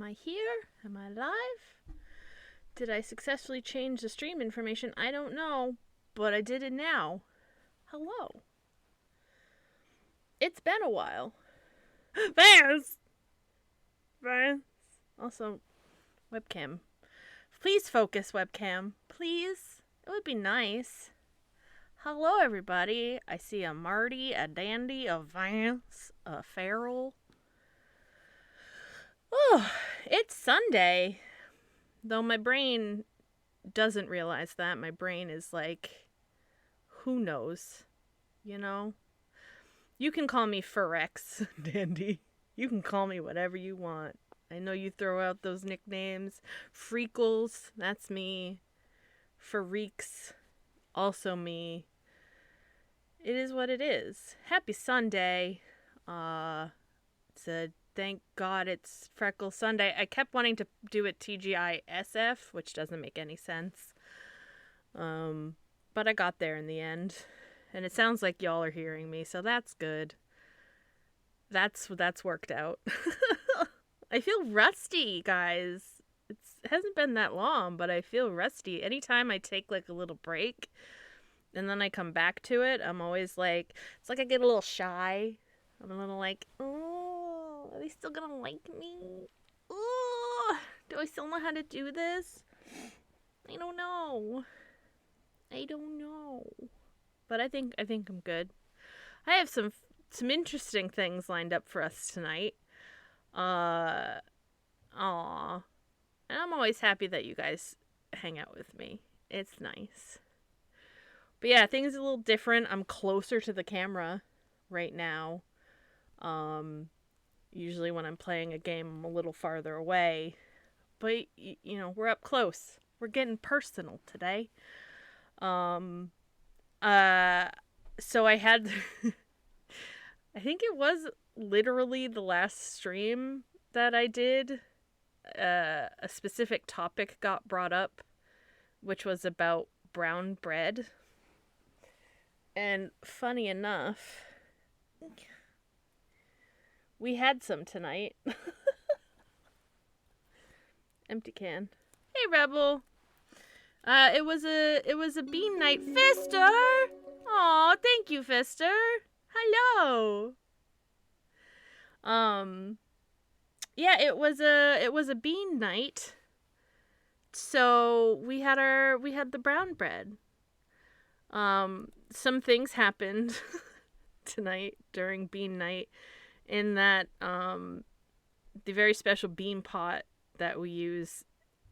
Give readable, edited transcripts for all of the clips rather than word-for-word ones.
I here? Am I live? Did I successfully change the stream information? I don't know, but I did it now. Hello. It's been a while. Vance! Also, webcam. Please focus, webcam. Please. It would be nice. Hello, everybody. I see a Marty, a Dandy, a Vance, a Farrell. Oh, it's Sunday. Though my brain doesn't realize that. My brain is like, who knows? You know? You can call me Ferex, Dandy. You can call me whatever you want. I know you throw out those nicknames. Freckles, that's me. Freaks, also me. It is what it is. Happy Sunday. Thank God it's Freckle Sunday. I kept wanting to do it TGIFF, which doesn't make any sense. But I got there in the end. And it sounds like y'all are hearing me, so that's good. That's worked out. I feel rusty, guys. It hasn't been that long, but I feel rusty. Anytime I take like a little break and then I come back to it, I'm always like, it's like I get a little shy. I'm a little like, oh, are they still gonna like me? Oh, do I still know how to do this? I don't know. But I think I'm good. I have some interesting things lined up for us tonight. And I'm always happy that you guys hang out with me. It's nice. But yeah, things are a little different. I'm closer to the camera right now. Usually when I'm playing a game, I'm a little farther away. But, you know, we're up close. We're getting personal today. So I had... I think it was literally the last stream that I did. A specific topic got brought up, which was about brown bread. And funny enough, we had some tonight. Empty can. Hey, Rebel. It was a bean night. Fister! Aw, thank you, Fister. Hello. Yeah, it was a bean night. So we had the brown bread. Some things happened tonight during bean night in that the very special bean pot that we use,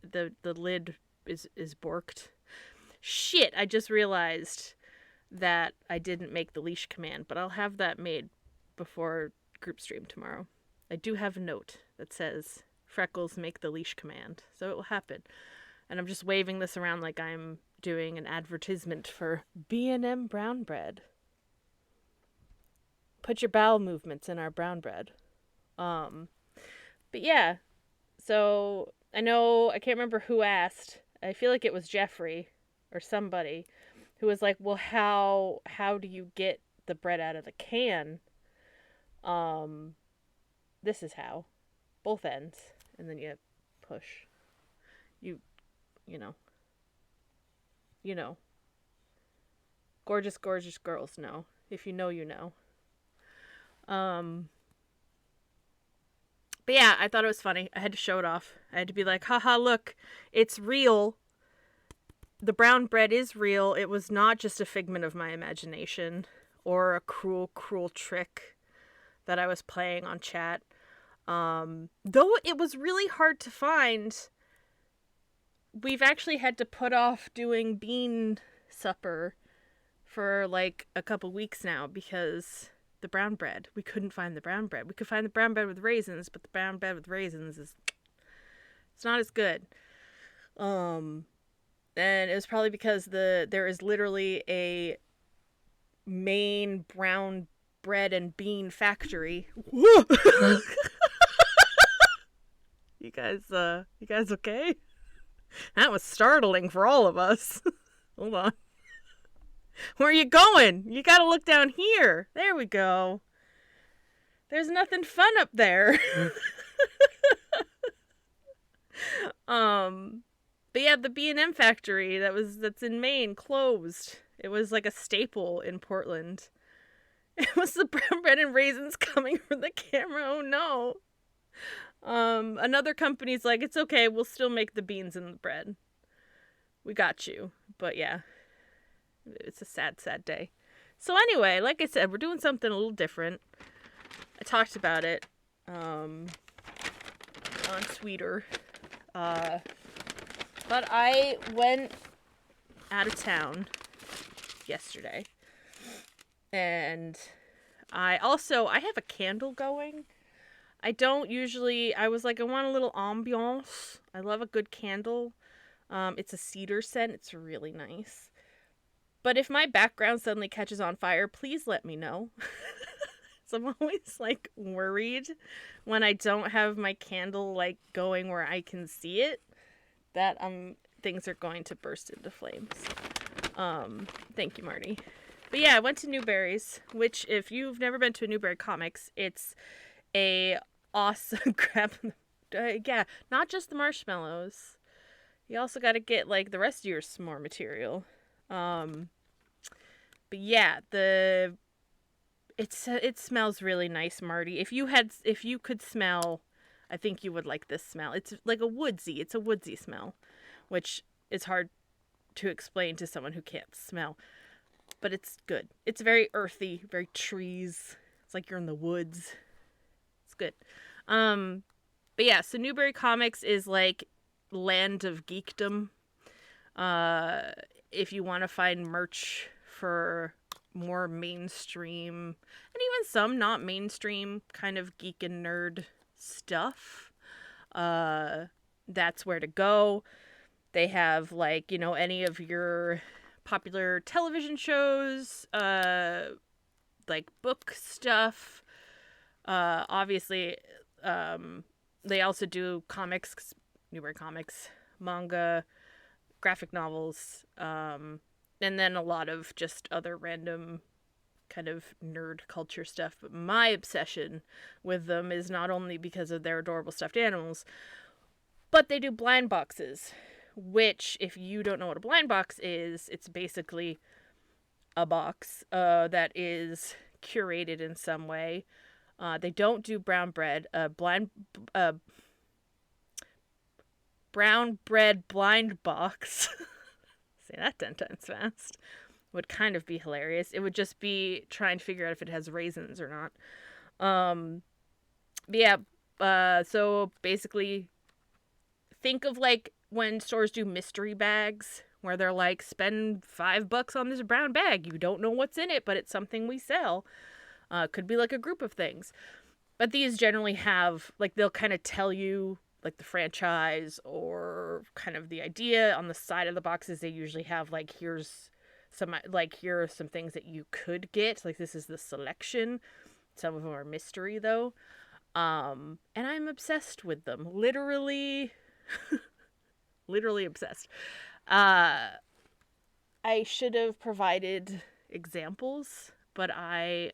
the lid is borked. Shit, I just realized that I didn't make the leash command, but I'll have that made before group stream tomorrow. I do have a note that says Freckles make the leash command, so it will happen. And I'm just waving this around like I'm doing an advertisement for B&M brown bread. Put your bowel movements in our brown bread. But yeah, so I can't remember who asked. I feel like it was Jeffrey or somebody who was like, well, how do you get the bread out of the can? This is how. Both ends. And then you push. You know. Gorgeous, gorgeous girls know. If you know, you know. But yeah, I thought it was funny. I had to show it off. I had to be like, haha, look, it's real. The brown bread is real. It was not just a figment of my imagination or a cruel, cruel trick that I was playing on chat. Though it was really hard to find, we've actually had to put off doing bean supper for like a couple weeks now because the brown bread. We couldn't find the brown bread. We could find the brown bread with raisins, but the brown bread with raisins it's not as good. And it was probably because there is literally a main brown bread and bean factory. You guys okay? That was startling for all of us. Hold on. Where are you going? You gotta look down here. There we go. There's nothing fun up there. But yeah, the B&M factory that's in Maine closed. It was like a staple in Portland. It was the brown bread and raisins coming from the camera. Oh no. Another company's like, it's okay, we'll still make the beans and the bread. We got you. But yeah, it's a sad, sad day. So anyway, like I said, we're doing something a little different. I talked about it on Twitter. But I went out of town yesterday. And I have a candle going. I was like, I want a little ambiance. I love a good candle. It's a cedar scent. It's really nice. But if my background suddenly catches on fire, please let me know. So I'm always like worried when I don't have my candle like going where I can see it that things are going to burst into flames. Thank you, Marty. But yeah, I went to Newberry's, which if you've never been to a Newberry Comics, it's a awesome grab. Yeah, not just the marshmallows. You also got to get like the rest of your s'more material. But yeah, it smells really nice, Marty. If you could smell, I think you would like this smell. It's like it's a woodsy smell, which is hard to explain to someone who can't smell. But it's good. It's very earthy, very trees. It's like you're in the woods. It's good. But yeah, so Newberry Comics is like land of geekdom. If you want to find merch for more mainstream and even some not mainstream kind of geek and nerd stuff, that's where to go. They have like, any of your popular television shows, like book stuff. Obviously, they also do comics, Newberry Comics, manga, graphic novels, and then a lot of just other random kind of nerd culture stuff. But my obsession with them is not only because of their adorable stuffed animals, but they do blind boxes. Which, if you don't know what a blind box is, it's basically a box that is curated in some way. They don't do brown bread. Brown bread blind box. Say that 10 times fast. Would kind of be hilarious. It would just be trying to figure out if it has raisins or not. But yeah, so basically, think of like when stores do mystery bags where they're like, spend $5 on this brown bag. You don't know what's in it, but it's something we sell. Could be like a group of things. But these generally have, like, they'll kind of tell you, like, the franchise or kind of the idea. On the side of the boxes, they usually have, like, here are some things that you could get. Like, this is the selection. Some of them are mystery, though. And I'm obsessed with them. Literally obsessed. I should have provided examples, but I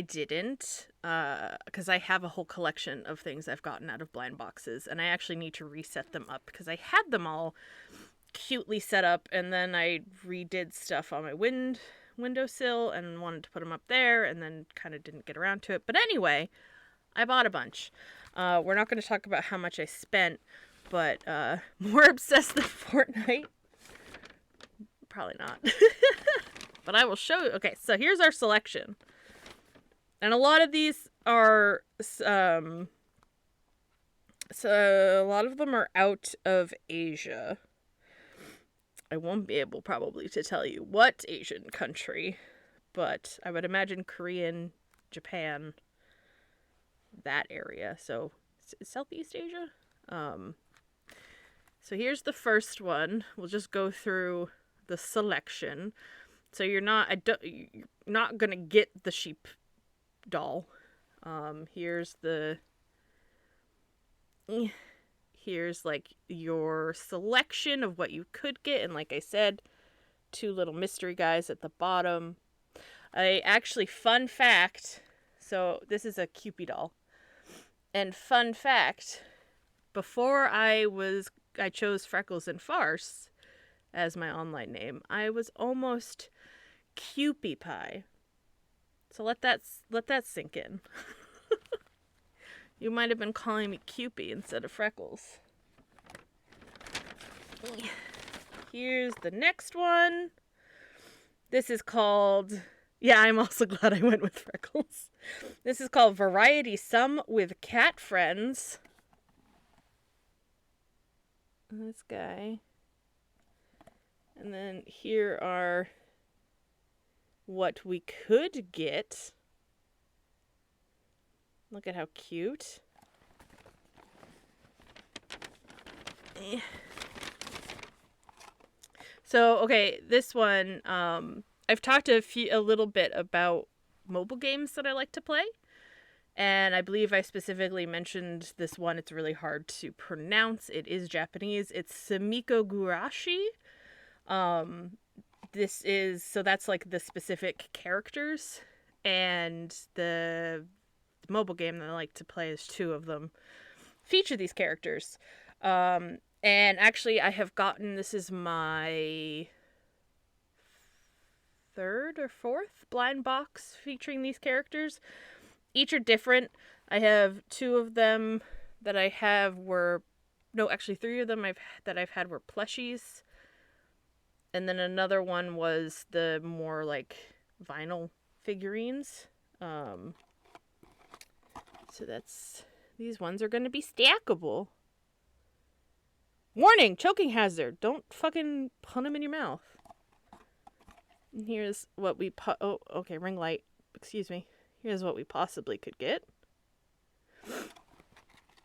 didn't, because I have a whole collection of things I've gotten out of blind boxes, and I actually need to reset them up, because I had them all cutely set up, and then I redid stuff on my windowsill, and wanted to put them up there, and then kind of didn't get around to it. But anyway, I bought a bunch. We're not going to talk about how much I spent, but more obsessed than Fortnite? Probably not. But I will show you. Okay, so here's our selection. And a lot of these are, so a lot of them are out of Asia. I won't be able probably to tell you what Asian country, but I would imagine Korean, Japan, that area. So Southeast Asia. So here's the first one. We'll just go through the selection. So you're not gonna get the sheep doll. Here's like your selection of what you could get, and like I said, 2 little mystery guys at the bottom. Fun fact, so this is a Cupid doll, And fun fact, before I chose Freckles and Farce as my online name, I was almost Cupie Pie. So let that sink in. You might have been calling me Cupie instead of Freckles. Here's the next one. This is called... Yeah, I'm also glad I went with Freckles. This is called Variety Sum with Cat Friends. This guy. And then here are what we could get. Look at how cute. So, okay, this one, I've talked a little bit about mobile games that I like to play. And I believe I specifically mentioned this one. It's really hard to pronounce. It is Japanese. It's Sumiko Gurashi. So that's like the specific characters. And the mobile game that I like to play is 2 of them. Feature these characters. And actually I have gotten, this is my 3rd or 4th blind box featuring these characters. Each are different. I have 2 of them that I have were... No, actually 3 of them that I've had were plushies. And then another one was the more like vinyl figurines. So these ones are going to be stackable. Warning, choking hazard. Don't fucking put them in your mouth. And here's what we oh, okay, ring light. Excuse me. Here's what we possibly could get.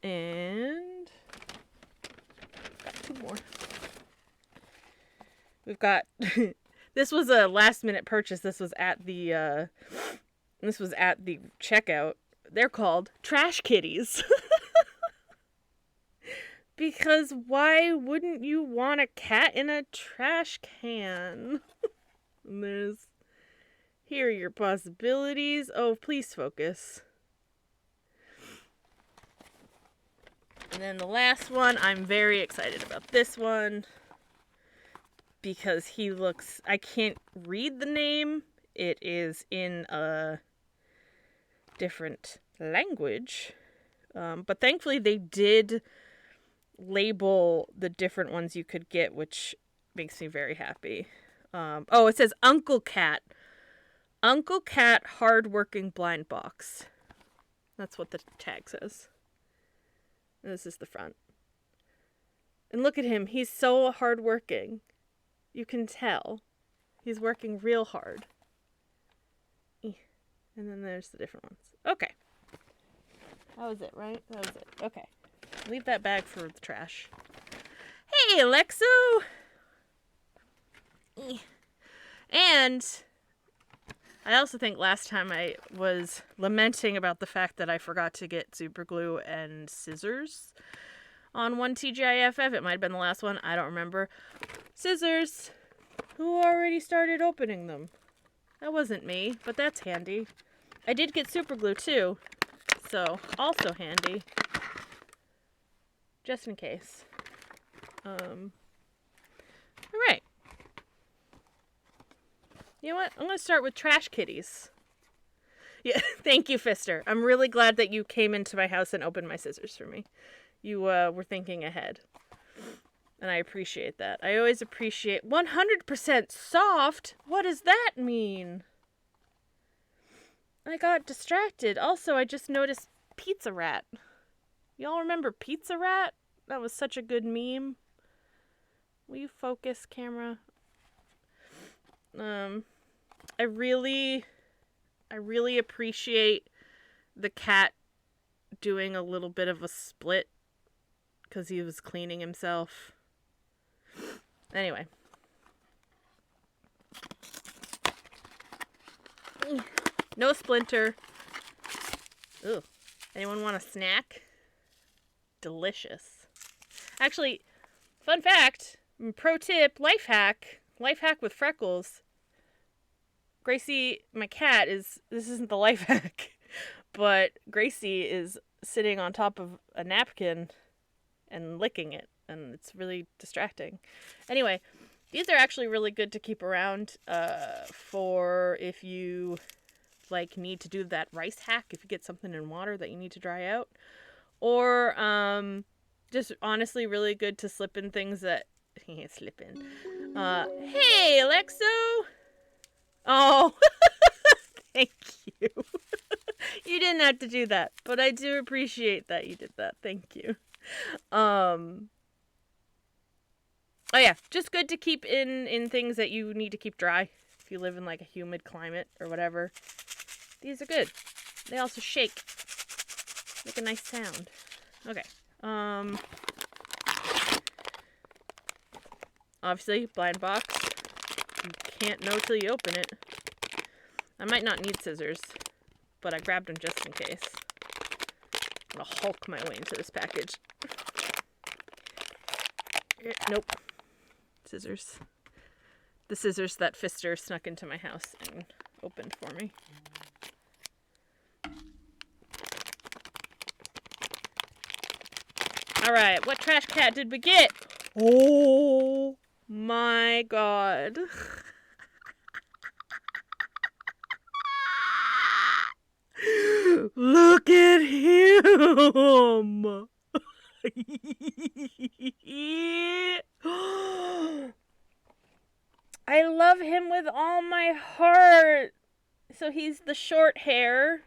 And got 2 more. We've got this was a last minute purchase. This was at the checkout. They're called trash kitties. Because why wouldn't you want a cat in a trash can? And here are your possibilities. Oh, please focus. And then the last one, I'm very excited about this one. Because he looks... I can't read the name. It is in a different language. But thankfully they did label the different ones you could get, which makes me very happy. It says Uncle Cat. Uncle Cat Hardworking Blind Box. That's what the tag says. And this is the front. And look at him. He's so hardworking. You can tell. He's working real hard. And then there's the different ones. Okay. That was it, right? That was it. Okay. Leave that bag for the trash. Hey, Alexo! And I also think last time I was lamenting about the fact that I forgot to get super glue and scissors on one TGIFF. It might have been the last one. I don't remember. Scissors. Who already started opening them? That wasn't me, but that's handy. I did get super glue too, so also handy. Just in case. Alright. You know what? I'm going to start with trash kitties. Yeah, thank you, Fister. I'm really glad that you came into my house and opened my scissors for me. You were thinking ahead. And I appreciate that. I always appreciate 100% soft. What does that mean? I got distracted. Also, I just noticed Pizza Rat. Y'all remember Pizza Rat? That was such a good meme. Will you focus, camera? I really appreciate the cat doing a little bit of a split because he was cleaning himself. Anyway. No splinter. Ugh. Anyone want a snack? Delicious. Actually, fun fact, pro tip, life hack with Freckles. Gracie, my cat, this isn't the life hack, but Gracie is sitting on top of a napkin and licking it, and it's really distracting. Anyway, these are actually really good to keep around for if you like need to do that rice hack, if you get something in water that you need to dry out, or just honestly really good to slip in things that slip in. Hey Alexo. Oh, thank you. You didn't have to do that, but I do appreciate that you did that. Thank you. Oh yeah, just good to keep in things that you need to keep dry if you live in like a humid climate or whatever. These are good. They also shake. Make a nice sound. Okay. Obviously, blind box. You can't know till you open it. I might not need scissors, but I grabbed them just in case. I'm gonna Hulk my way into this package. Nope. Scissors. The scissors that Fister snuck into my house and opened for me. Alright, what trash cat did we get? Oh my god. Look at him! I love him with all my heart. So he's the short hair.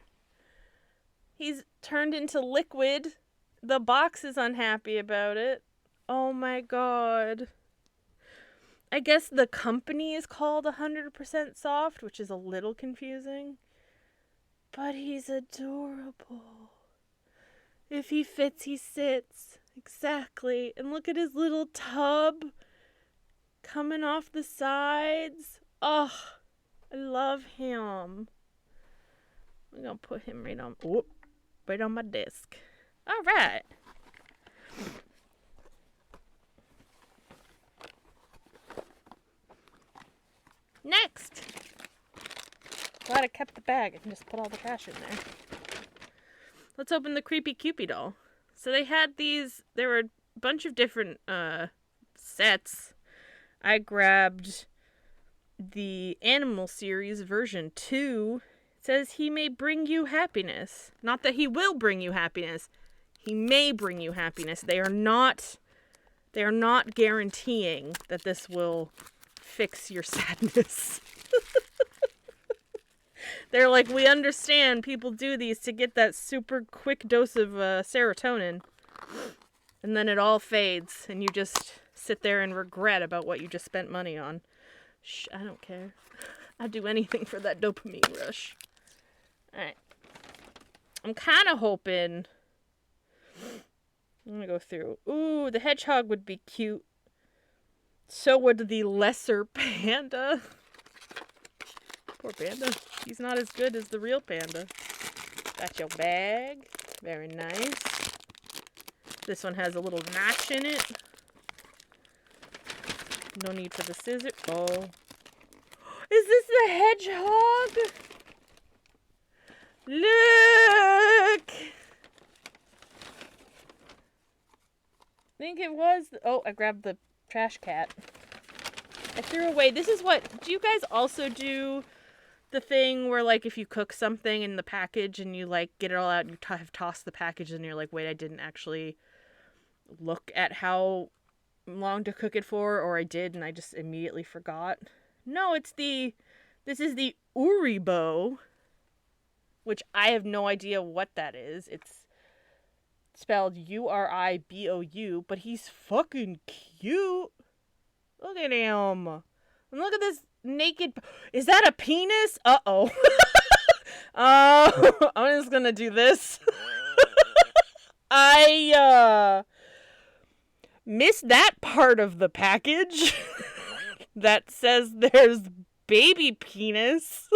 He's turned into liquid. The box is unhappy about it. Oh my god. I guess the company is called 100% Soft, which is a little confusing. But he's adorable. If he fits, he sits. Exactly. And look at his little tub coming off the sides. Oh, I love him. I'm going to put him right on my desk. All right. Next. Glad I kept the bag. I can just put all the trash in there. Let's open the Creepy Cupid doll. So they had these, there were a bunch of different sets. I grabbed the Animal Series version 2. It says he may bring you happiness. Not that he will bring you happiness. He may bring you happiness. They are not guaranteeing that this will fix your sadness. They're like, we understand people do these to get that super quick dose of serotonin. And then it all fades, and you just sit there and regret about what you just spent money on. Shh, I don't care. I'd do anything for that dopamine rush. Alright. I'm kind of hoping... I'm going to go through. Ooh, the hedgehog would be cute. So would the lesser panda. Poor panda. He's not as good as the real panda. Got your bag. Very nice. This one has a little notch in it. No need for the scissors. Oh. Is this the hedgehog? Look! I think it was... Oh, I grabbed the trash cat. I threw away... This is what... Do you guys also do the thing where, like, if you cook something in the package and you, like, get it all out and you have tossed the package and you're like, wait, I didn't actually look at how long to cook it for, or I did and I just immediately forgot? No, it's the... This is the Uribo, which I have no idea what that is. It's spelled Uribou, but he's fucking cute. Look at him. And look at this naked... Is that a penis? Uh-oh. I'm just gonna do this. I missed that part of the package that says there's baby penis.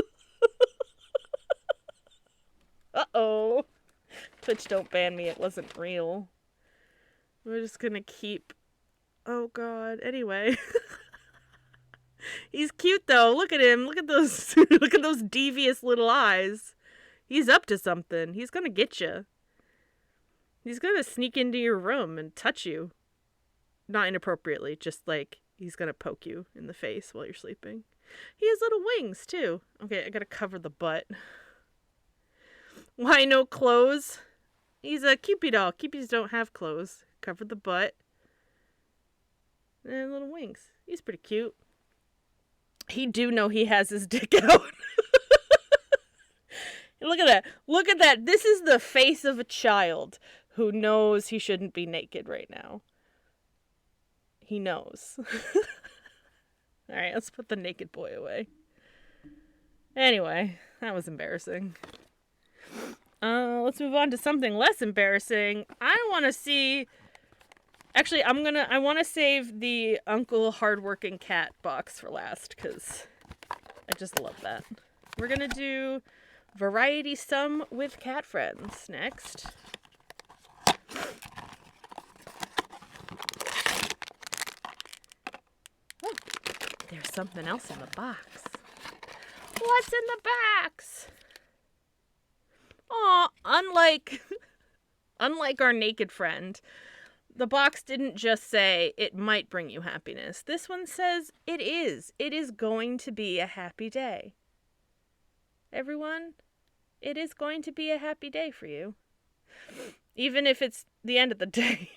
Uh-oh. Twitch, don't ban me. It wasn't real. We're just gonna keep... Oh, God. Anyway. He's cute, though. Look at him. Look at those... Look at those devious little eyes. He's up to something. He's gonna get you. He's gonna sneak into your room and touch you. Not inappropriately, just like he's gonna poke you in the face while you're sleeping. He has little wings, too. Okay, I gotta cover the butt. Why no clothes? He's a Cupid doll. Cupids don't have clothes. Cover the butt. And little wings. He's pretty cute. He do know he has his dick out. Look at that. Look at that. This is the face of a child who knows he shouldn't be naked right now. He knows. Alright, let's put the naked boy away. Anyway, that was embarrassing. Let's move on to something less embarrassing. I want to see... Actually, I want to save the Uncle Hardworking Cat box for last, because I just love that. We're going to do Variety Sum with Cat Friends next. Oh, there's something else in the box. What's in the box? Aw, unlike our naked friend, the box didn't just say it might bring you happiness. This one says it is. It is going to be a happy day. Everyone, it is going to be a happy day for you. Even if it's the end of the day.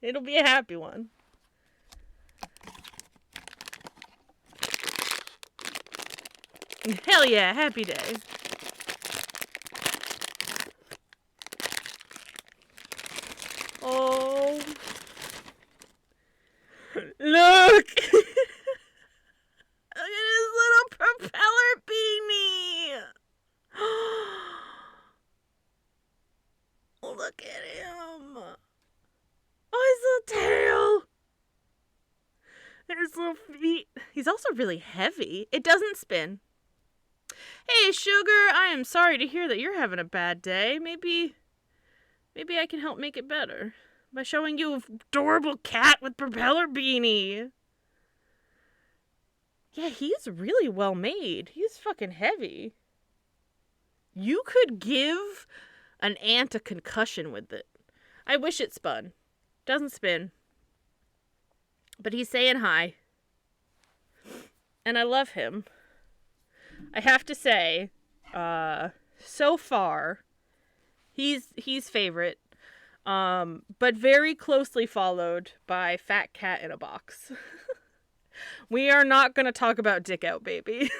It'll be a happy one. Hell yeah, happy day. Oh. Look! Look at his little propeller beanie! Look at him! Oh, his little tail! His little feet. He's also really heavy. It doesn't spin. Hey, Sugar, I am sorry to hear that you're having a bad day. Maybe I can help make it better by showing you an adorable cat with propeller beanie. Yeah, he's really well made. He's fucking heavy. You could give an ant a concussion with it. I wish it spun. Doesn't spin. But he's saying hi. And I love him. I have to say, so far, he's favorite. But very closely followed by Fat Cat in a Box. We are not going to talk about Dick Out Baby.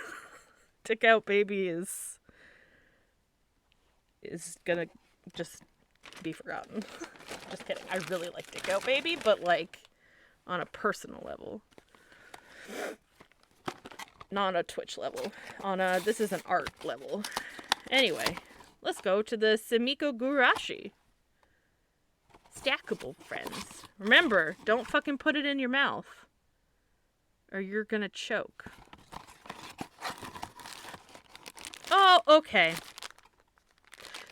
Dick Out Baby is going to just be forgotten. Just kidding. I really like Dick Out Baby, but like on a personal level. Not on a Twitch level. This is an art level. Anyway, let's go to the Sumiko Gurashi. Stackable, friends. Remember, don't fucking put it in your mouth. Or you're gonna choke. Oh, okay.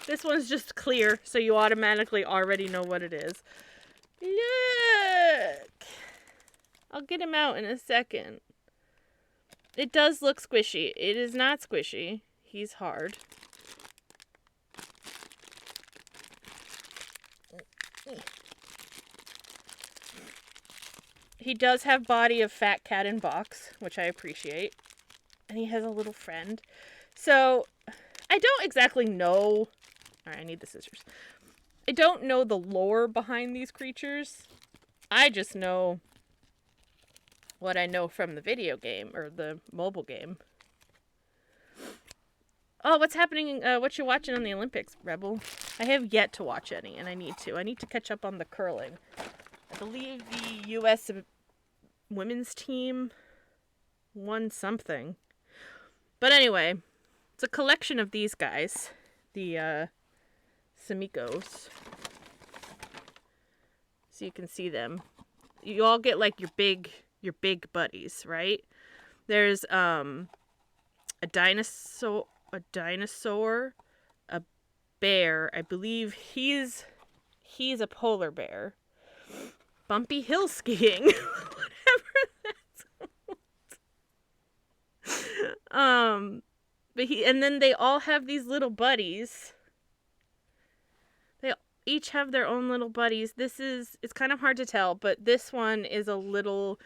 This one's just clear, so you automatically already know what it is. Look! I'll get him out in a second. It does look squishy. It is not squishy. He's hard. He does have body of Fat Cat in Box, which I appreciate. And he has a little friend. So, I don't exactly know... Alright, I need the scissors. I don't know the lore behind these creatures. I just know what I know from the video game, or the mobile game. Oh, what's happening? What you watching on the Olympics, Rebel? I have yet to watch any, and I need to. I need to catch up on the curling. I believe the U.S. women's team won something. But anyway, it's a collection of these guys. The, Sumikos. So you can see them. You all get, like, your big buddies, right? There's, a dinosaur, a bear. I believe he's a polar bear. Bumpy hill skiing. Whatever that's called. And then they all have these little buddies. each have their own little buddies. It's kind of hard to tell, but this one is a little,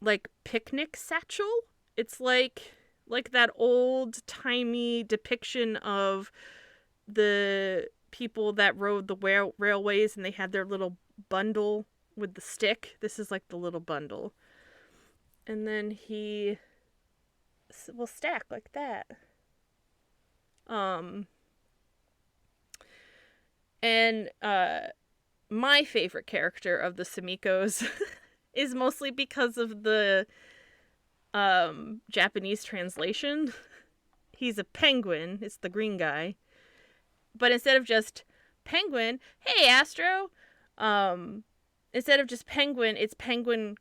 like, picnic satchel. It's like that old-timey depiction of the people that rode the railways and they had their little bundle with the stick. This is like the little bundle. And then he will stack like that. And my favorite character of the Samikos is mostly because of the Japanese translation. He's a penguin. It's the green guy. But instead of just penguin, hey Astro, instead of just penguin, it's penguin ?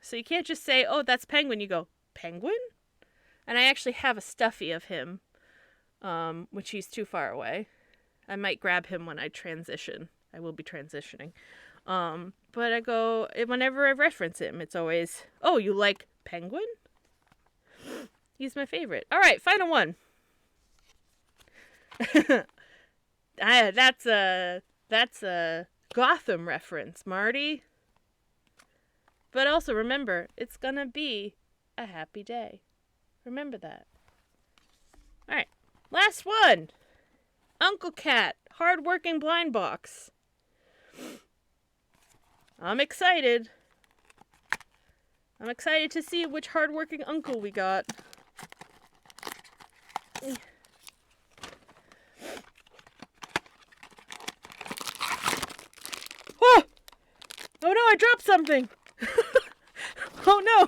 So you can't just say, oh, that's penguin. You go, penguin? And I actually have a stuffy of him, which he's too far away. I might grab him when I transition. I will be transitioning. But I go, whenever I reference him, it's always, oh, you like penguin? He's my favorite. All right, final one. That's a Gotham reference, Marty. But also remember, it's gonna be a happy day. Remember that. All right, last one. Uncle Cat, hardworking blind box. I'm excited. I'm excited to see which hardworking uncle we got. Oh! Oh no, I dropped something! Oh no!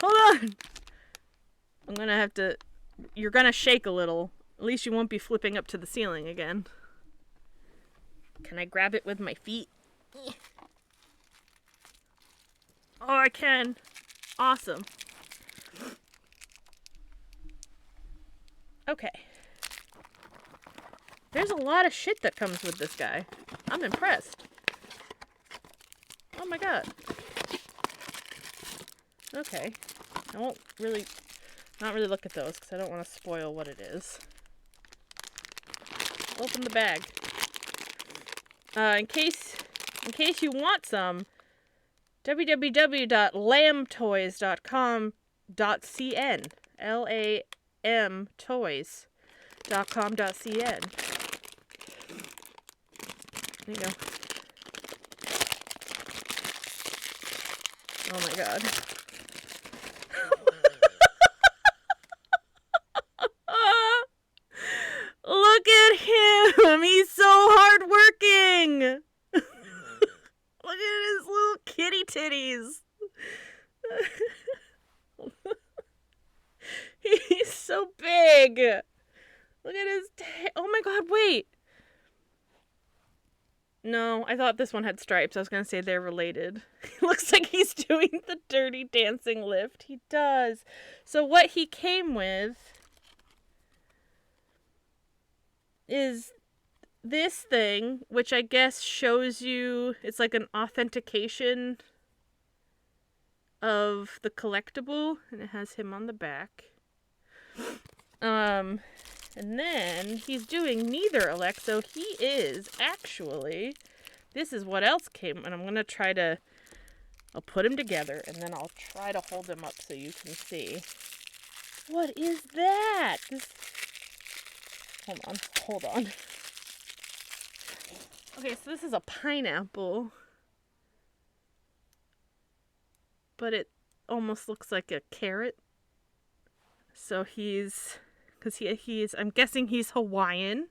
Hold on! I'm gonna have to... You're gonna shake a little. At least you won't be flipping up to the ceiling again. Can I grab it with my feet? Oh, I can. Awesome. Okay. There's a lot of shit that comes with this guy. I'm impressed. Oh my god. Okay. I won't really... not really look at those because I don't want to spoil what it is. Open the bag. In case you want some, www.lamtoys.com.cn. Lam toys.com.cn. There you go. Oh my god. Look at him! He's so hardworking! Look at his little kitty titties! He's so big! Look at his oh my god, wait! No, I thought this one had stripes. I was gonna say they're related. He looks like he's doing the Dirty Dancing lift. He does. So what he came with is this thing, which I guess shows you, it's like an authentication of the collectible, and it has him on the back. And then he's doing neither Alexo. He is actually, this is what else came, and I'm gonna try to, I'll put him together, and then I'll try to hold him up so you can see. What is that? Hold on. Okay, so this is a pineapple. But it almost looks like a carrot. So I'm guessing he's Hawaiian.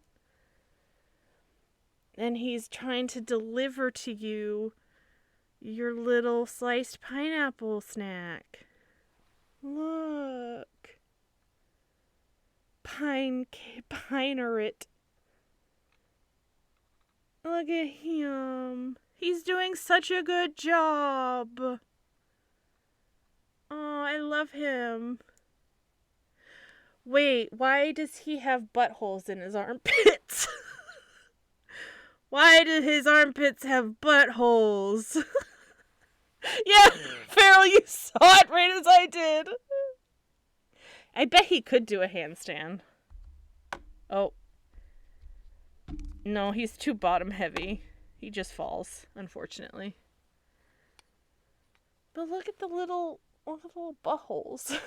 And he's trying to deliver to you your little sliced pineapple snack. Look. Pinerit. Look at him. He's doing such a good job. Oh, I love him. Wait, why does he have buttholes in his armpits? Why do his armpits have buttholes? Yeah, Farrell, you saw it right as I did. I bet he could do a handstand. Oh. No, he's too bottom heavy. He just falls, unfortunately. But look at the little buttholes.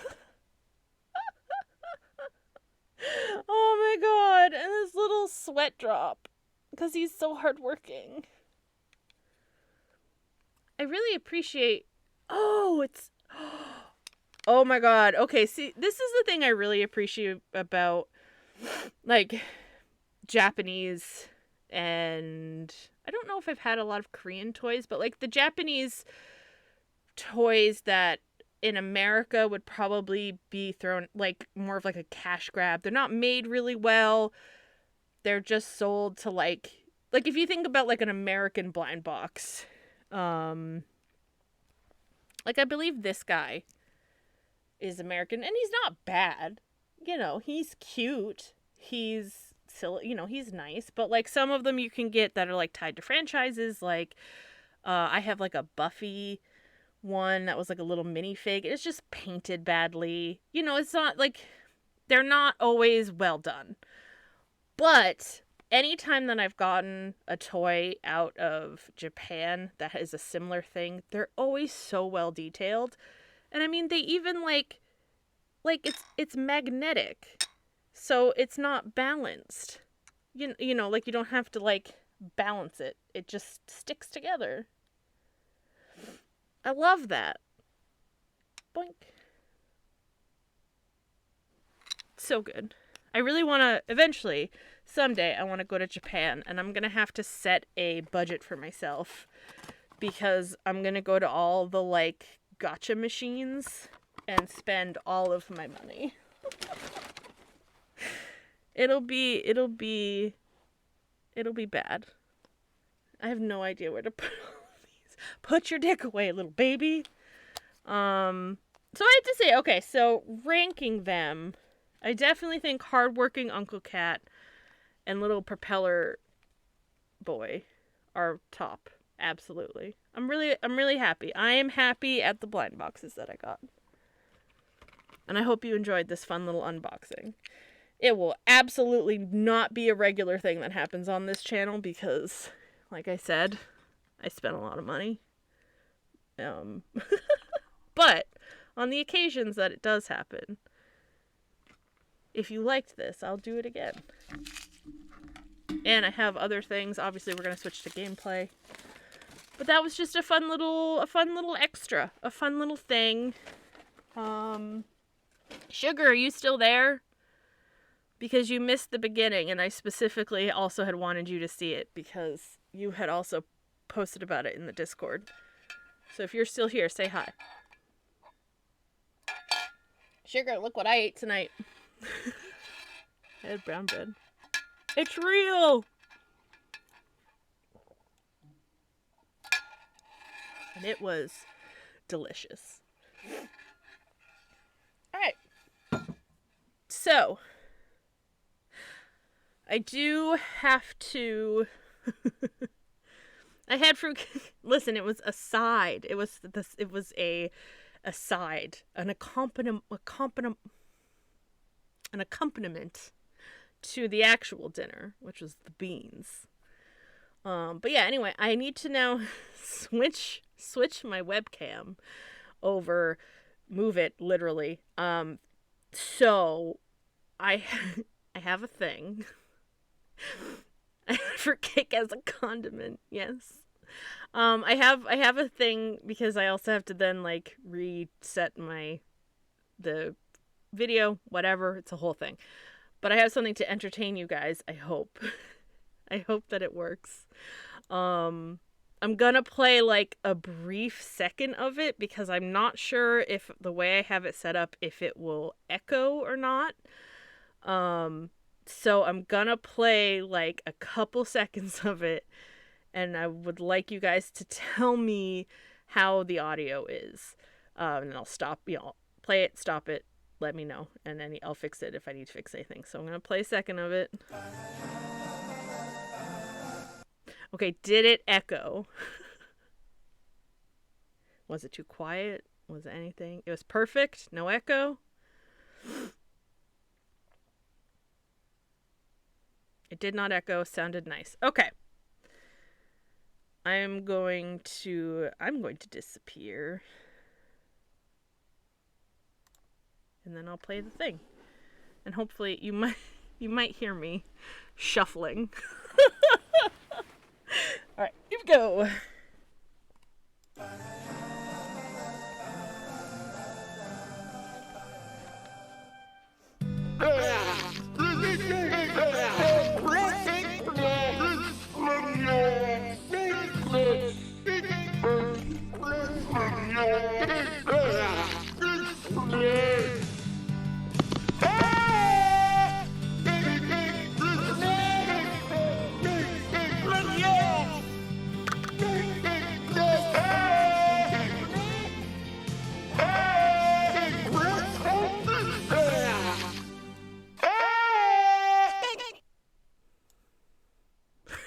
Oh my god, and this little sweat drop. Because he's so hardworking. I really appreciate... Oh, it's... Oh my god. Okay, see, this is the thing I really appreciate about, like, Japanese, and I don't know if I've had a lot of Korean toys, but, like, the Japanese toys that in America would probably be thrown, like, more of, like, a cash grab. They're not made really well. They're just sold to, like, if you think about, like, an American blind box, like, I believe this guy is American, and he's not bad. You know, he's cute. He's silly, you know, he's nice. But, like, some of them you can get that are, like, tied to franchises. Like, I have, like, a Buffy one that was, like, a little minifig. It's just painted badly. You know, it's not, like, they're not always well done. But anytime that I've gotten a toy out of Japan that is a similar thing, they're always so well detailed. And I mean, they even like it's magnetic, so it's not balanced. You know, like, you don't have to, like, balance it. It just sticks together. I love that. Boink. So good. I really want to, eventually, someday, I want to go to Japan, and I'm going to have to set a budget for myself, because I'm going to go to all the, like, gacha machines and spend all of my money. It'll be bad. I have no idea where to put all of these. Put your dick away, little baby. So I have to say, okay, so ranking them, I definitely think hardworking Uncle Cat and little propeller boy are top. Absolutely. I'm really happy. I am happy at the blind boxes that I got. And I hope you enjoyed this fun little unboxing. It will absolutely not be a regular thing that happens on this channel because, like I said, I spent a lot of money. But on the occasions that it does happen, if you liked this, I'll do it again. And I have other things. Obviously, we're going to switch to gameplay. But that was just a fun little extra. A fun little thing. Sugar, are you still there? Because you missed the beginning, and I specifically also had wanted you to see it because you had also posted about it in the Discord. So if you're still here, say hi. Sugar, look what I ate tonight. I had brown bread. It's real! And it was delicious. Alright. So, I do have to... I had fruit... Listen, it was a side. It was a side. An accompaniment to the actual dinner, which was the beans. But yeah, anyway, I need to now switch my webcam over, move it literally. So I have a thing for cake as a condiment. Yes. I have a thing because I also have to then, like, reset the video, whatever. It's a whole thing. But I have something to entertain you guys, I hope. I hope that it works. I'm gonna play, like, a brief second of it because I'm not sure if the way I have it set up, if it will echo or not. So I'm gonna play, like, a couple seconds of it, and I would like you guys to tell me how the audio is. And I'll stop, play it, stop it, let me know, and then I'll fix it if I need to fix anything. So I'm gonna play a second of it. Okay, did it echo? Was it too quiet? Was it anything? It was perfect. No echo. It did not echo. Sounded nice. Okay. I'm going to disappear. And then I'll play the thing. And hopefully you might hear me shuffling. All right, here we go.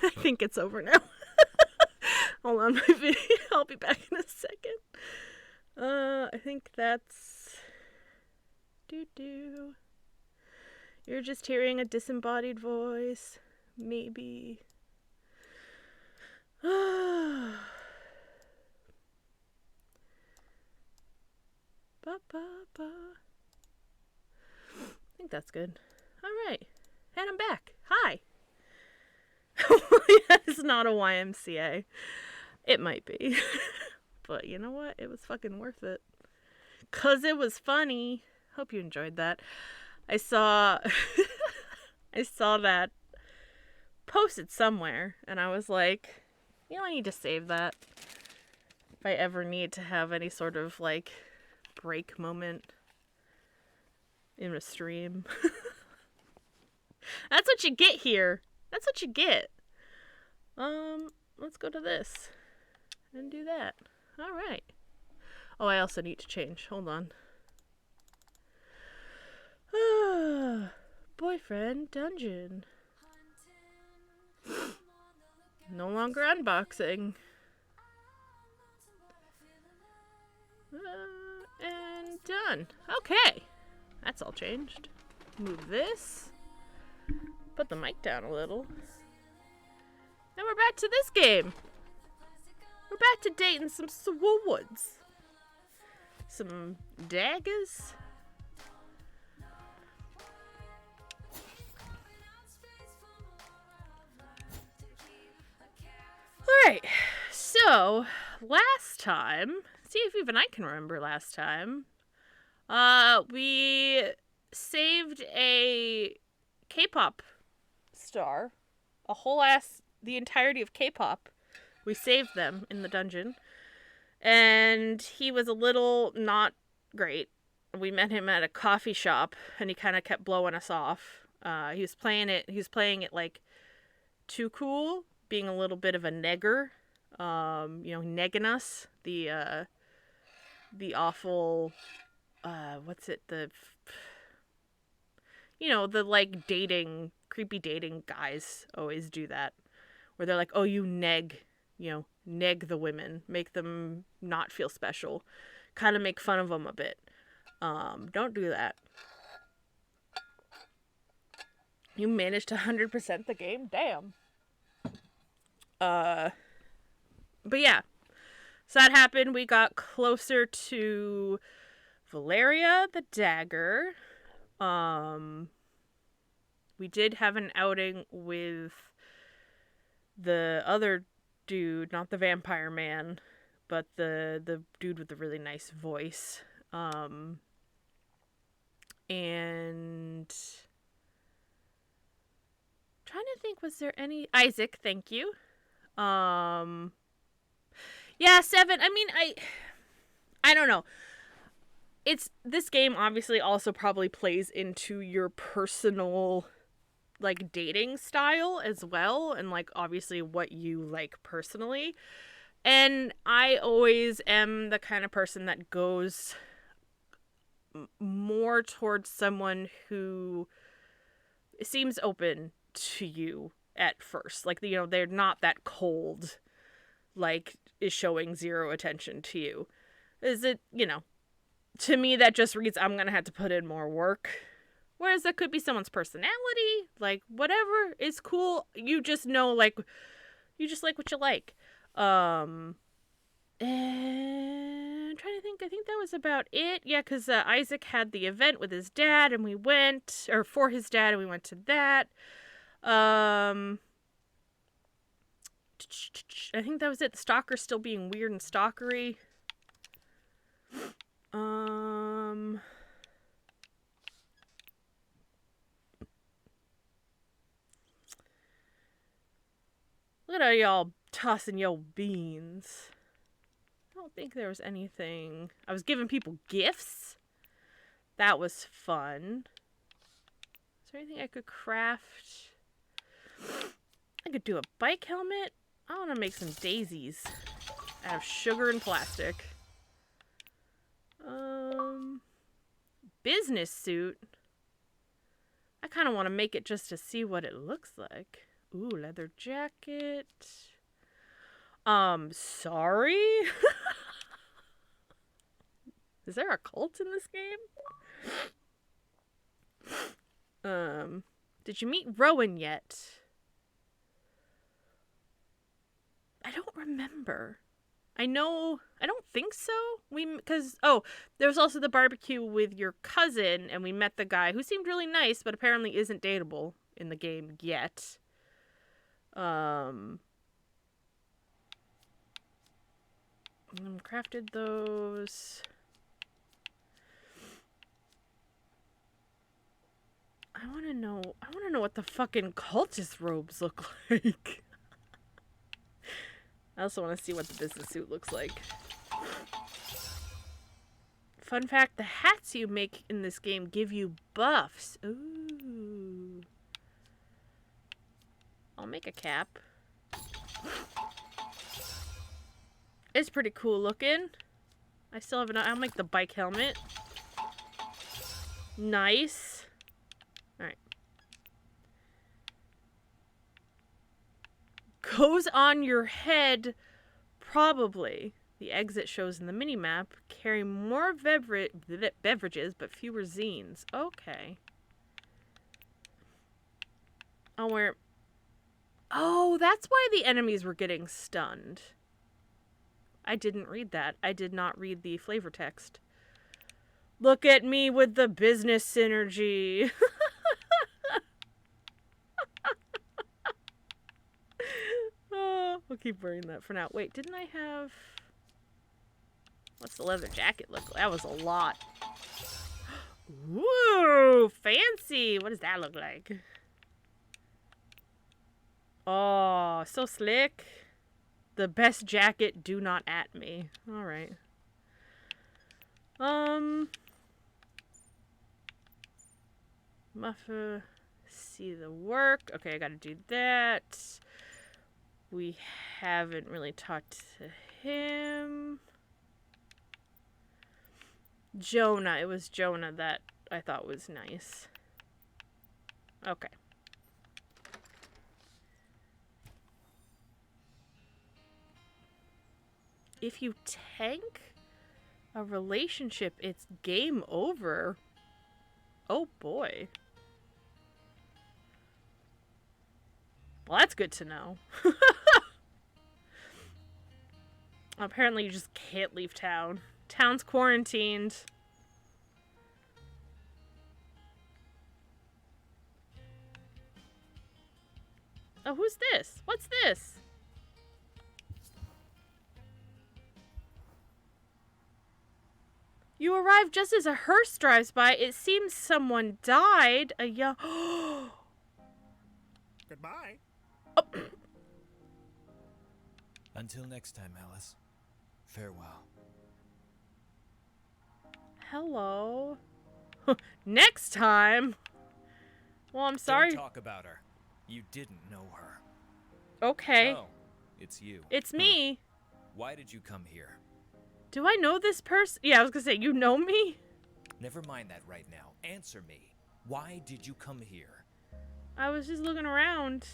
I think it's over now. Hold on, my video. I'll be back in a second. I think that's... You're just hearing a disembodied voice. Maybe. I think that's good. Alright. And I'm back. Hi. It's not a YMCA. It might be. But you know what? It was fucking worth it. 'Cause it was funny. Hope you enjoyed that. I saw that posted somewhere, and I was like, you know, I need to save that if I ever need to have any sort of like break moment in a stream. That's what you get here. That's what you get. Let's go to this and do that. All right. Oh, I also need to change. Hold on. Boyfriend dungeon. No longer unboxing. And done. Okay. That's all changed. Move this. Put the mic down a little. And we're back to this game. We're back to dating some swords. Some daggers. Alright, so last time, see if even I can remember last time, we saved a K-pop star, the entirety of K-pop. We saved them in the dungeon, and he was a little not great. We met him at a coffee shop, and he kind of kept blowing us off. He was playing it like too cool, being a little bit of a negger, negging us, the awful, the like creepy dating guys always do that, where they're like, oh, you neg the women, make them not feel special, kind of make fun of them a bit. Don't do that. You managed to 100% the game? Damn. But yeah. So that happened. We got closer to Valeria the Dagger. We did have an outing with the other dude, not the vampire man, but the dude with the really nice voice. And trying to think, was there any Isaac, thank you. Yeah, 7. I mean, I don't know. This game obviously also probably plays into your personal like dating style as well, and like obviously what you like personally. And I always am the kind of person that goes more towards someone who seems open to you at first. Like, they're not that cold, like, is showing zero attention to you. Is it, to me, that just reads, I'm gonna have to put in more work Whereas that could be someone's personality, like whatever is cool. You just know, like, you just like what you like. And I'm trying to think. I think that was about it. Yeah, because Isaac had the event with his dad, and we went, or for his dad, and we went to that. I think that was it. The stalker still being weird and stalkery. Look at how y'all tossing your beans. I don't think there was anything. I was giving people gifts. That was fun. Is there anything I could craft? I could do a bike helmet. I want to make some daisies out of sugar and plastic. Business suit. I kind of want to make it just to see what it looks like. Ooh, leather jacket. Sorry? Is there a cult in this game? Did you meet Rowan yet? I don't remember. I don't think so. There was also the barbecue with your cousin, and we met the guy who seemed really nice, but apparently isn't dateable in the game yet. Crafted those. I want to know what the fucking cultist robes look like. I also want to see what the business suit looks like. Fun fact, the hats you make in this game give you buffs. Ooh. I'll make a cap. It's pretty cool looking. I still have I'll make the bike helmet. Nice. Alright. Goes on your head, probably. The exit shows in the minimap carry more beverages, but fewer zines. Okay. I'll wear... Oh, that's why the enemies were getting stunned. I didn't read that. I did not read the flavor text. Look at me with the business synergy. Oh, we'll keep wearing that for now. Wait, didn't I have... What's the leather jacket look like? That was a lot. Woo! Fancy! What does that look like? Oh, so slick. The best jacket, do not at me. Alright. Muffa, see the work. Okay, I gotta do that. We haven't really talked to him. Jonah. It was Jonah that I thought was nice. Okay. If you tank a relationship, it's game over. Oh boy. Well, that's good to know. Apparently you just can't leave town. Town's quarantined. Oh, who's this? What's this? You arrive just as a hearse drives by. It seems someone died. A young... Goodbye. Oh. Until next time, Alice. Farewell. Hello. Next time? Well, I'm sorry. Don't talk about her. You didn't know her. Okay. Oh, it's you. It's me. Why did you come here? Do I know this person? Yeah, I was gonna say, you know me? Never mind that right now. Answer me. Why did you come here? I was just looking around.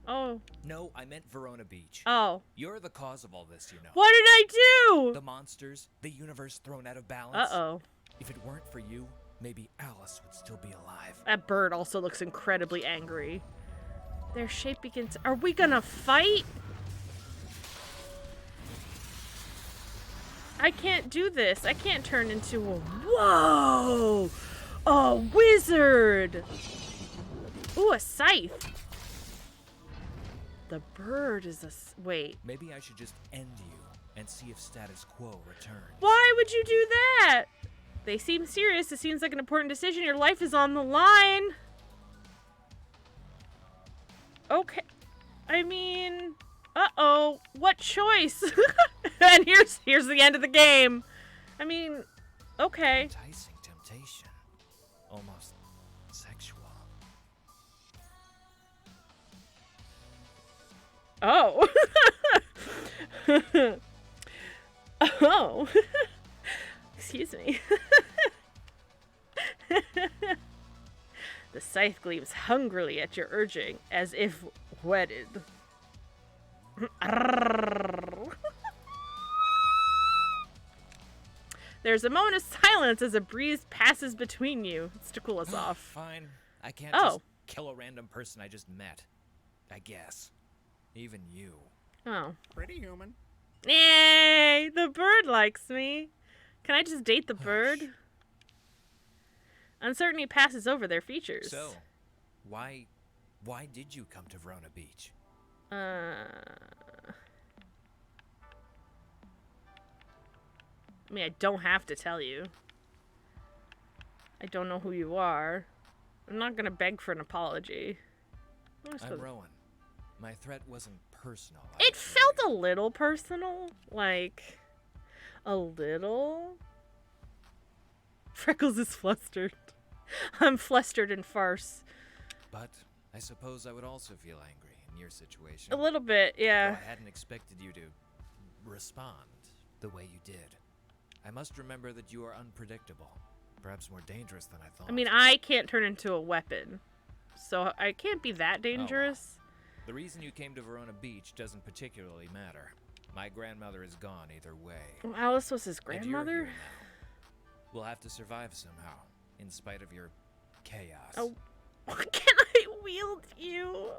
Oh. No, I meant Verona Beach. Oh. You're the cause of all this, you know. What did I do? The monsters, the universe thrown out of balance. Uh-oh. If it weren't for you, maybe Alice would still be alive. That bird also looks incredibly angry. Their shape begins... Are we gonna fight? I can't do this. I can't turn into a... Whoa! A wizard! Ooh, a scythe. The bird is a... Wait. Maybe I should just end you and see if status quo returns. Why would you do that? They seem serious. It seems like an important decision. Your life is on the line. Okay. I mean... Uh-oh. What choice? And here's the end of the game. I mean, okay. Enticing temptation. Almost sexual. Oh. Oh. Excuse me. The scythe gleams hungrily at your urging, as if wedded. There's a moment of silence as a breeze passes between you. It's to cool us off. Fine. I can't just kill a random person I just met. I guess. Even you. Oh. Pretty human. Yay! The bird likes me. Can I just date the bird? Uncertainty passes over their features. So, why did you come to Verona Beach? I mean, I don't have to tell you. I don't know who you are. I'm not gonna beg for an apology. I'm Rowan. My threat wasn't personal. It felt a little personal. Like, a little. Freckles is flustered. I'm flustered in farce. But I suppose I would also feel angry in your situation. A little bit, yeah. Though I hadn't expected you to respond the way you did. I must remember that you are unpredictable. Perhaps more dangerous than I thought. I mean, I can't turn into a weapon. So I can't be that dangerous. Oh, well. The reason you came to Verona Beach doesn't particularly matter. My grandmother is gone either way. Well, Alice was his And you're grandmother? here now. We'll have to survive somehow, in spite of your chaos. Oh, can I wield you?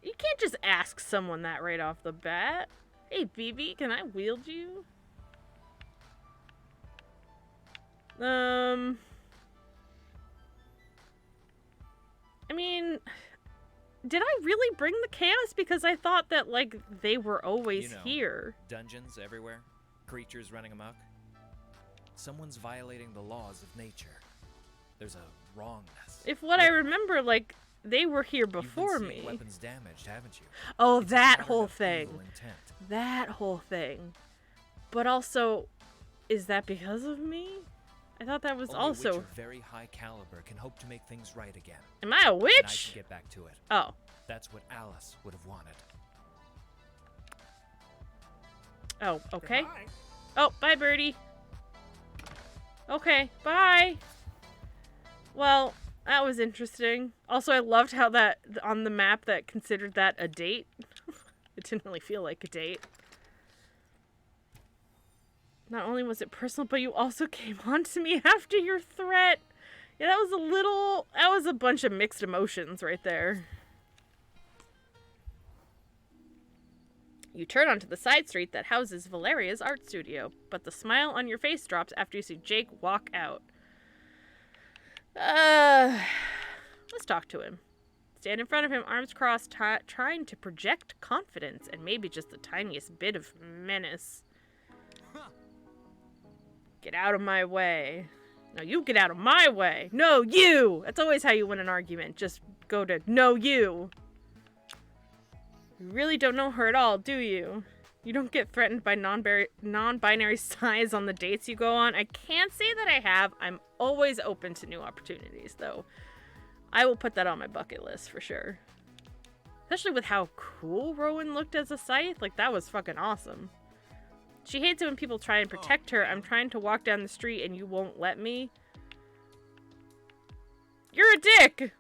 You can't just ask someone that right off the bat. Hey, BB, can I wield you? I mean, did I really bring the chaos? Because I thought that, like, they were always here. Dungeons everywhere, creatures running amok. Someone's violating the laws of nature. There's a wrongness. If what I remember, like, they were here before You've been me. seeing weapons damaged, haven't you? Oh, It's a that pattern whole of thing. evil intent. That whole thing. But also, is that because of me? I thought that was Only a also... witch of very high caliber can hope to make things right again. Am I a And I witch? can get back to it. Oh. That's what Alice would have wanted. Oh, okay. Goodbye. Oh, bye, birdie. Okay, bye. Well, that was interesting. Also, I loved how that, on the map, that considered that a date. It didn't really feel like a date. Not only was it personal, but you also came on to me after your threat. Yeah, that was a bunch of mixed emotions right there. You turn onto the side street that houses Valeria's art studio, but the smile on your face drops after you see Jake walk out. Let's talk to him. Stand in front of him, arms crossed, trying to project confidence and maybe just the tiniest bit of menace. Get out of my way. No, you get out of my way. No, you! That's always how you win an argument. Just go to, no, you. You really don't know her at all, do you? You don't get threatened by non-binary size on the dates you go on. I can't say that I have. I'm always open to new opportunities, though. I will put that on my bucket list for sure. Especially with how cool Rowan looked as a scythe. Like, that was fucking awesome. She hates it when people try and protect her. I'm trying to walk down the street and you won't let me. You're a dick!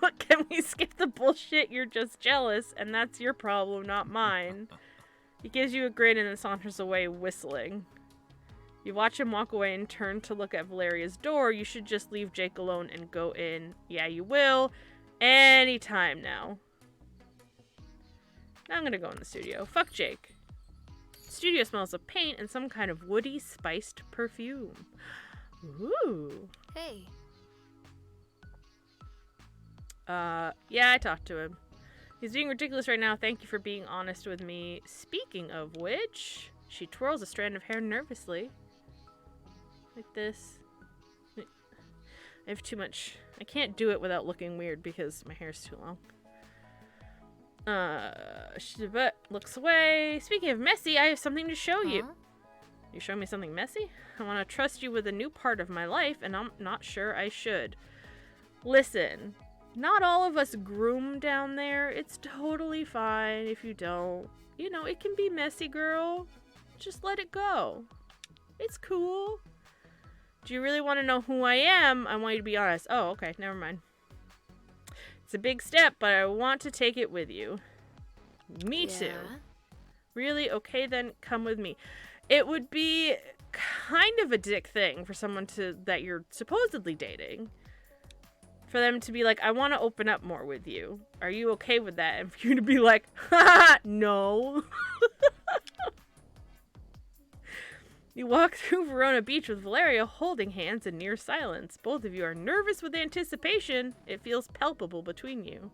What, can we skip the bullshit? You're just jealous, and that's your problem, not mine. He gives you a grin and then saunters away, whistling. You watch him walk away and turn to look at Valeria's door. You should just leave Jake alone and go in. Yeah, you will. Anytime now. Now I'm gonna go in the studio. Fuck Jake. The studio smells of paint and some kind of woody, spiced perfume. Ooh. Hey. Yeah, I talked to him. He's being ridiculous right now. Thank you for being honest with me. Speaking of which, she twirls a strand of hair nervously. Like this. I have too much. I can't do it without looking weird because my hair's too long. But looks away. Speaking of messy, I have something to show you. You show me something messy? I want to trust you with a new part of my life, and I'm not sure I should. Listen, not all of us groom down there. It's totally fine if you don't. You know, it can be messy, girl. Just let it go. It's cool. Do you really want to know who I am? I want you to be honest. Oh, okay, never mind. It's a big step, but I want to take it with you. Me too. Really? Okay, then come with me. It would be kind of a dick thing for someone that you're supposedly dating. For them to be like, I want to open up more with you. Are you okay with that? And for you to be like, haha, no. You walk through Verona Beach with Valeria holding hands in near silence. Both of you are nervous with anticipation. It feels palpable between you.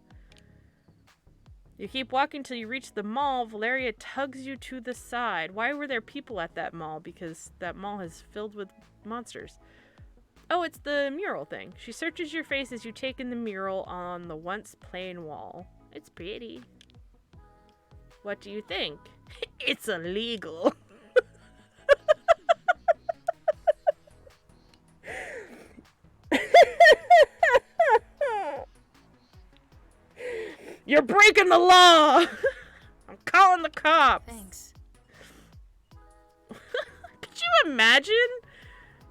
You keep walking till you reach the mall. Valeria tugs you to the side. Why were there people at that mall? Because that mall is filled with monsters. Oh, it's the mural thing. She searches your face as you take in the mural on the once plain wall. It's pretty. What do you think? It's illegal. You're breaking the law! I'm calling the cops! Thanks. Could you imagine?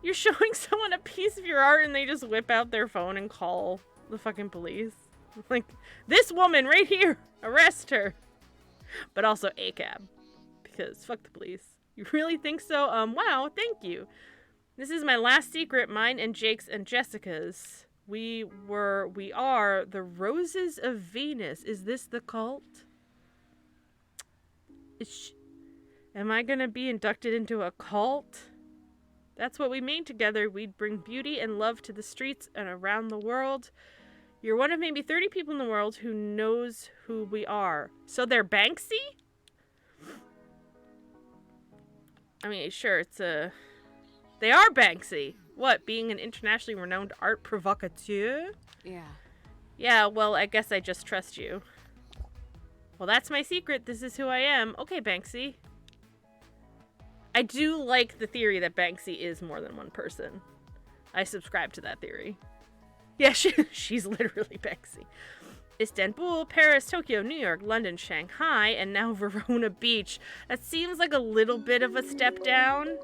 You're showing someone a piece of your art and they just whip out their phone and call the fucking police. Like, this woman right here! Arrest her! But also ACAB. Because fuck the police. You really think so? Wow, thank you. This is my last secret, mine and Jake's and Jessica's. We are the Roses of Venus. Is this the cult? Am I gonna be inducted into a cult? That's what we made together. We'd bring beauty and love to the streets and around the world. You're one of maybe 30 people in the world who knows who we are. So they're Banksy? I mean, sure, they are Banksy. What, being an internationally renowned art provocateur? Yeah. Yeah, well, I guess I just trust you. Well, that's my secret. This is who I am. Okay, Banksy. I do like the theory that Banksy is more than one person. I subscribe to that theory. Yeah, she's literally Banksy. Istanbul, Paris, Tokyo, New York, London, Shanghai, and now Verona Beach. That seems like a little bit of a step down.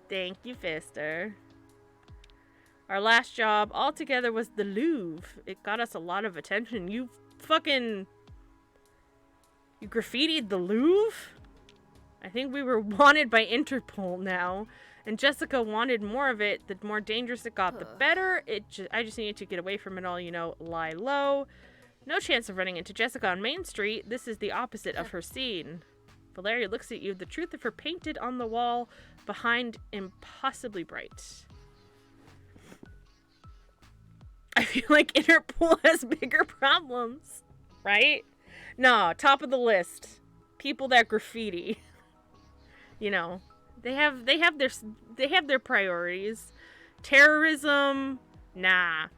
Thank you, Fister. Our last job altogether was the Louvre. It got us a lot of attention. You graffitied the Louvre? I think we were wanted by Interpol now. And Jessica wanted more of it. The more dangerous it got, the better. I just needed to get away from it all, lie low. No chance of running into Jessica on Main Street. This is the opposite of her scene. Valeria looks at you, the truth of her painted on the wall behind impossibly bright. I feel like Interpol has bigger problems, right? No, top of the list. People that graffiti. They have their priorities. Terrorism, nah.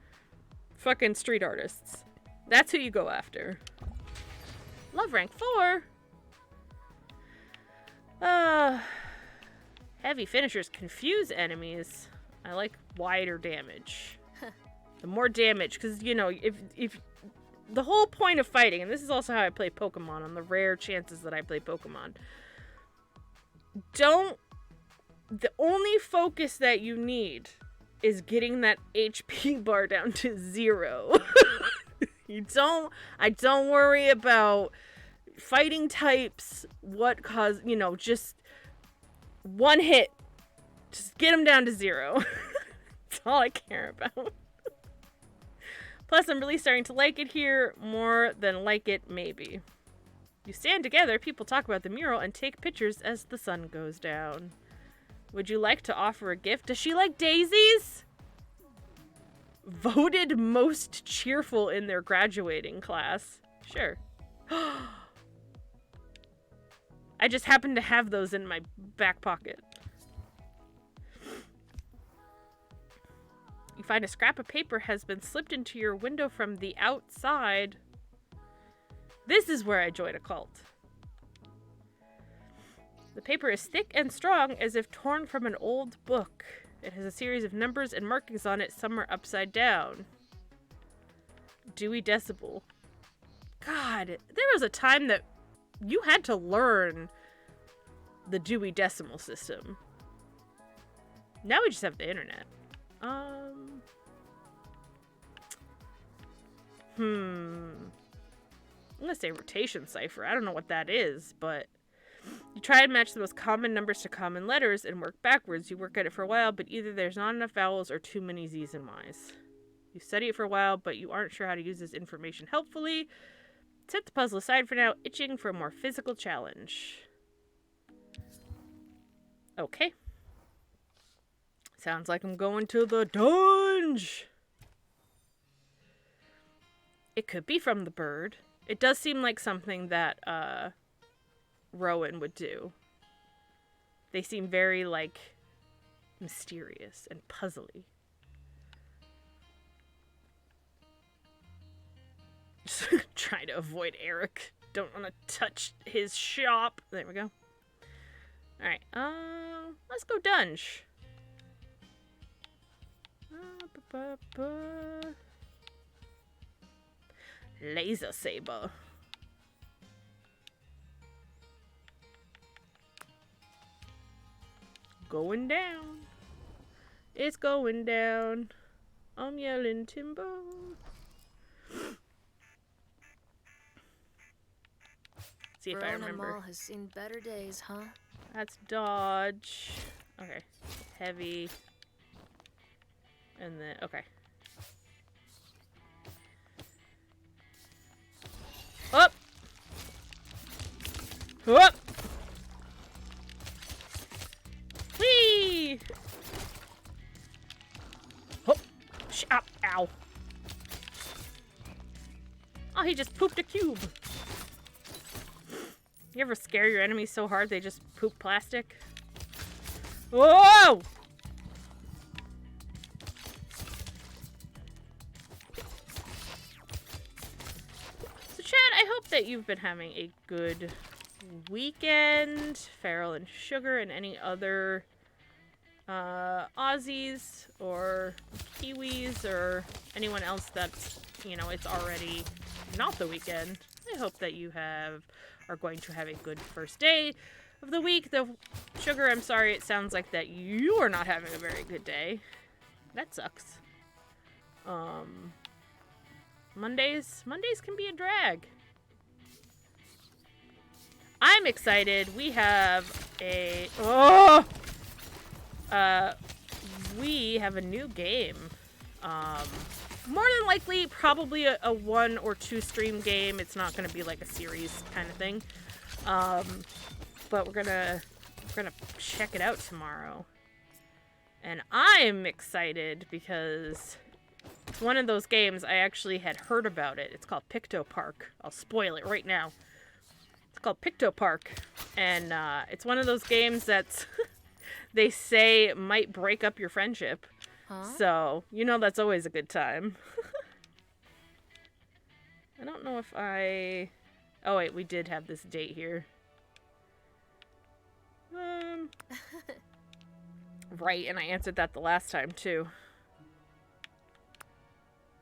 Fucking street artists. That's who you go after. Love rank 4. Heavy finishers confuse enemies. I like wider damage. The more damage, because, if the whole point of fighting, and this is also how I play Pokemon on the rare chances that I play Pokemon, the only focus that you need is getting that HP bar down to 0. I don't worry about fighting types, just one hit Just get him down to 0. That's all I care about. Plus, I'm really starting to like it here. More than like it, maybe. You stand together, people talk about the mural, and take pictures as the sun goes down. Would you like to offer a gift? Does she like daisies? Voted most cheerful in their graduating class. Sure. I just happen to have those in my back pocket. You find a scrap of paper has been slipped into your window from the outside. This is where I join a cult. The paper is thick and strong, as if torn from an old book. It has a series of numbers and markings on it, some are upside down. Dewey Decimal. God, there was a time that you had to learn the Dewey Decimal System. Now we just have the internet. I'm gonna say rotation cipher. I don't know what that is, but you try and match the most common numbers to common letters and work backwards. You work at it for a while, but either there's not enough vowels or too many Z's and Y's. You study it for a while, but you aren't sure how to use this information helpfully. Set the puzzle aside for now, itching for a more physical challenge. Okay. Sounds like I'm going to the dungeon. It could be from the bird. It does seem like something that Rowan would do. They seem very, like, mysterious and puzzly. Just trying to avoid Eric. Don't want to touch his shop. There we go. Alright, let's go dunge. Laser saber. Going down. It's going down. I'm yelling timber. See if I remember. Mall has seen better days, huh? That's dodge. Okay. Heavy. And then, okay. Up! Up! Whee! Oh! Ow. Oh, he just pooped a cube. You ever scare your enemies so hard they just poop plastic? Whoa! So Chad, I hope that you've been having a good weekend. Farrell and Sugar and any other Aussies or Kiwis or anyone else that's, you know, it's already not the weekend. I hope that you are going to have a good first day of the week. Though, Sugar, I'm sorry, it sounds like that you are not having a very good day. That sucks. Mondays can be a drag. I'm excited. We have we have a new game. More than likely, probably a 1 or 2 stream game. It's not going to be like a series kind of thing. But we're gonna check it out tomorrow. And I'm excited because it's one of those games I actually had heard about it. It's called Picto Park. I'll spoil it right now. It's called Picto Park. And it's one of those games that's they say might break up your friendship. Huh? So, you know that's always a good time. I don't know if I... Oh, wait, we did have this date here. Right, and I answered that the last time, too.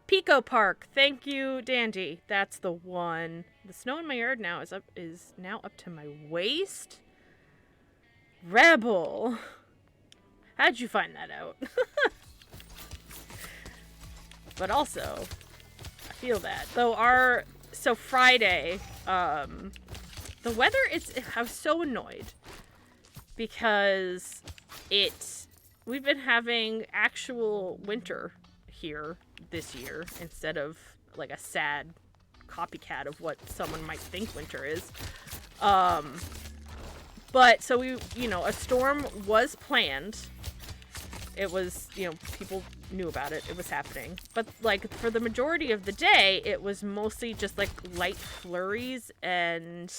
Pico Park. Thank you, Dandy. That's the one. The snow in my yard now is now up to my waist. Rebel. How'd you find that out? But also, I feel that. Though so Friday, the weather I was so annoyed because it we've been having actual winter here this year instead of like a sad copycat of what someone might think winter is. But so we, a storm was planned. It was, people knew about it. It was happening. But like for the majority of the day, it was mostly just like light flurries and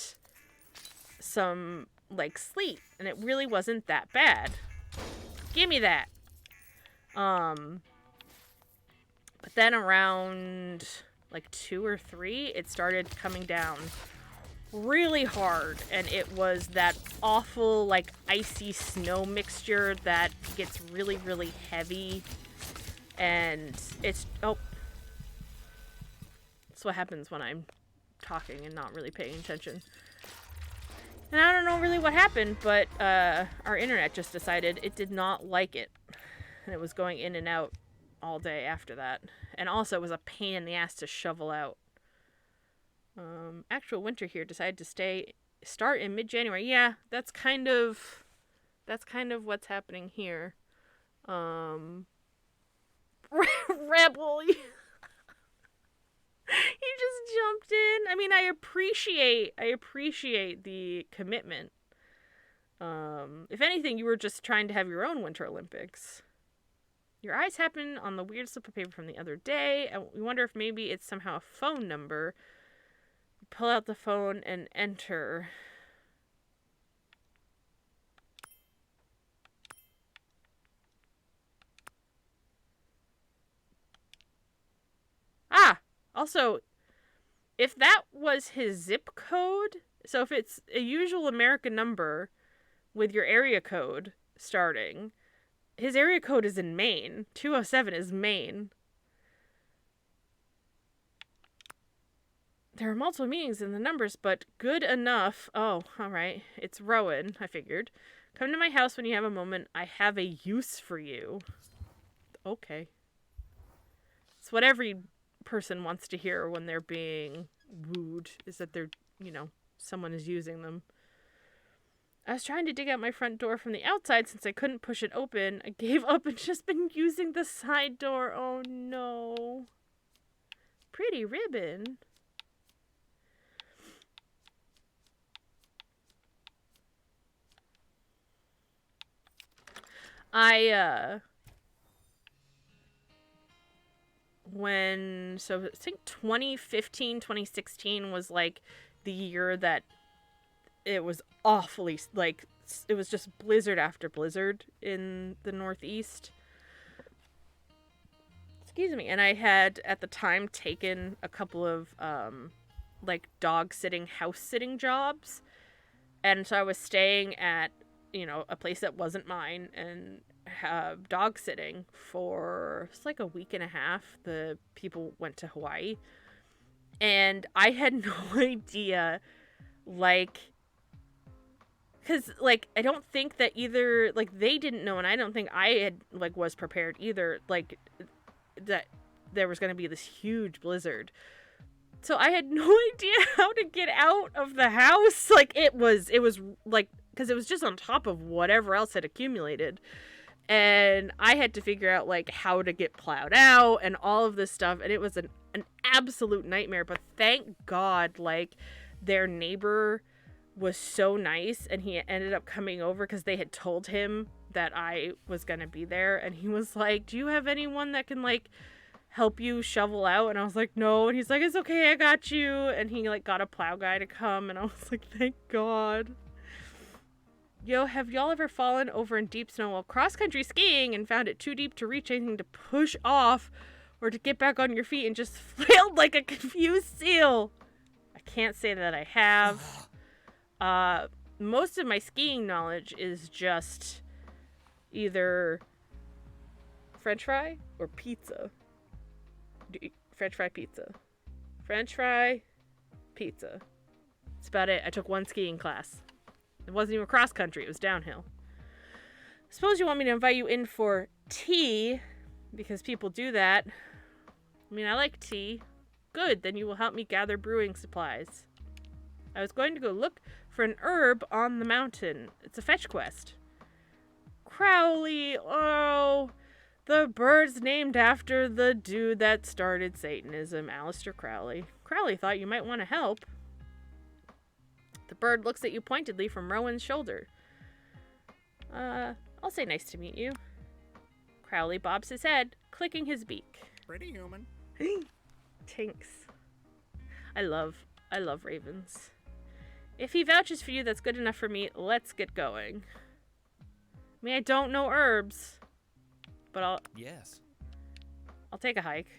some like sleet, and it really wasn't that bad. Give me that. But then around like 2 or 3, it started coming down really hard, and it was that awful like icy snow mixture that gets really, really heavy, and it's that's what happens when I'm talking and not really paying attention. And I don't know really what happened, but our internet just decided it did not like it. And it was going in and out all day after that. And also it was a pain in the ass to shovel out. Actual winter here decided to start in mid-January. Yeah, that's kind of what's happening here. Rebel. He just jumped in. I mean, I appreciate the commitment. If anything, you were just trying to have your own Winter Olympics. Your eyes happen on the weird slip of paper from the other day, and we wonder if maybe it's somehow a phone number. Pull out the phone and enter. Also, if that was his zip code, so if it's a usual American number with your area code starting, his area code is in Maine. 207 is Maine. There are multiple meanings in the numbers, but good enough. Oh, all right. It's Rowan, I figured. Come to my house when you have a moment. I have a use for you. Okay. It's what every person wants to hear when they're being wooed, is that they're, someone is using them. I was trying to dig out my front door from the outside since I couldn't push it open. I gave up and just been using the side door. Oh no. Pretty ribbon. I think 2015, 2016 was like the year that it was awfully, like, it was just blizzard after blizzard in the Northeast. Excuse me. And I had at the time taken a couple of like dog sitting, house sitting jobs, and so I was staying at a place that wasn't mine and dog sitting for like a week and a half. The people went to Hawaii, and I had no idea, like, because like I don't think that either like they didn't know, and I don't think I had like was prepared either, like that there was going to be this huge blizzard. So I had no idea how to get out of the house. Like it was like, because it was just on top of whatever else had accumulated. And I had to figure out, like, how to get plowed out and all of this stuff. And it was an absolute nightmare. But thank God, like, their neighbor was so nice. And he ended up coming over because they had told him that I was going to be there. And he was like, do you have anyone that can, like, help you shovel out? And I was like, no. And he's like, it's okay, I got you. And he, like, got a plow guy to come. And I was like, thank God. Yo, have y'all ever fallen over in deep snow while cross-country skiing and found it too deep to reach anything to push off or to get back on your feet and just flailed like a confused seal? I can't say that I have. Most of my skiing knowledge is just either French fry or pizza. French fry, pizza. French fry, pizza. That's about it. I took one skiing class. It wasn't even cross country, it was downhill. Suppose you want me to invite you in for tea, because people do that. I mean, I like tea. Good, then you will help me gather brewing supplies. I was going to go look for an herb on the mountain. It's a fetch quest. Crowley. Oh, the bird's named after the dude that started Satanism, Aleister Crowley. Crowley thought you might want to help. The bird looks at you pointedly from Rowan's shoulder. I'll say nice to meet you. Crowley bobs his head, clicking his beak. Pretty human. Tinks. I love ravens. If he vouches for you, that's good enough for me. Let's get going. I mean, I don't know herbs, but Yes. I'll take a hike.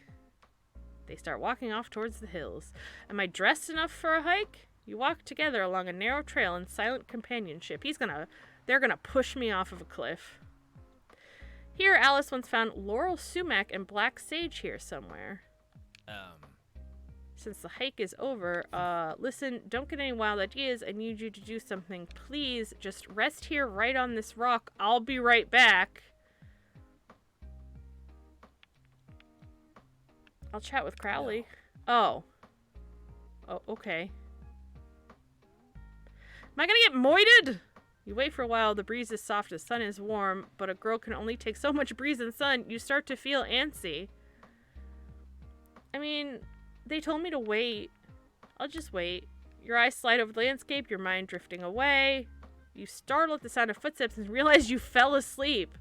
They start walking off towards the hills. Am I dressed enough for a hike? You walk together along a narrow trail in silent companionship. They're gonna push me off of a cliff. Here, Alice once found laurel sumac and black sage here somewhere. Since the hike is over, listen, don't get any wild ideas. I need you to do something. Please, just rest here right on this rock. I'll be right back. I'll chat with Crowley. No. Oh, okay. Am I gonna get moited? You wait for a while. The breeze is soft, the sun is warm, but a girl can only take so much breeze and sun. You start to feel antsy. I mean, they told me to wait. I'll just wait. Your eyes slide over the landscape, your mind drifting away. You startle at the sound of footsteps and realize you fell asleep.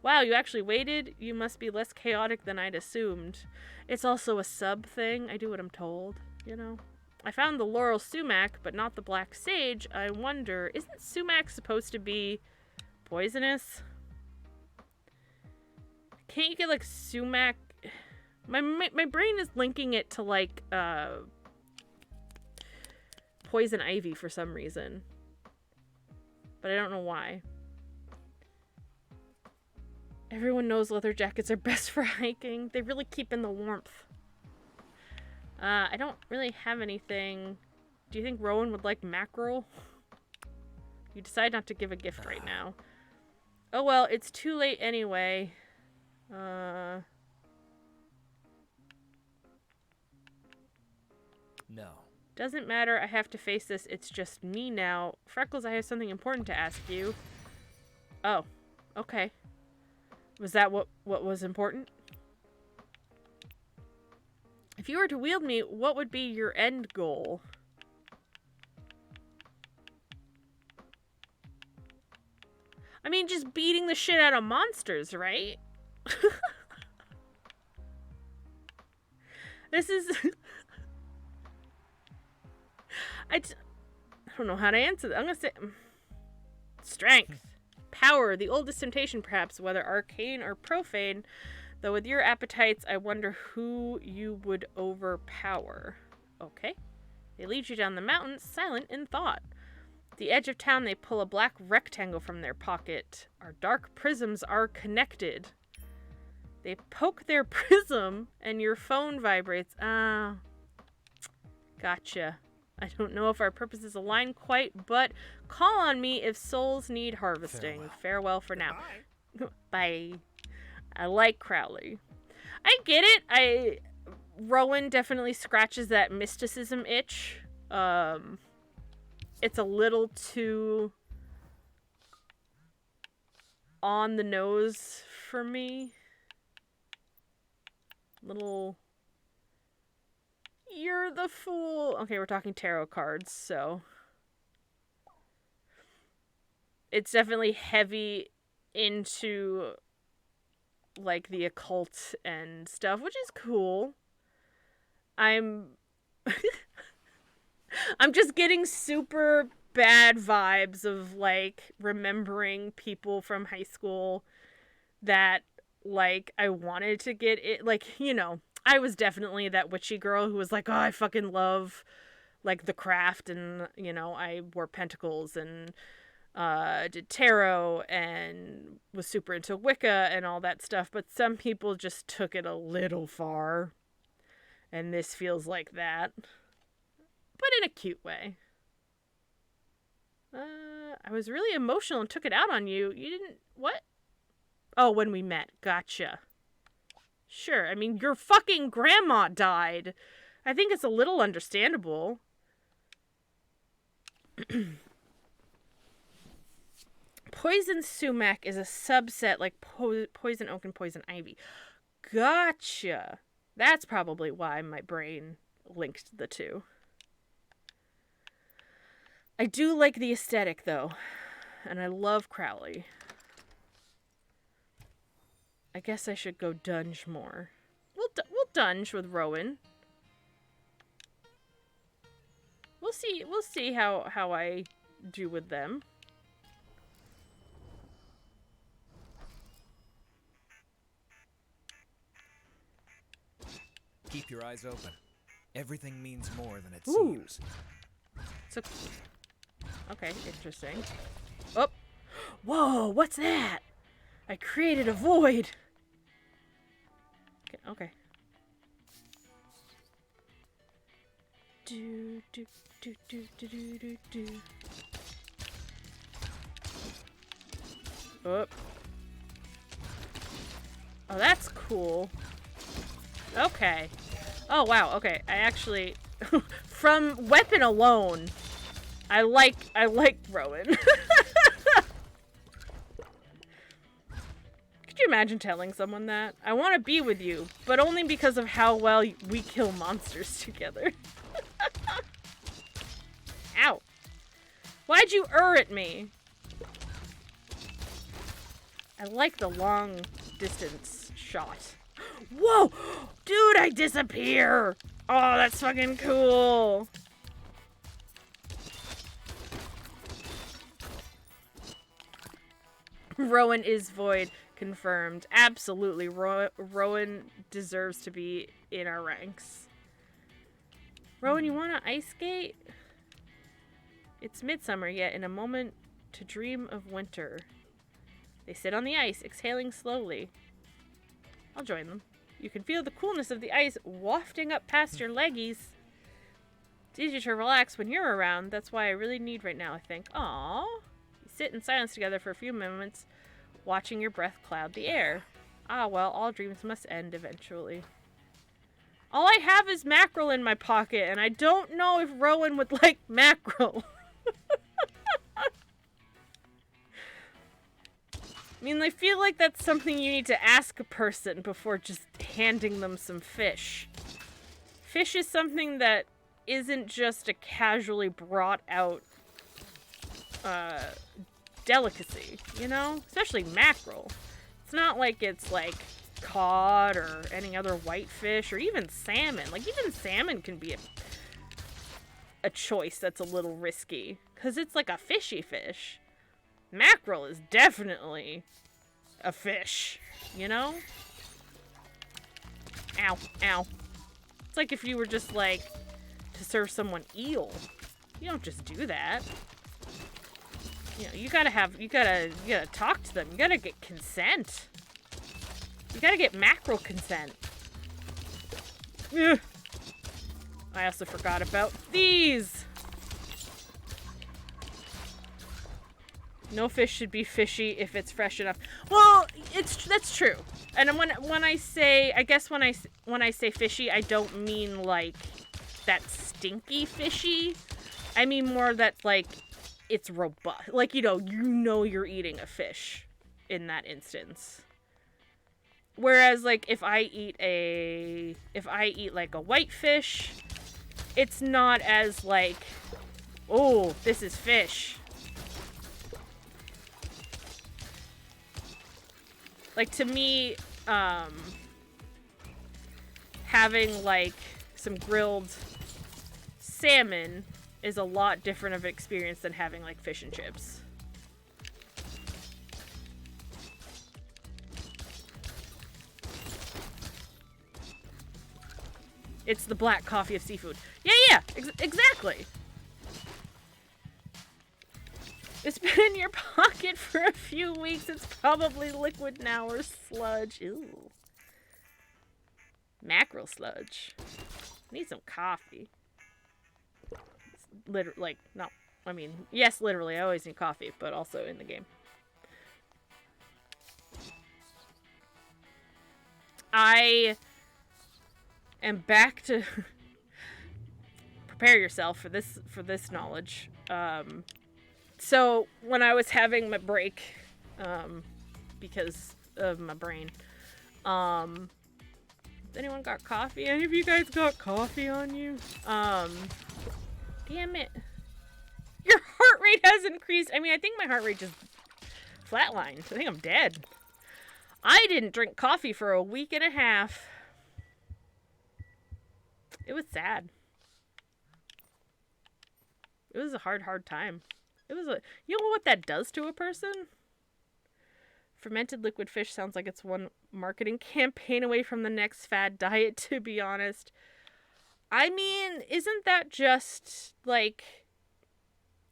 Wow, you actually waited? You must be less chaotic than I'd assumed. It's also a sub thing. I do what I'm told, you know? I found the laurel sumac, but not the black sage. I wonder, isn't sumac supposed to be poisonous? Can't you get, like, sumac? My brain is linking it to, like, poison ivy for some reason. But I don't know why. Everyone knows leather jackets are best for hiking. They really keep in the warmth. I don't really have anything. Do you think Rowan would like mackerel? You decide not to give a gift right now. Oh well, it's too late anyway. No. Doesn't matter, I have to face this. It's just me now. Freckles, I have something important to ask you. Oh, okay. Was that what was important? If you were to wield me, what would be your end goal? I mean, just beating the shit out of monsters, right? This is... I don't know how to answer that. I'm gonna say... Strength. Power. The oldest temptation, perhaps, whether arcane or profane. Though with your appetites, I wonder who you would overpower. Okay. They lead you down the mountain, silent in thought. At the edge of town, they pull a black rectangle from their pocket. Our dark prisms are connected. They poke their prism, and your phone vibrates. Ah. Gotcha. I don't know if our purposes align quite, but call on me if souls need harvesting. Farewell for now. Bye. I like Crowley. I get it. Rowan definitely scratches that mysticism itch. It's a little too on the nose for me. Little... You're the fool. Okay, we're talking tarot cards, so... It's definitely heavy into... like the occult and stuff, which is cool. I'm just getting super bad vibes of like remembering people from high school that like I wanted to get it, like, you know, I was definitely that witchy girl who was like, oh, I fucking love like the craft, and you know, I wore pentacles and did tarot and was super into Wicca and all that stuff, but some people just took it a little far, and this feels like that, but in a cute way. I was really emotional and took it out on you. You didn't... What? Oh, when we met. Gotcha. Sure, I mean, your fucking grandma died. I think it's a little understandable. poison sumac is a subset like poison oak and poison ivy. Gotcha. That's probably why my brain linked the two. I do like the aesthetic, though. And I love Crowley. I guess I should go dunge more. We'll dunge with Rowan. We'll see how I do with them. Keep your eyes open. Everything means more than it Ooh. seems. Okay, interesting. Oh! Whoa, what's that? I created a void! Okay. Do. Oh. Oh, that's cool. Okay. Oh, wow, okay. I actually... from weapon alone, I like Rowan. Could you imagine telling someone that? I want to be with you, but only because of how well we kill monsters together. Ow. Why'd you at me? I like the long distance shot. Whoa! Dude, I disappear! Oh, that's fucking cool! Rowan is void. Confirmed. Absolutely. Rowan deserves to be in our ranks. Rowan, you want to ice skate? It's midsummer, yet in a moment to dream of winter. They sit on the ice, exhaling slowly. I'll join them. You can feel the coolness of the ice wafting up past your leggies. It's easier to relax when you're around. That's why I really need right now, I think. Aww. You sit in silence together for a few moments, watching your breath cloud the air. Ah, well, all dreams must end eventually. All I have is mackerel in my pocket, and I don't know if Rowan would like mackerel. I mean, I feel like that's something you need to ask a person before just handing them some fish. Fish is something that isn't just a casually brought out delicacy, you know? Especially mackerel. It's not like it's like cod or any other white fish or even salmon. Like, even salmon can be a choice that's a little risky because it's like a fishy fish. Mackerel is definitely a fish, you know? Ow, ow. It's like if you were just like to serve someone eel. You don't just do that. You know, you gotta talk to them. You gotta get consent. You gotta get mackerel consent. Ugh. I also forgot about these. No fish should be fishy if it's fresh enough. Well, that's true. And when I say, I guess when I say fishy, I don't mean like that stinky fishy. I mean more that like it's robust. Like, you know you're eating a fish in that instance. Whereas like if I eat like a white fish, it's not as like, oh, this is fish. Like, to me, having, like, some grilled salmon is a lot different of an experience than having, like, fish and chips. It's the black coffee of seafood. Yeah, exactly. It's been in your pocket for a few weeks. It's probably liquid now or sludge. Ew. Mackerel sludge. Need some coffee. Yes, literally. I always need coffee, but also in the game. I am back to prepare yourself for this knowledge. So when I was having my break, because of my brain, anyone got coffee? Any of you guys got coffee on you? Damn it. Your heart rate has increased. I mean, I think my heart rate just flatlined. I think I'm dead. I didn't drink coffee for a week and a half. It was sad. It was a hard time. It was a... You know what that does to a person? Fermented liquid fish sounds like it's one marketing campaign away from the next fad diet, to be honest. I mean, isn't that just, like,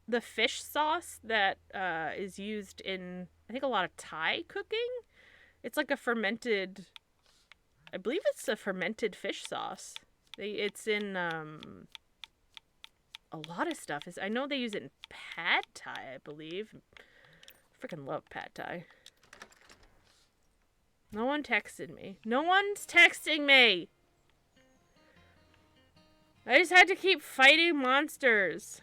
the fish sauce that is used in, I think, a lot of Thai cooking? It's like a fermented... I believe it's a fermented fish sauce. It's in a lot of stuff. I know they use it in pad thai, I believe. Freaking love pad thai. No one texted me. No one's texting me! I just had to keep fighting monsters.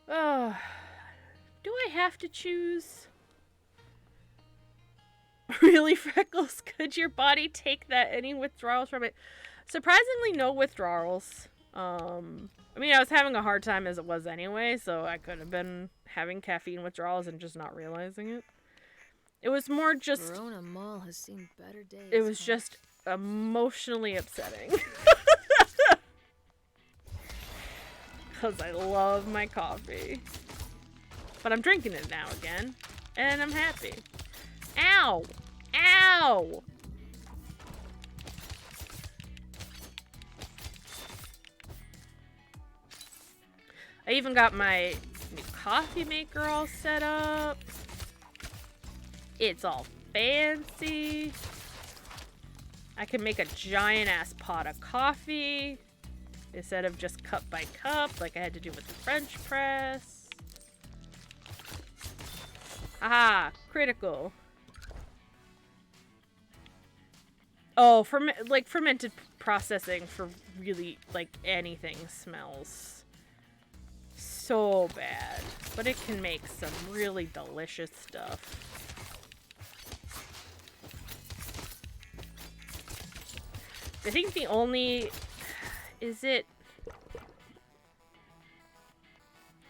Oh, do I have to choose? Really, Freckles? Could your body take that? Any withdrawals from it? Surprisingly, no withdrawals. I mean, I was having a hard time as it was anyway, so I could have been having caffeine withdrawals and just not realizing it. It was more just... Verona Mall has seen better days. It was just emotionally upsetting. Because I love my coffee. But I'm drinking it now again. And I'm happy. Ow! Ow! I even got my new coffee maker all set up. It's all fancy. I can make a giant ass pot of coffee instead of just cup by cup like I had to do with the French press. Aha! Critical. Oh, fermented processing for really, like, anything smells so bad. But it can make some really delicious stuff. I think the only... Is it...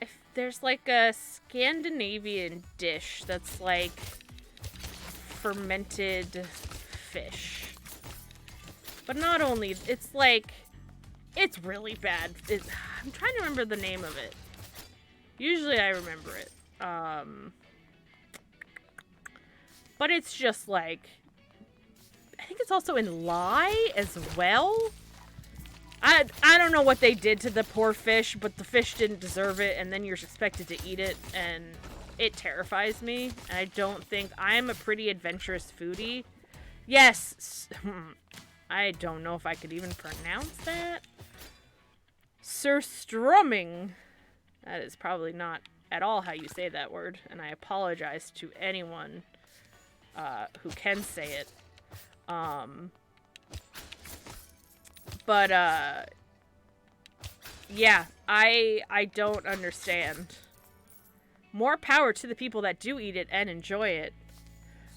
If there's, like, a Scandinavian dish that's, like, fermented fish. But not only... It's, like... It's really bad. I'm trying to remember the name of it. Usually I remember it. But it's just, like... I think it's also in lye as well. I don't know what they did to the poor fish, but the fish didn't deserve it, and then you're expected to eat it, and it terrifies me. And I don't think... I'm a pretty adventurous foodie. Yes! I don't know if I could even pronounce that. Surströmming. That is probably not at all how you say that word, and I apologize to anyone who can say it. But yeah, I don't understand. More power to the people that do eat it and enjoy it.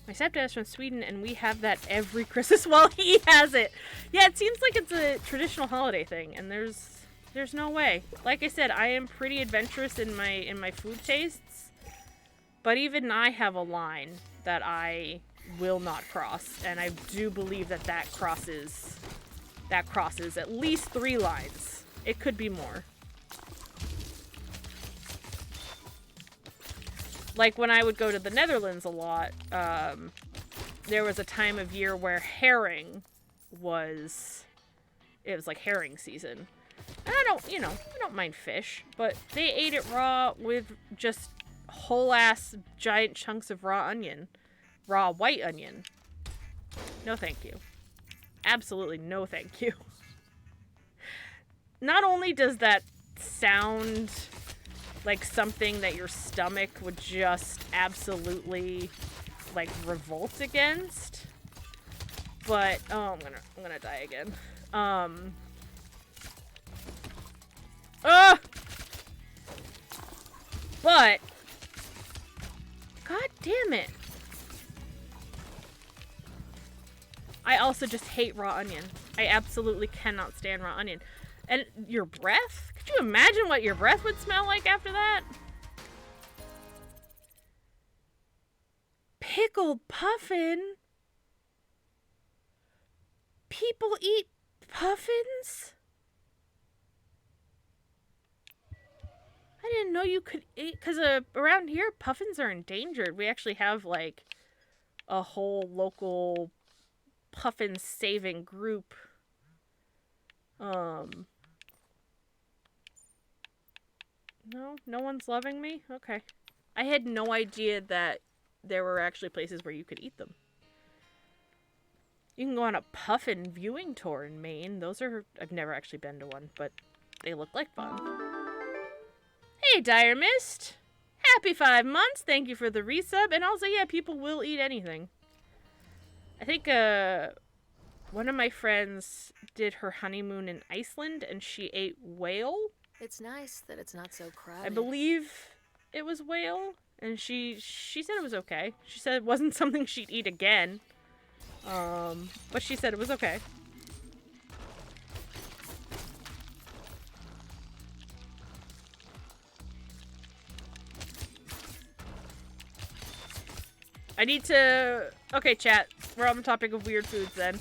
My stepdad's from Sweden, and we have that every Christmas while he has it. Yeah, it seems like it's a traditional holiday thing, and there's no way. Like I said, I am pretty adventurous in my food tastes, but even I have a line that I will not cross, and I do believe that crosses at least 3 lines. It could be more. Like when I would go to the Netherlands a lot, there was a time of year where herring was like herring season. And I don't mind fish, but they ate it raw with just whole ass giant chunks of raw white onion. No thank you. Absolutely no thank you. Not only does that sound like something that your stomach would just absolutely, like, revolt against, But oh, I'm gonna die again. But god damn it. I also just hate raw onion. I absolutely cannot stand raw onion. And your breath? Could you imagine what your breath would smell like after that? Pickled puffin? People eat puffins? I didn't know you could eat, because around here, puffins are endangered. We actually have, like, a whole local puffin saving group. No one's loving me? Okay. I had no idea that there were actually places where you could eat them. You can go on a puffin viewing tour in Maine. I've never actually been to one, but they look like fun. Hey, Dire Mist! Happy 5 months! Thank you for the resub. And also, yeah, people will eat anything. I think, one of my friends did her honeymoon in Iceland, and she ate whale. It's nice that it's not so crowded. I believe it was whale, and she said it was okay. She said it wasn't something she'd eat again. But she said it was okay. I need to... Okay, chat. We're on the topic of weird foods, then.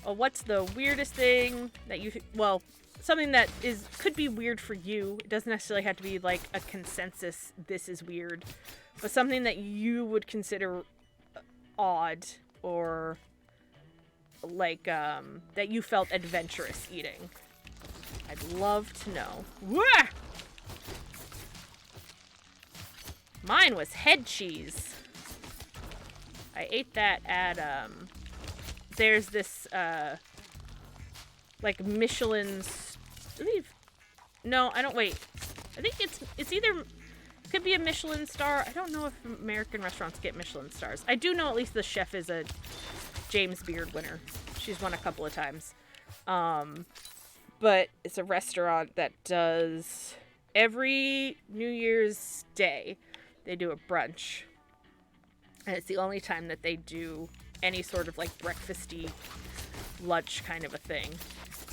What's the weirdest thing that you... Well, something that could be weird for you. It doesn't necessarily have to be, like, a consensus, this is weird. But something that you would consider odd or, like, that you felt adventurous eating. I'd love to know. Wah! Mine was head cheese. I ate that at, there's this, like, Michelin's, no, I don't, wait. I think it's either, could be a Michelin star. I don't know if American restaurants get Michelin stars. I do know at least the chef is a James Beard winner. She's won a couple of times. But it's a restaurant that does, every New Year's Day, they do a brunch. And it's the only time that they do any sort of, like, breakfasty lunch kind of a thing.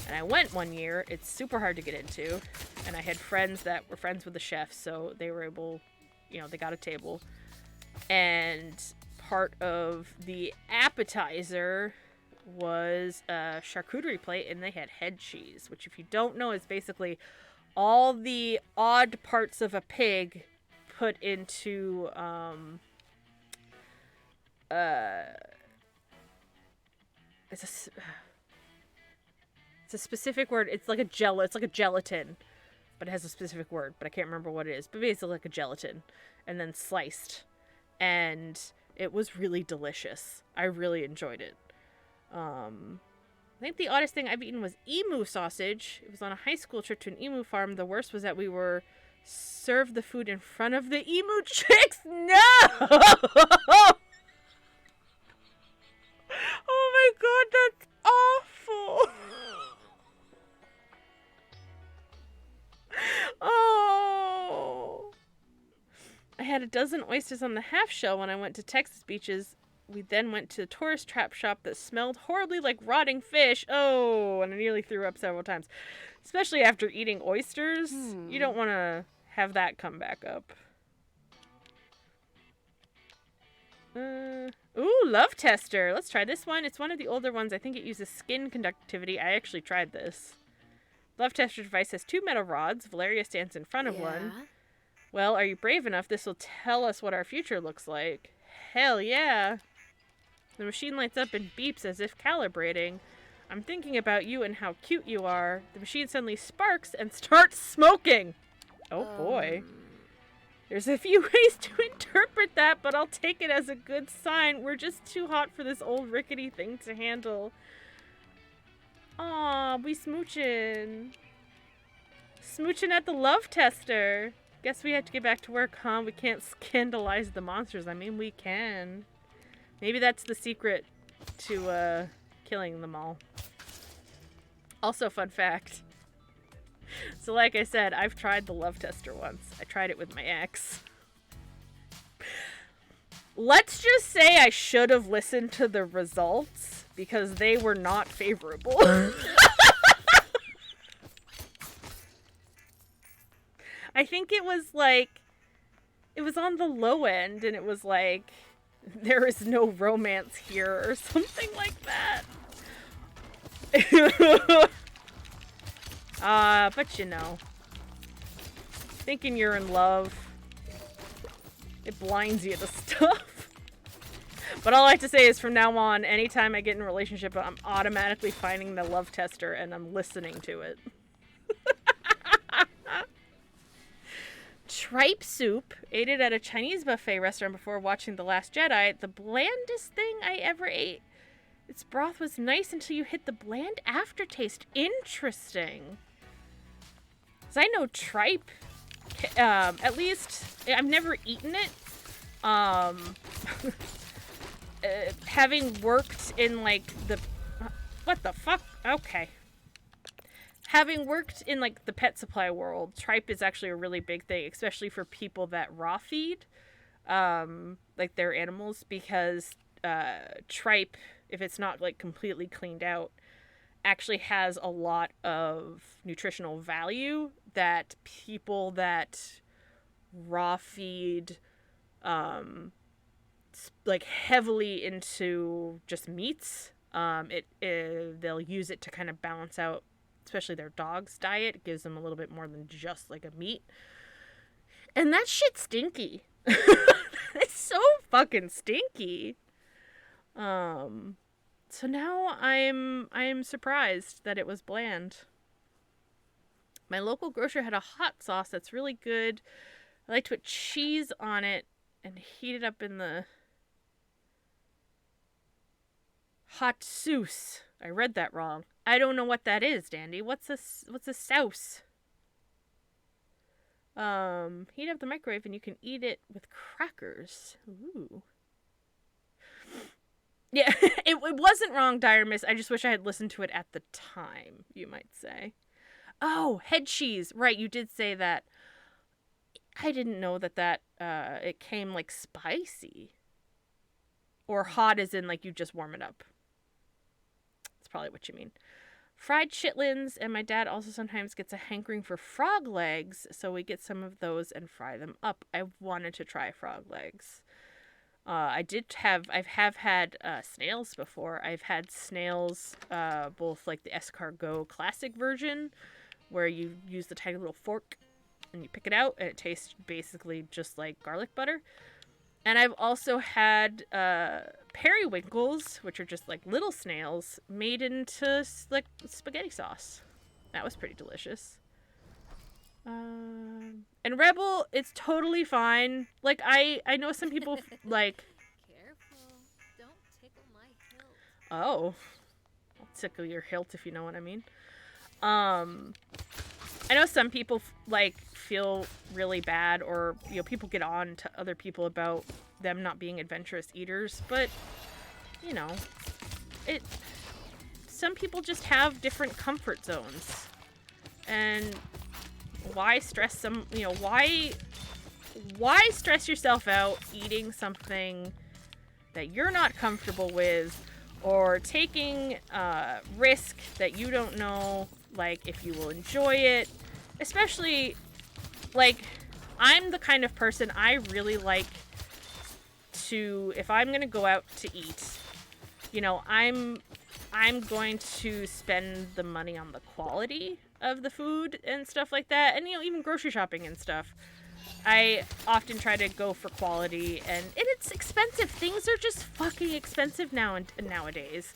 And I went one year. It's super hard to get into. And I had friends that were friends with the chef, so they were able, they got a table. And part of the appetizer was a charcuterie plate, and they had head cheese, which, if you don't know, is basically all the odd parts of a pig put into, it's a specific word. It's like a gelatin, but it has a specific word, but I can't remember what it is. But basically like a gelatin, and then sliced, and it was really delicious. I really enjoyed it. I think the oddest thing I've eaten was emu sausage. It was on a high school trip to an emu farm. The worst was that we were served the food in front of the emu chicks. No! Oh my god, that's awful. Oh. I had a dozen oysters on the half shell when I went to Texas beaches. We then went to a tourist trap shop that smelled horribly like rotting fish. Oh, and I nearly threw up several times. Especially after eating oysters. You don't want to have that come back up. Ooh, Love Tester. Let's try this one. It's one of the older ones. I think it uses skin conductivity. I actually tried this. Love Tester device has 2 metal rods. Valeria stands in front of one. Well, are you brave enough? This will tell us what our future looks like. Hell yeah. The machine lights up and beeps as if calibrating. I'm thinking about you and how cute you are. The machine suddenly sparks and starts smoking. Oh boy. There's a few ways to interpret that, but I'll take it as a good sign. We're just too hot for this old rickety thing to handle. Aw, we smooching. Smooching at the Love Tester. Guess we have to get back to work, huh? We can't scandalize the monsters. I mean, we can. Maybe that's the secret to killing them all. Also, fun fact. So like I said, I've tried the love tester once. I tried it with my ex. Let's just say I should have listened to the results because they were not favorable. I think it was on the low end, and it was like, there is no romance here or something like that. But you know, thinking you're in love, it blinds you to stuff. But all I have to say is from now on, anytime I get in a relationship, I'm automatically finding the love tester and I'm listening to it. Tripe soup. Ate it at a Chinese buffet restaurant before watching The Last Jedi. The blandest thing I ever ate. Its broth was nice until you hit the bland aftertaste. Interesting. Because I know tripe, at least, I've never eaten it. Having worked in, like, what the fuck? Okay. Having worked in, like, the pet supply world, tripe is actually a really big thing, especially for people that raw feed, like, their animals, because tripe, if it's not, like, completely cleaned out, actually has a lot of nutritional value that people that raw feed, like, heavily into just meats, they'll use it to kind of balance out, especially their dog's diet. It gives them a little bit more than just like a meat. And that shit's stinky. It's so fucking stinky. So now I am surprised that it was bland. My local grocer had a hot sauce that's really good. I like to put cheese on it and heat it up in the hot sauce. I read that wrong. I don't know what that is, Dandy. What's a sauce? Heat up the microwave and you can eat it with crackers. Ooh. Yeah, it wasn't wrong, Dire Miss. I just wish I had listened to it at the time, you might say. Oh, head cheese. Right, you did say that. I didn't know that it came, like, spicy. Or hot as in, like, you just warm it up. That's probably what you mean. Fried chitlins, and my dad also sometimes gets a hankering for frog legs, so we get some of those and fry them up. I wanted to try frog legs. I have had snails before. I've had snails, both like the escargot classic version, where you use the tiny little fork and you pick it out, and it tastes basically just like garlic butter. And I've also had periwinkles, which are just like little snails, made into like spaghetti sauce. That was pretty delicious. And Rebel, it's totally fine. Like, I know some people, like... Careful. Don't tickle my hilt. Oh. I'll tickle your hilt if you know what I mean. I know some people, like, feel really bad, or, you know, people get on to other people about them not being adventurous eaters, but, you know, some people just have different comfort zones. And... why stress why stress yourself out eating something that you're not comfortable with, or taking risk that you don't know, like, if you will enjoy it? Especially, like, I'm the kind of person, I really like to, if I'm gonna go out to eat, you know, I'm going to spend the money on the quality of the food and stuff like that, and, you know, even grocery shopping and stuff. I often try to go for quality, and it's expensive. Things are just fucking expensive nowadays.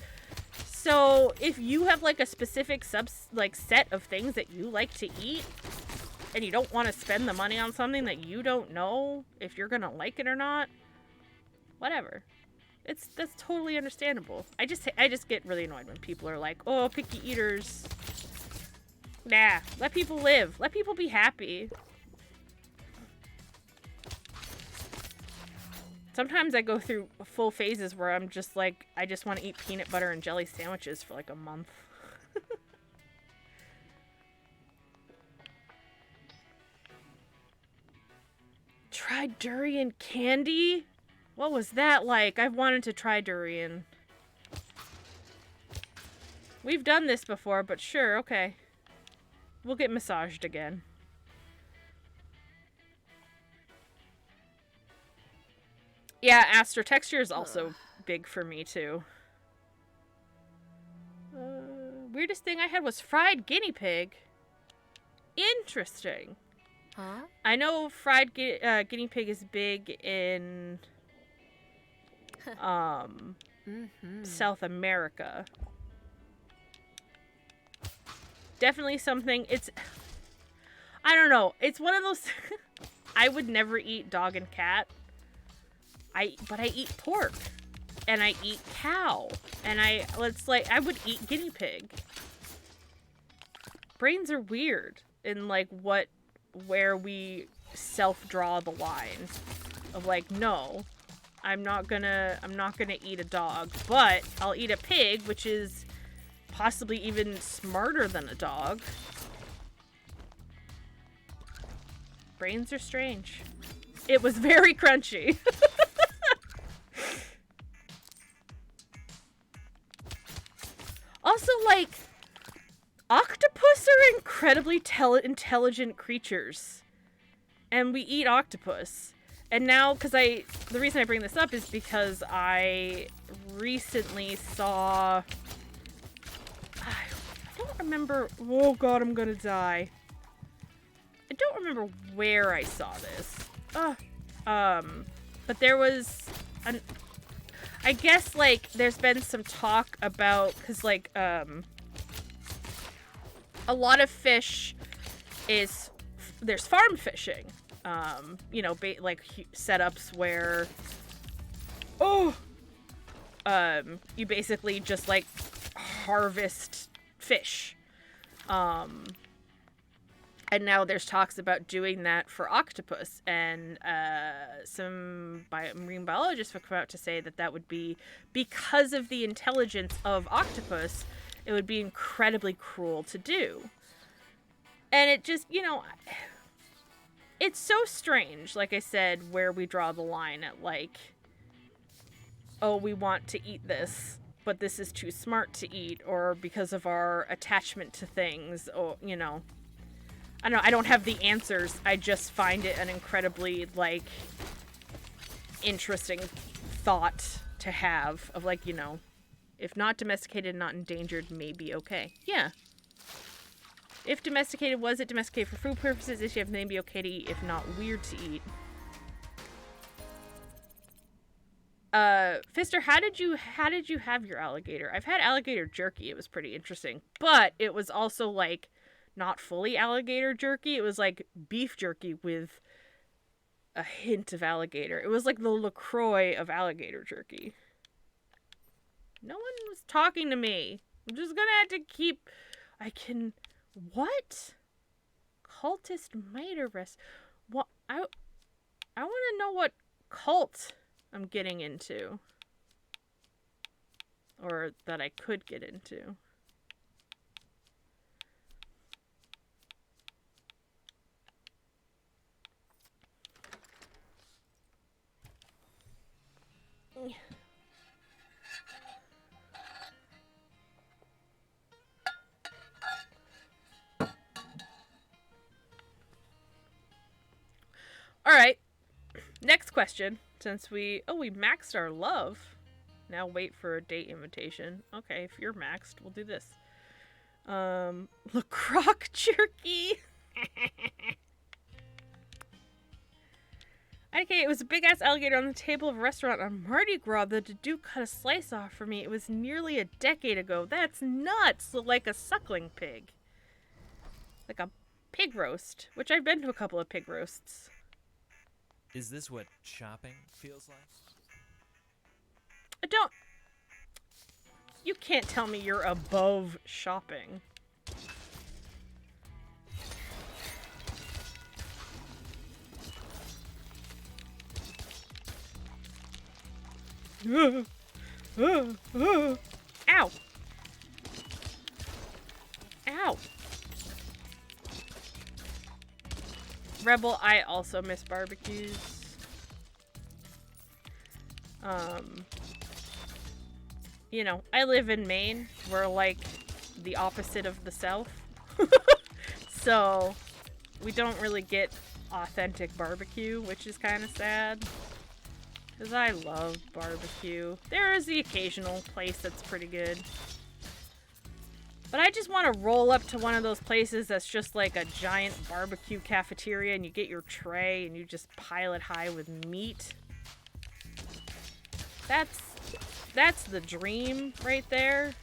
So if you have, like, a specific set of things that you like to eat, and you don't want to spend the money on something that you don't know if you're gonna like it or not, whatever. That's totally understandable. I just get really annoyed when people are like, oh, picky eaters. Nah, let people live. Let people be happy. Sometimes I go through full phases where I'm just like, I just want to eat peanut butter and jelly sandwiches for like a month. Tried durian candy? What was that like? I've wanted to try durian. We've done this before, but sure, okay. We'll get massaged again. Yeah, Astro texture is also big for me too. Weirdest thing I had was fried guinea pig. Interesting. Huh? I know fried guinea pig is big in South America. Definitely something. I don't know. It's one of those. I would never eat dog and cat. But I eat pork, and I eat cow, and I would eat guinea pig. Brains are weird in like where we self-draw the line of like, no, I'm not gonna eat a dog, but I'll eat a pig, which is possibly even smarter than a dog. Brains are strange. It was very crunchy. Also, like, octopus are incredibly intelligent creatures. And we eat octopus. And now, the reason I bring this up is because I recently saw... I don't remember... Oh god, I'm gonna die. I don't remember where I saw this. But there was... I guess, like, there's been some talk about, because, like, a lot of fish there's farm fishing, you know, like, setups where, you basically just, like, harvest fish, and now there's talks about doing that for octopus, and some marine biologists have come out to say that would be, because of the intelligence of octopus, it would be incredibly cruel to do. And it just, you know, it's so strange, like I said, where we draw the line at, like, oh, we want to eat this, but this is too smart to eat, or because of our attachment to things, or, you know. I don't know, I don't have the answers. I just find it an incredibly, like, interesting thought to have of, like, you know, if not domesticated, not endangered, maybe okay. Yeah. If domesticated, was it domesticated for food purposes? Is it maybe okay to eat, if not weird to eat? Fister, how did you have your alligator? I've had alligator jerky. It was pretty interesting. But it was also, like, not fully alligator jerky. It was like beef jerky with a hint of alligator. It was like the LaCroix of alligator jerky. No one was talking to me. I'm just gonna have to keep... What? Cultist might arrest... What? I want to know what cult I'm getting into. Or that I could get into. Alright, next question. Since we maxed our love. Now wait for a date invitation. Okay, if you're maxed, we'll do this. LaCroix jerky. Okay, it was a big-ass alligator on the table of a restaurant on Mardi Gras. The Duke cut a slice off for me. It was nearly a decade ago. That's nuts! Like a suckling pig. Like a pig roast, which I've been to a couple of pig roasts. Is this what shopping feels like? You can't tell me you're above shopping. Ow! Ow! Rebel, I also miss barbecues. You know, I live in Maine. We're like the opposite of the South. So, we don't really get authentic barbecue, which is kind of sad. Because I love barbecue. There is the occasional place that's pretty good. But I just want to roll up to one of those places that's just like a giant barbecue cafeteria and you get your tray and you just pile it high with meat. That's the dream right there.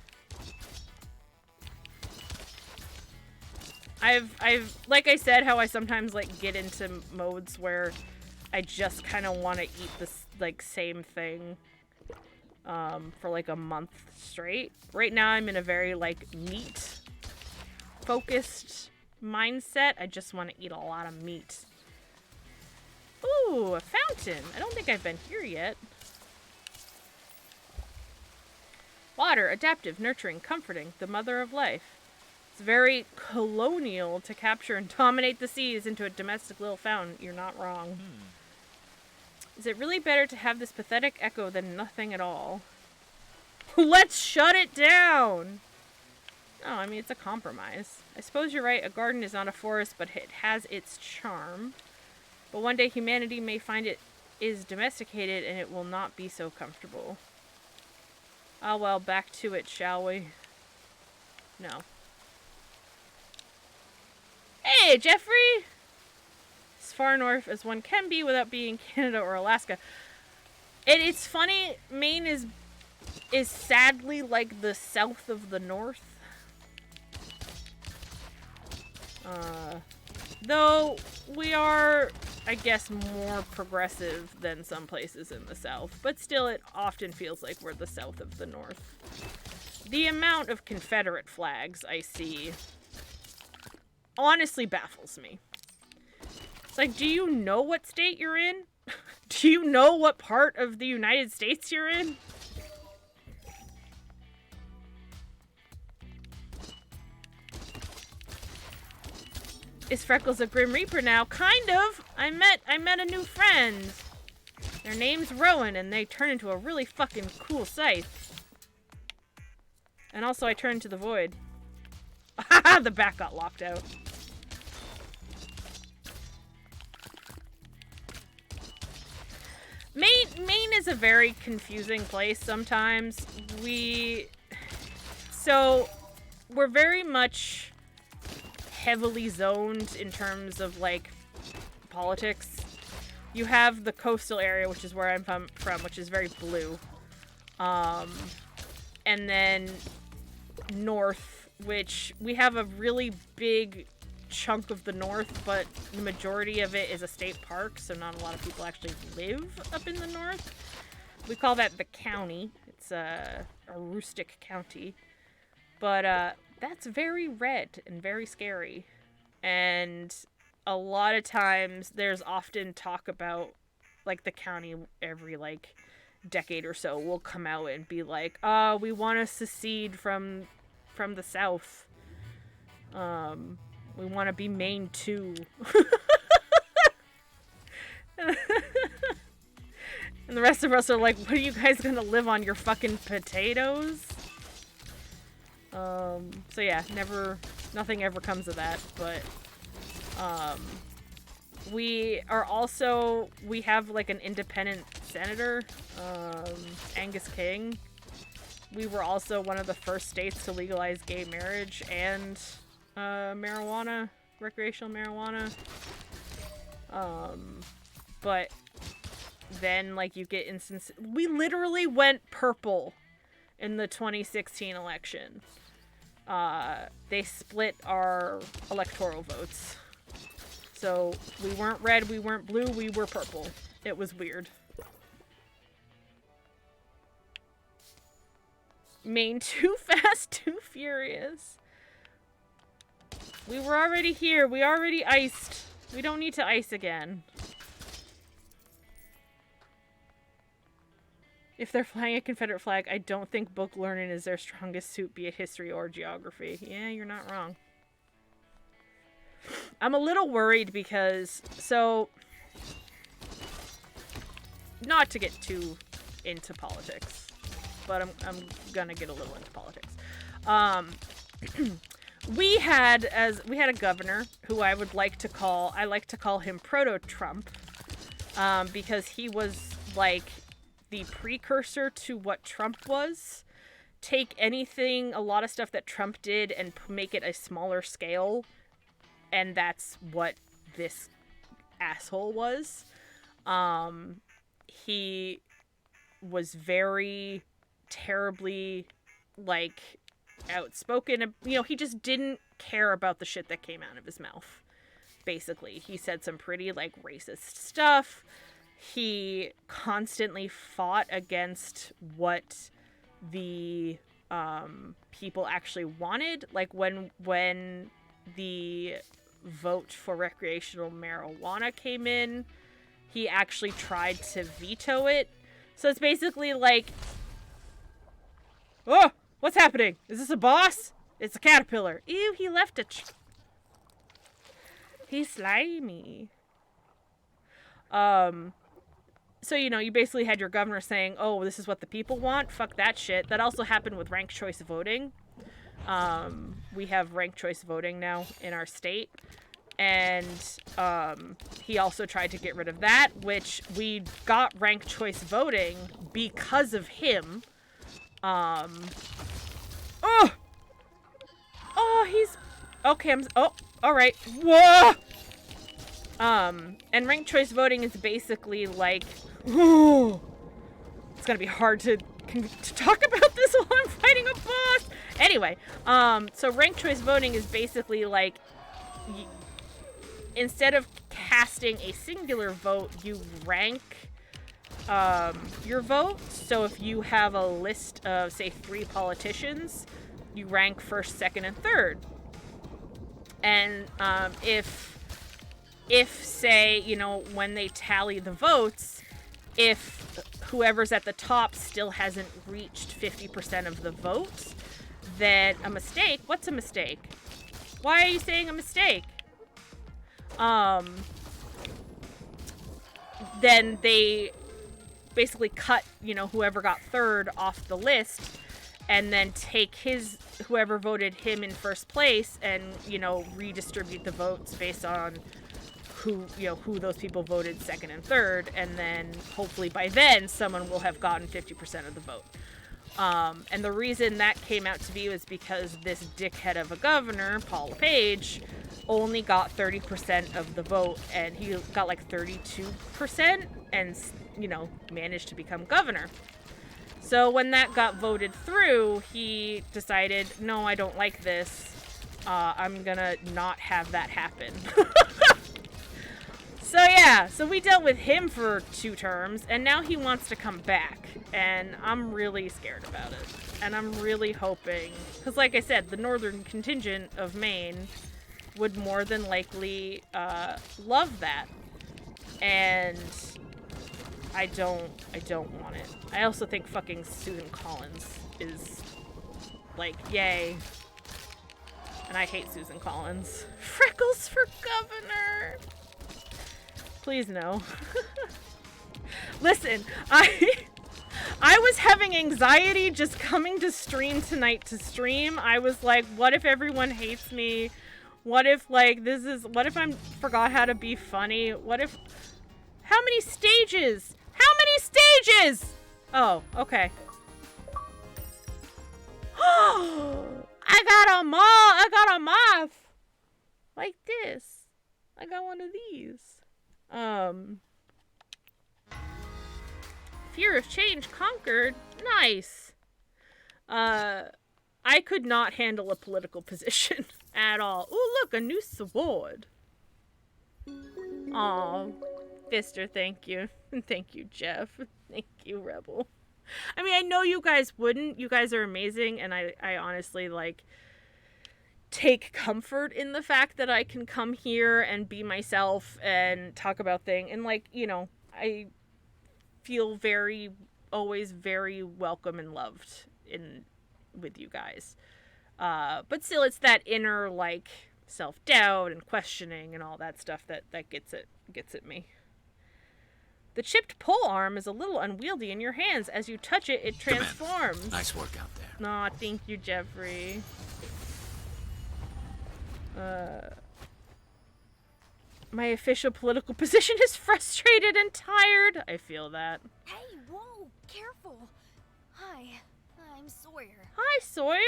I've like I said, how I sometimes like get into modes where I just kind of want to eat this like same thing for like a month straight. Right now I'm in a very like meat focused mindset. I just want to eat a lot of meat. Ooh, a fountain. I don't think I've been here yet. Water, adaptive, nurturing, comforting, the mother of life. It's very colonial to capture and dominate the seas into a domestic little fountain. You're not wrong. Is it really better to have this pathetic echo than nothing at all? Let's shut it down! Oh, I mean, it's a compromise. I suppose you're right, a garden is not a forest, but it has its charm. But one day humanity may find it is domesticated and it will not be so comfortable. Ah, well, back to it, shall we? No. Hey, Jeffrey! As far north as one can be without being Canada or Alaska. And it's funny, Maine is sadly like the south of the north. Though we are, I guess, more progressive than some places in the south. But still, it often feels like we're the south of the north. The amount of Confederate flags I see honestly baffles me. It's like, do you know what state you're in? Do you know what part of the United States you're in? Is Freckles a Grim Reaper now? Kind of! I met a new friend. Their name's Rowan, and they turn into a really fucking cool scythe. And also I turned to the void. Haha, the back got locked out. Maine is a very confusing place sometimes. We're very much heavily zoned in terms of like politics. You have the coastal area, which is where I'm from, which is very blue. And then north, which we have a really big chunk of the north, but the majority of it is a state park, so not a lot of people actually live up in the north. We call that the county. It's a rustic county. But that's very red and very scary. And a lot of times there's often talk about like the county every like decade or so will come out and be like, oh, we want to secede from the south. We want to be Maine too. And the rest of us are like, what are you guys gonna live on, your fucking potatoes? So yeah, nothing ever comes of that, but, we have like an independent senator, Angus King. We were also one of the first states to legalize gay marriage and, marijuana, recreational marijuana. But then, like, you get instances. We literally went purple in the 2016 election. They split our electoral votes. So, we weren't red, we weren't blue, we were purple. It was weird. Maine too fast, too furious. We were already here. We already iced. We don't need to ice again. If they're flying a Confederate flag, I don't think book learning is their strongest suit, be it history or geography. Yeah, you're not wrong. I'm a little worried because, so, not to get too into politics, but I'm gonna get a little into politics. We had a governor who I like to call him Proto-Trump, because he was like the precursor to what Trump was. Take a lot of stuff that Trump did and make it a smaller scale, and that's what this asshole was. He was very terribly, like, outspoken. You know, he just didn't care about the shit that came out of his mouth. Basically, he said some pretty, like, racist stuff. He constantly fought against what the people actually wanted. Like, when the vote for recreational marijuana came in, he actually tried to veto it. So it's basically like, oh, what's happening? Is this a boss? It's a caterpillar. Ew, he left a he's slimy. So, you know, you basically had your governor saying, oh, this is what the people want. Fuck that shit. That also happened with ranked choice voting. We have ranked choice voting now in our state. And he also tried to get rid of that, which we got ranked choice voting because of him. Oh, he's okay. All right. Whoa. And ranked choice voting is basically like, it's gonna be hard to talk about this while I'm fighting a boss. Anyway, so ranked choice voting is basically like, instead of casting a singular vote, you rank your vote. So if you have a list of, say, 3 politicians, you rank first, second, and third. And if say, you know, when they tally the votes, if whoever's at the top still hasn't reached 50% of the votes, then a mistake. What's a mistake? Why are you saying a mistake? Then they basically cut, you know, whoever got third off the list, and then take whoever voted him in first place and, you know, redistribute the votes based on who those people voted second and third, and then hopefully by then someone will have gotten 50% of the vote. And the reason that came out to be was because this dickhead of a governor, Paul LePage, only got 30% of the vote, and he got like 32% and, you know, managed to become governor. So when that got voted through, he decided, no, I don't like this. I'm gonna not have that happen. So yeah, so we dealt with him for 2 terms, and now he wants to come back, and I'm really scared about it. And I'm really hoping, because like I said, the northern contingent of Maine would more than likely love that, and I don't want it. I also think fucking Susan Collins is like, yay. And I hate Susan Collins. Freckles for governor! Please no. Listen, I was having anxiety just coming to stream tonight to stream. I was like, what if everyone hates me? What if, like, what if I forgot how to be funny? What if, how many stages? How many stages? Oh, okay. I got a moth. Like this. I got one of these. Fear of change conquered. Nice. I could not handle a political position at all. Oh, look, a new sword. Aw, Fister, thank you. Thank you, Jeff. Thank you, Rebel. I mean, I know you guys wouldn't. You guys are amazing, and I honestly, like, take comfort in the fact that I can come here and be myself and talk about things. And, like, you know, I feel very always very welcome and loved with you guys. But still, it's that inner, like, self-doubt and questioning and all that stuff that gets at me. The chipped pole arm is a little unwieldy in your hands. As you touch it, it transforms. Nice work out there. Aw, thank you, Jeffrey. My official political position is frustrated and tired. I feel that. Hey, whoa, careful. Hi, I'm Sawyer. Hi, Sawyer.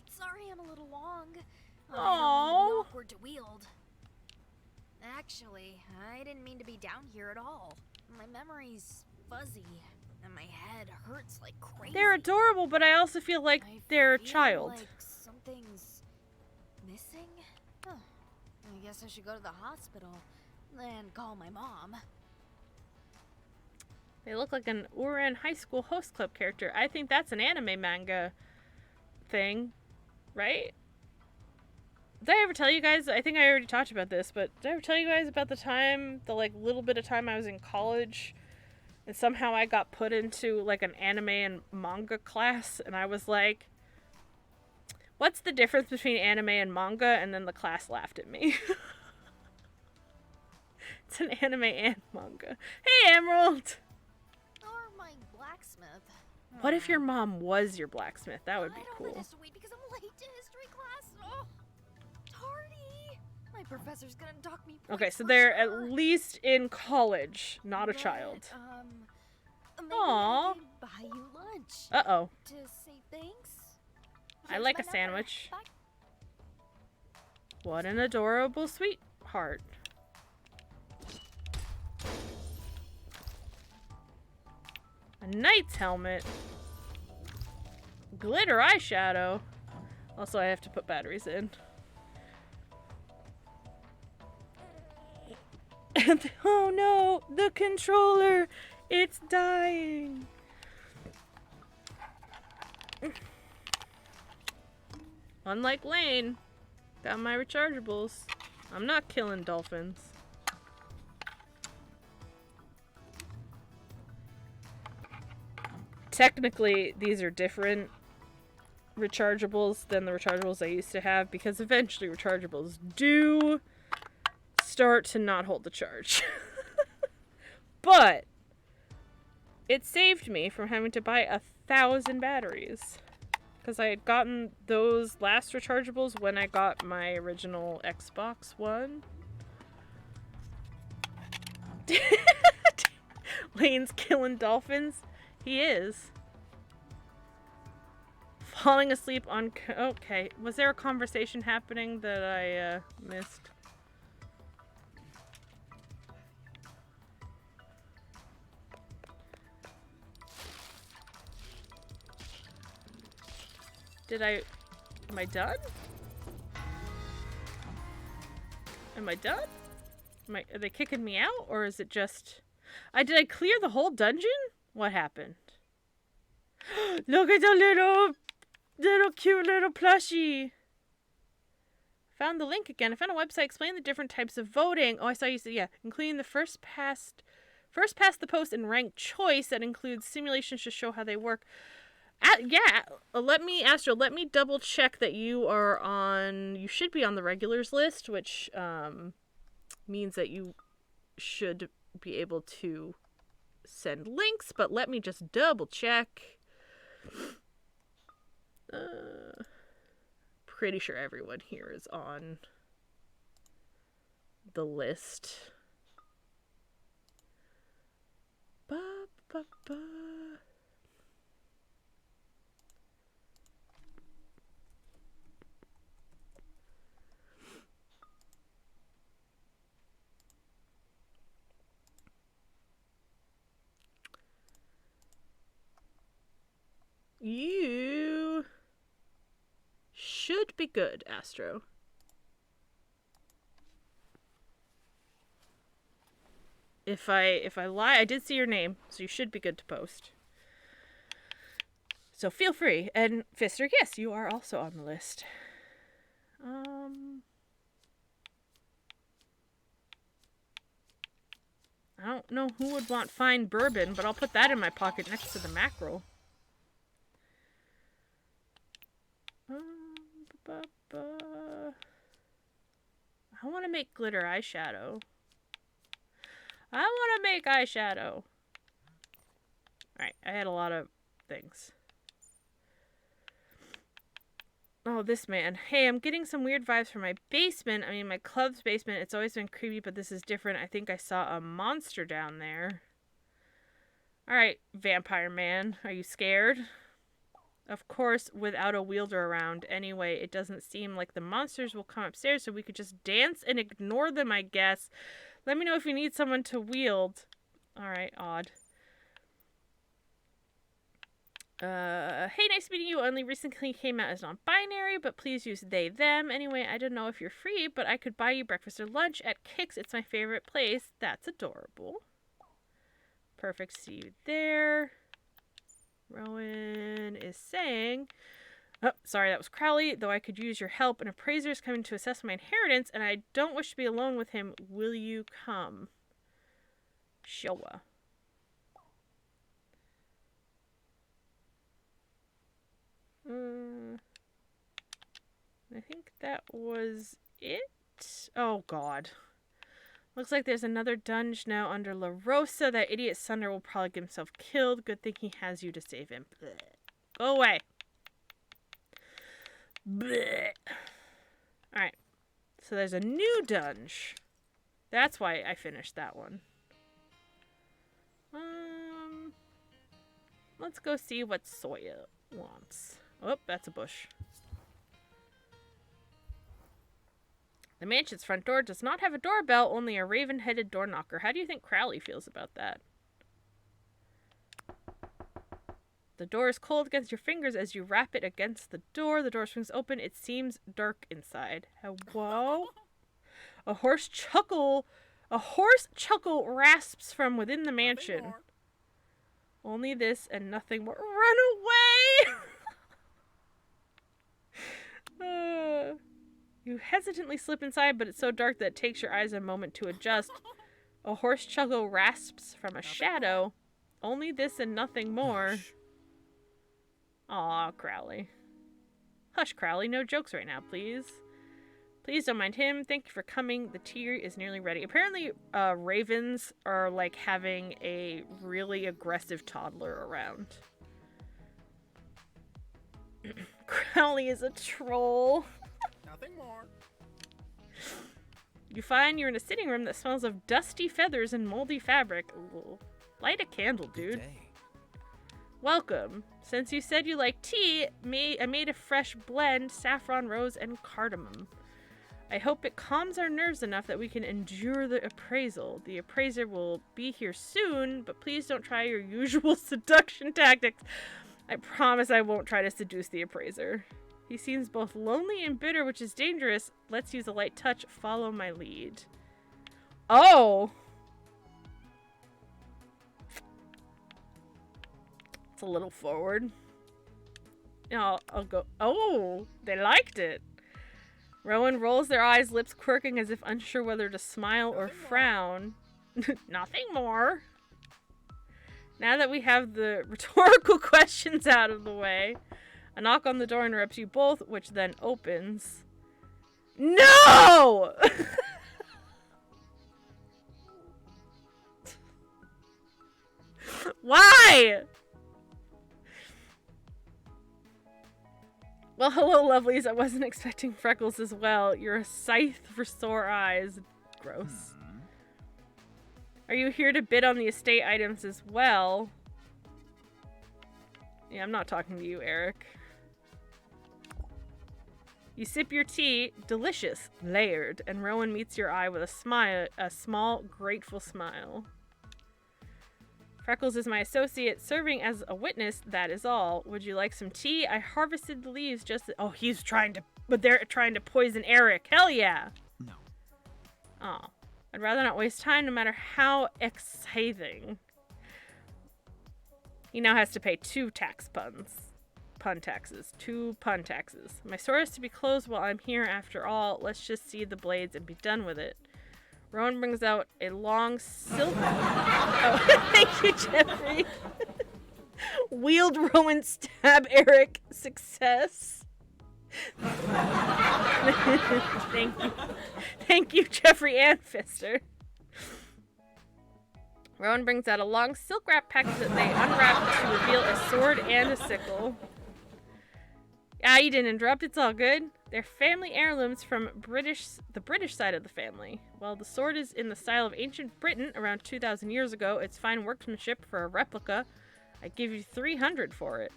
Sorry I'm a little long. I don't Aww. mean to be awkward to wield. Actually, I didn't mean to be down here at all. My memory's fuzzy, and my head hurts like crazy. They're adorable, but I also feel like they're a feel child. like something's missing? Huh. I guess I should go to the hospital and call my mom. They look like an Uran High School Host Club character. I think that's an anime manga thing, right? Did I ever tell you guys? I think I already talked about this, but did I ever tell you guys about the like little bit of time I was in college and somehow I got put into like an anime and manga class, and I was like, what's the difference between anime and manga? And then the class laughed at me. It's an anime and manga. Hey, Emerald! Or my blacksmith. What if your mom was your blacksmith? That would be I don't cool. want this to wait because I'm late to history class. Oh, tardy. My professor's gonna dock me points Okay, so for they're sure. at least in college, not a But, child. Maybe Aw. I could buy you lunch Uh-oh. to say thanks. I Here's like my a number. sandwich. Bye. What an adorable sweetheart. A knight's helmet. Glitter eyeshadow. Also, I have to put batteries in. Oh no, the controller! It's dying! Unlike Layne, got my rechargeables. I'm not killing dolphins. Technically, these are different rechargeables than the rechargeables I used to have, because eventually rechargeables do start to not hold the charge. But it saved me from having to buy 1,000 batteries, because I had gotten those last rechargeables when I got my original Xbox One. Layne's killing dolphins. He is. Falling asleep on... Okay. Was there a conversation happening that I missed? Did I... Am I done? Am I done? Are they kicking me out? Or is it just... Did I clear the whole dungeon? What happened? Look at the little cute little plushie. Found the link again. I found a website explaining the different types of voting. Oh, I saw you say, yeah, including the first past the post and ranked choice that includes simulations to show how they work. Let me double check that you should be on the regulars list, which means that you should be able to send links, but let me just double check. Pretty sure everyone here is on the list. Ba, ba, ba. You should be good, Astro. If I lie, I did see your name, so you should be good to post. So feel free. And Fister, yes, you are also on the list. I don't know who would want fine bourbon, but I'll put that in my pocket next to the mackerel. I want to make glitter eyeshadow. I want to make eyeshadow. Alright, I had a lot of things. Oh, this man. Hey, I'm getting some weird vibes from my basement. I mean, my club's basement. It's always been creepy, but this is different. I think I saw a monster down there. Alright, vampire man. Are you scared? Of course, without a wielder around. Anyway, it doesn't seem like the monsters will come upstairs, so we could just dance and ignore them, I guess. Let me know if you need someone to wield. Alright, odd. Hey, nice meeting you. Only recently came out as non-binary, but please use they, them. Anyway, I don't know if you're free, but I could buy you breakfast or lunch at Kix. It's my favorite place. That's adorable. Perfect. See you there. Rowan is saying... Oh, sorry, that was Crowley. Though I could use your help. An appraiser is coming to assess my inheritance, and I don't wish to be alone with him. Will you come? Sure. I think that was it. Oh, God. Looks like there's another dungeon now under La Rosa. That idiot Sunder will probably get himself killed. Good thing he has you to save him. Blech. Go away. Blech. Alright. So there's a new dungeon. That's why I finished that one. Let's go see what Soya wants. Oh, that's a bush. The mansion's front door does not have a doorbell, only a raven-headed door knocker. How do you think Crowley feels about that? The door is cold against your fingers as you rap it against the door. The door swings open. It seems dark inside. Whoa. A hoarse chuckle rasps from within the mansion. Only this and nothing more. Run away! You hesitantly slip inside, but it's so dark that it takes your eyes a moment to adjust. A hoarse chuckle rasps from a shadow. Only this and nothing more. Aw, Crowley. Hush, Crowley. No jokes right now, please. Please don't mind him. Thank you for coming. The tea is nearly ready. Apparently, ravens are like having a really aggressive toddler around. Crowley is a troll. Nothing more. You find you're in a sitting room that smells of dusty feathers and moldy fabric. Ooh. Light a candle, dude. Welcome. Since you said you like tea, I made a fresh blend, saffron, rose, and cardamom. I hope it calms our nerves enough that we can endure the appraisal. The appraiser will be here soon, but please don't try your usual seduction tactics. I promise I won't try to seduce the appraiser. He seems both lonely and bitter, which is dangerous. Let's use a light touch. Follow my lead. Oh! It's a little forward. I'll go. Oh! They liked it. Rowan rolls their eyes, lips quirking as if unsure whether to smile or frown. Nothing more. Now that we have the rhetorical questions out of the way, a knock on the door interrupts you both, which then opens. No! Why? Well, hello, lovelies. I wasn't expecting Freckles as well. You're a scythe for sore eyes. Gross. Are you here to bid on the estate items as well? Yeah, I'm not talking to you, Eric. You sip your tea, delicious, layered, and Rowan meets your eye with a small, grateful smile. Freckles is my associate, serving as a witness, that is all. Would you like some tea? I harvested the leaves just... Oh, but they're trying to poison Eric. Hell yeah! No. Oh. I'd rather not waste time, no matter how exciting. He now has to pay 2 pun taxes. 2 pun taxes. My store is to be closed while I'm here after all. Let's just see the blades and be done with it. Rowan brings out a long silk... Oh, thank you, Jeffrey. Wield Rowan stab Eric. Success. Thank you. Thank you, Jeffrey and Fister. Rowan brings out a long silk wrap package that they unwrap to reveal a sword and a sickle. Ah, you didn't interrupt. It's all good. They're family heirlooms from the British side of the family. While the sword is in the style of ancient Britain around 2,000 years ago, it's fine workmanship for a replica. I give you 300 for it.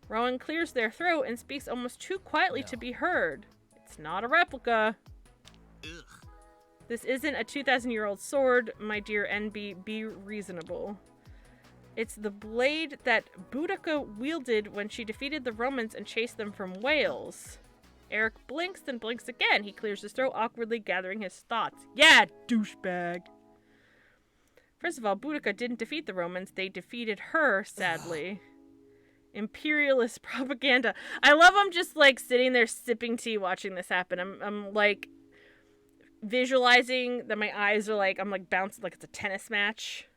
Rowan clears their throat and speaks almost too quietly to be heard. It's not a replica. Ugh. This isn't a 2,000-year-old sword, my dear NB. Be reasonable. It's the blade that Boudica wielded when she defeated the Romans and chased them from Wales. Eric blinks, then blinks again. He clears his throat, awkwardly gathering his thoughts. Yeah, douchebag. First of all, Boudica didn't defeat the Romans. They defeated her, sadly. Imperialist propaganda. I love I'm just, like, sitting there sipping tea watching this happen. I'm like, visualizing that my eyes are, like, I'm, like, bouncing like it's a tennis match.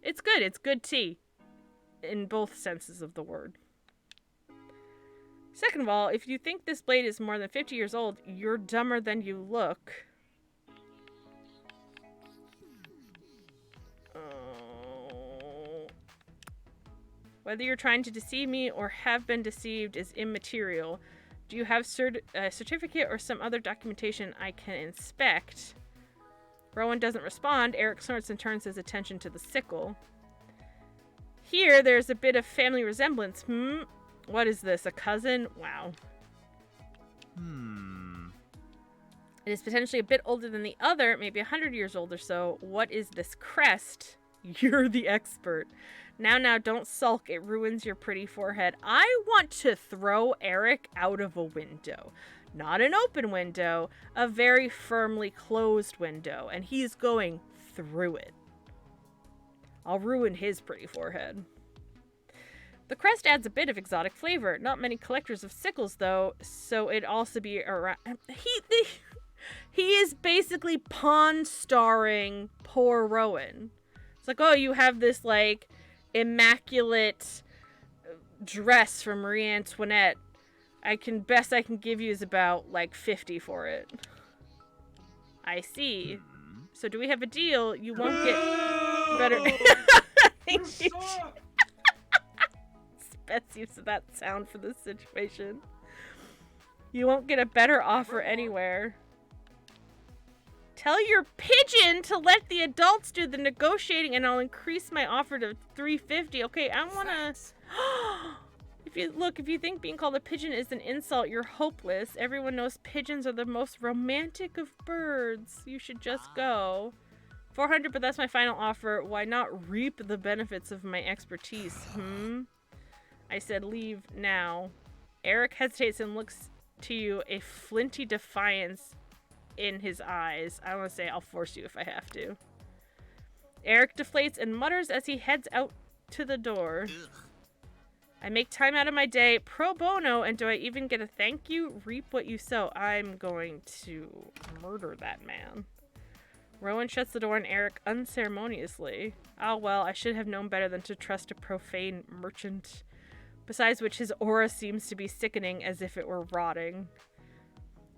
It's good. It's good tea. In both senses of the word. Second of all, if you think this blade is more than 50 years old, you're dumber than you look. Whether you're trying to deceive me or have been deceived is immaterial. Do you have a certificate or some other documentation I can inspect? Rowan doesn't respond. Eric snorts and turns his attention to the sickle. Here, there's a bit of family resemblance. What is this, a cousin? Wow. It is potentially a bit older than the other, maybe 100 years old or so. What is this crest? You're the expert. Now, don't sulk. It ruins your pretty forehead. I want to throw Eric out of a window. Not an open window, a very firmly closed window, and he's going through it. I'll ruin his pretty forehead. The crest adds a bit of exotic flavor. Not many collectors of sickles, though, so it'd also be around... He is basically pawn-starring poor Rowan. It's like, oh, you have this, like, immaculate dress from Marie Antoinette. Best I can give you is about, like, 50 for it. I see. So do we have a deal? You won't get better... Thank you. Best use of that sound for this situation. You won't get a better offer anywhere. Tell your pigeon to let the adults do the negotiating and I'll increase my offer to $350. Okay, I wanna... If you think being called a pigeon is an insult, you're hopeless. Everyone knows pigeons are the most romantic of birds. You should just go. 400, but that's my final offer. Why not reap the benefits of my expertise? I said leave now. Eric hesitates and looks to you, a flinty defiance in his eyes. I want to say I'll force you if I have to. Eric deflates and mutters as he heads out to the door. I make time out of my day pro bono, and do I even get a thank you? Reap what you sow. I'm going to murder that man. Rowan shuts the door on Eric unceremoniously. Oh well, I should have known better than to trust a profane merchant. Besides which, his aura seems to be sickening, as if it were rotting.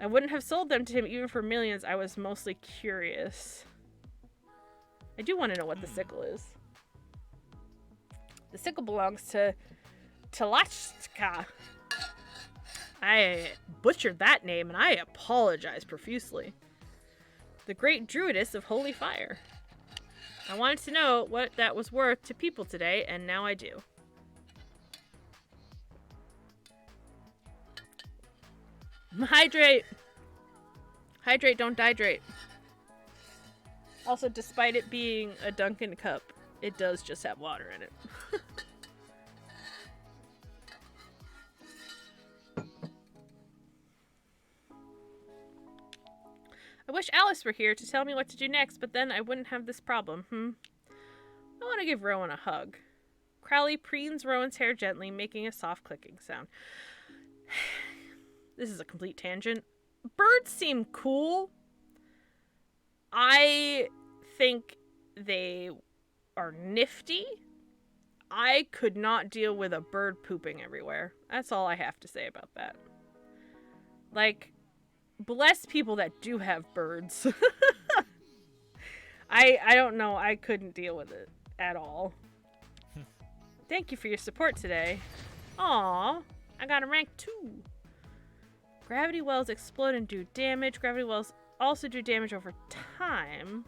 I wouldn't have sold them to him even for millions. I was mostly curious. I do want to know what the sickle is. The sickle belongs to Talachka. I butchered that name, and I apologize profusely. The great druidess of holy fire. I wanted to know what that was worth to people today, and now I do. Hydrate! Hydrate, don't dihydrate. Also, despite it being a Dunkin' cup, it does just have water in it. I wish Alice were here to tell me what to do next, but then I wouldn't have this problem, I want to give Rowan a hug. Crowley preens Rowan's hair gently, making a soft clicking sound. This is a complete tangent. Birds seem cool. I think they are nifty. I could not deal with a bird pooping everywhere. That's all I have to say about that. Like, bless people that do have birds. I don't know. I couldn't deal with it at all. Thank you for your support today. Aw, I got a rank 2. Gravity wells explode and do damage. Gravity wells also do damage over time.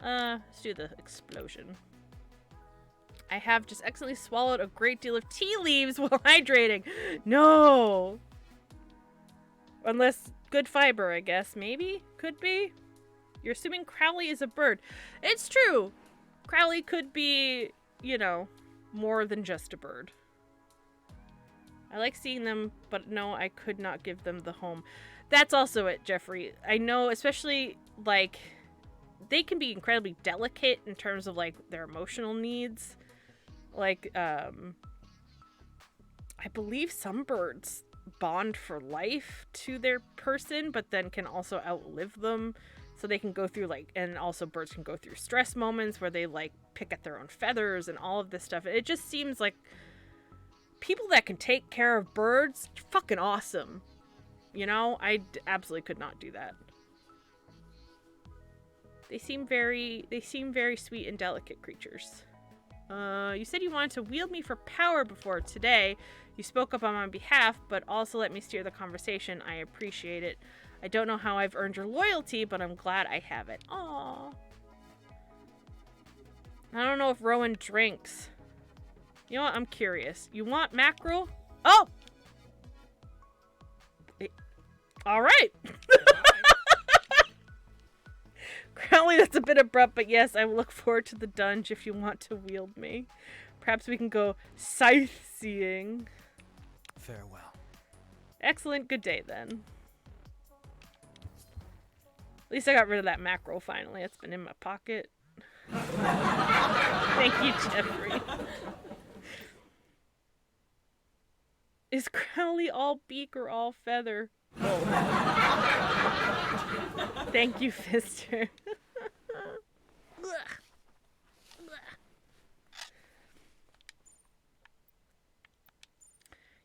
Let's do the explosion. I have just accidentally swallowed a great deal of tea leaves while hydrating. No! Unless good fiber, I guess. Maybe? Could be? You're assuming Crowley is a bird. It's true! Crowley could be, you know, more than just a bird. I like seeing them, but no, I could not give them the home. That's also it, Jeffrey. I know, especially, like, they can be incredibly delicate in terms of, like, their emotional needs. Like, I believe some birds bond for life to their person, but then can also outlive them. So they can go through, like, and also birds can go through stress moments where they, like, pick at their own feathers and all of this stuff. It just seems like people that can take care of birds, fucking awesome. You know, I absolutely could not do that. They seem very sweet and delicate creatures. You said you wanted to wield me for power before today. You spoke up on my behalf, but also let me steer the conversation. I appreciate it. I don't know how I've earned your loyalty, but I'm glad I have it. Aww. I don't know if Rowan drinks. You know what? I'm curious. You want mackerel? Oh! All right. Crowley, that's a bit abrupt, but yes, I will look forward to the dunge if you want to wield me. Perhaps we can go sightseeing. Farewell. Excellent. Good day, then. At least I got rid of that mackerel finally. It's been in my pocket. Thank you, Jeffrey. Is Crowley all beak or all feather? Oh. Thank you, Fister.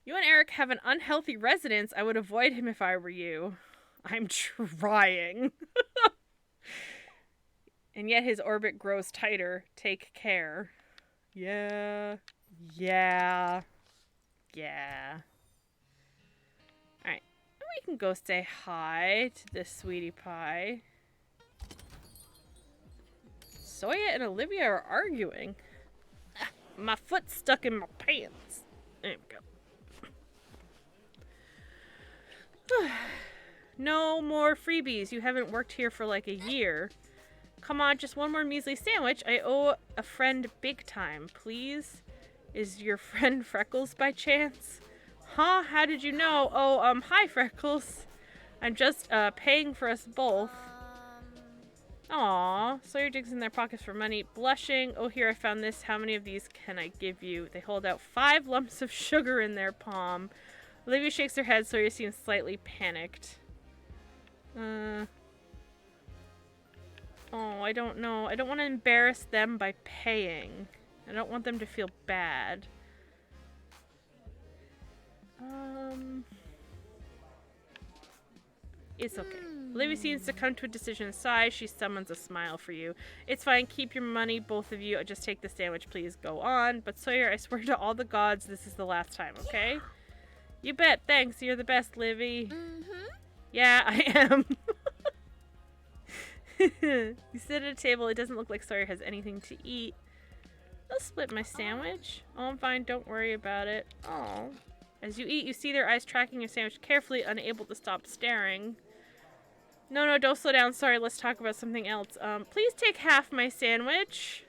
You and Eric have an unhealthy residence. I would avoid him if I were you. I'm trying. And yet his orbit grows tighter. Take care. Yeah. Alright. We can go say hi to this sweetie pie. Soya and Olivia are arguing. My foot's stuck in my pants. There we go. No more freebies. You haven't worked here for like a year. Come on, just one more measly sandwich. I owe a friend big time, please. Is your friend Freckles by chance? Huh? How did you know? Oh, hi Freckles. I'm just paying for us both. Aw, Sawyer digs in their pockets for money. Blushing. Oh, here, I found this. How many of these can I give you? They hold out 5 lumps of sugar in their palm. Olivia shakes her head. Sawyer seems slightly panicked. Oh, I don't know. I don't want to embarrass them by paying. I don't want them to feel bad. It's okay. Olivia seems to come to a decision. Sigh. She summons a smile for you. It's fine. Keep your money, both of you. Just take the sandwich, please. Go on. But Sawyer, I swear to all the gods, this is the last time, okay? Yeah. You bet. Thanks. You're the best, Livy. Yeah, I am. You sit at a table. It doesn't look like Sawyer has anything to eat. I'll split my sandwich. Oh, I'm fine. Don't worry about it. Oh. As you eat, you see their eyes tracking your sandwich carefully, unable to stop staring. No, don't slow down. Sorry, let's talk about something else. Please take half my sandwich.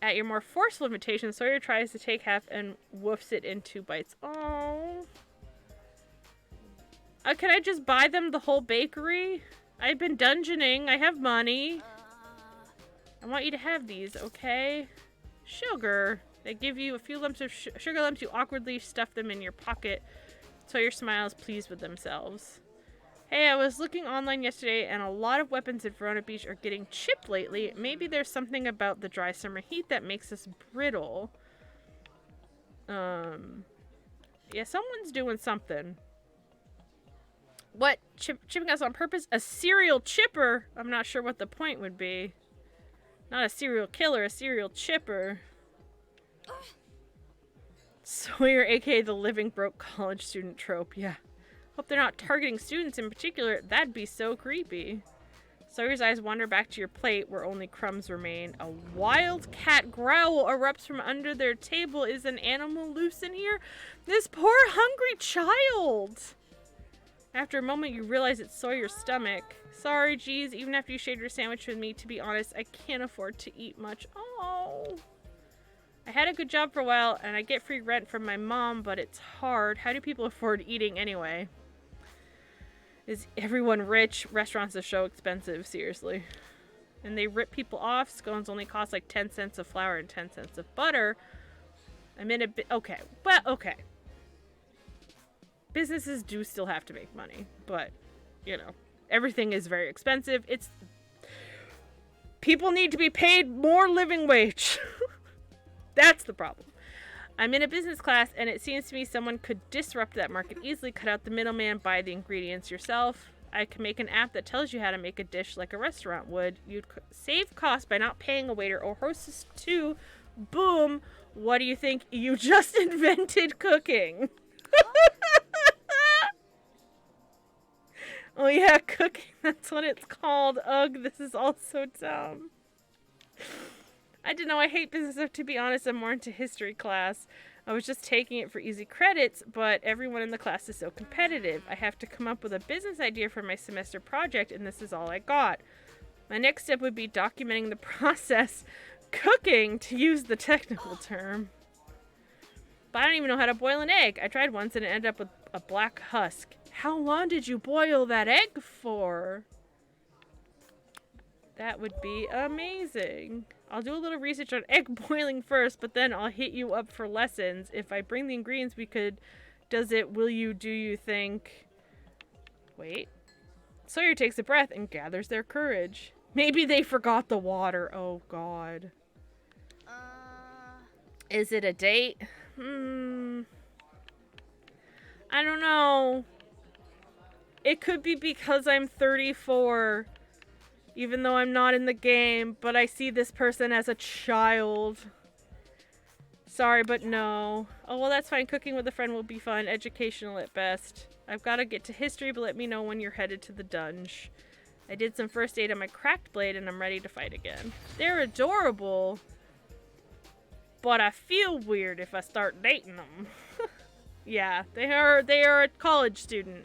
At your more forceful invitation, Sawyer tries to take half and woofs it in 2 bites. Oh. Can I just buy them the whole bakery? I've been dungeoning. I have money. I want you to have these, okay? Sugar. They give you a few lumps of sugar lumps. You awkwardly stuff them in your pocket. Sawyer smiles, pleased with themselves. Hey, I was looking online yesterday and a lot of weapons at Verona Beach are getting chipped lately. Maybe there's something about the dry summer heat that makes us brittle. Yeah, someone's doing something. What? Chipping us on purpose? A serial chipper? I'm not sure what the point would be. Not a serial killer, a serial chipper. Sawyer, aka the living broke college student trope. Yeah. Hope they're not targeting students in particular. That'd be so creepy. Sawyer's eyes wander back to your plate where only crumbs remain. A wild cat growl erupts from under their table. Is an animal loose in here? This poor hungry child! After a moment, you realize it's Sawyer's stomach. Sorry, geez, even after you shared your sandwich with me, to be honest, I can't afford to eat much. Oh. I had a good job for a while, and I get free rent from my mom, but it's hard. How do people afford eating anyway? Is everyone rich? Restaurants are so expensive, seriously. And they rip people off. Scones only cost like 10 cents of flour and 10 cents of butter. I'm in a bit... Okay. Well, okay. Businesses do still have to make money, but, you know, everything is very expensive. It's... People need to be paid more living wage. That's the problem. I'm in a business class, and it seems to me someone could disrupt that market easily, cut out the middleman, buy the ingredients yourself. I can make an app that tells you how to make a dish like a restaurant would. You'd save costs by not paying a waiter or hostess too. Boom. What do you think? You just invented cooking. Oh yeah, cooking. That's what it's called. Ugh, this is all so dumb. I don't know, I hate business, to be honest. I'm more into history class. I was just taking it for easy credits, but everyone in the class is so competitive. I have to come up with a business idea for my semester project, and this is all I got. My next step would be documenting the process. Cooking, to use the technical term. But I don't even know how to boil an egg. I tried once and it ended up with a black husk. How long did you boil that egg for? That would be amazing. I'll do a little research on egg boiling first, but then I'll hit you up for lessons. If I bring the ingredients, we could... Does it, will you, do you think... Wait. Sawyer takes a breath and gathers their courage. Maybe they forgot the water. Oh, God. Is it a date? I don't know. It could be because I'm 34... Even though I'm not in the game, but I see this person as a child. Sorry, but no. Oh, well, that's fine. Cooking with a friend will be fun. Educational at best. I've got to get to history, but let me know when you're headed to the dungeon. I did some first aid on my cracked blade, and I'm ready to fight again. They're adorable, but I feel weird if I start dating them. Yeah, they are a college student.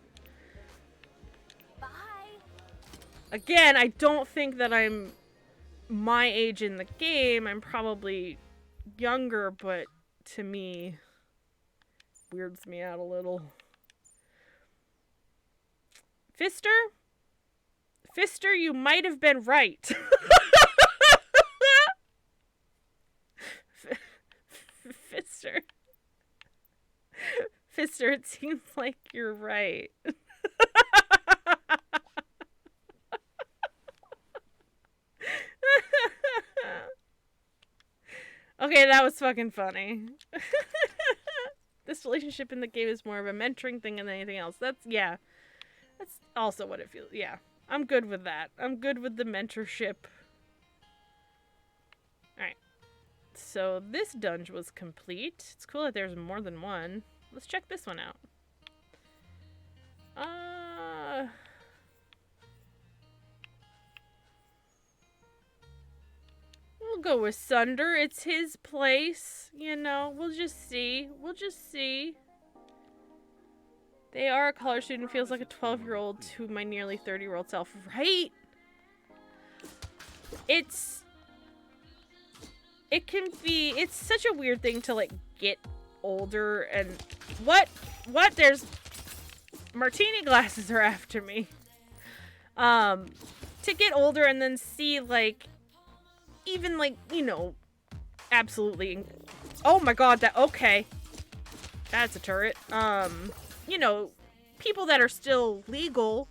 Again, I don't think that I'm my age in the game. I'm probably younger, but to me, weirds me out a little. Fister? Fister, you might have been right. Fister. Fister, it seems like you're right. Okay, that was fucking funny. This relationship in the game is more of a mentoring thing than anything else. That's also what it feels. Yeah, I'm good with that. I'm good with the mentorship. Alright. So this dungeon was complete. It's cool that there's more than one. Let's check this one out. We'll go with Sunder. It's his place. You know, we'll just see. We'll just see. They are a college student. Feels like a 12-year-old to my nearly 30-year-old self. Right? It's such a weird thing to, like, get older and... What? There's... Martini glasses are after me. To get older and then see, like... Even, like, you know, absolutely... Oh my god, okay. That's a turret. You know, people that are still legal,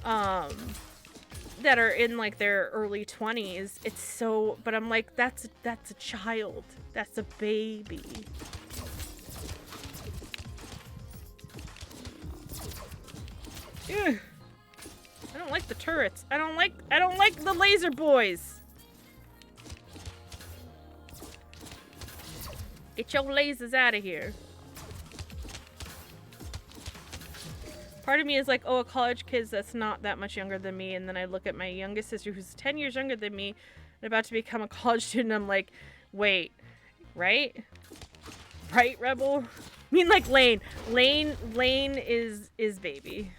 that are in like their early 20s. It's so, but I'm like, that's a child. That's a baby. Ugh. I don't like the turrets. I don't like the laser boys. Get your lasers out of here. Part of me is like, oh, a college kid that's not that much younger than me. And then I look at my youngest sister who's 10 years younger than me and about to become a college student. I'm like, wait, right? Right, Rebel? I mean, like Layne. Layne is baby.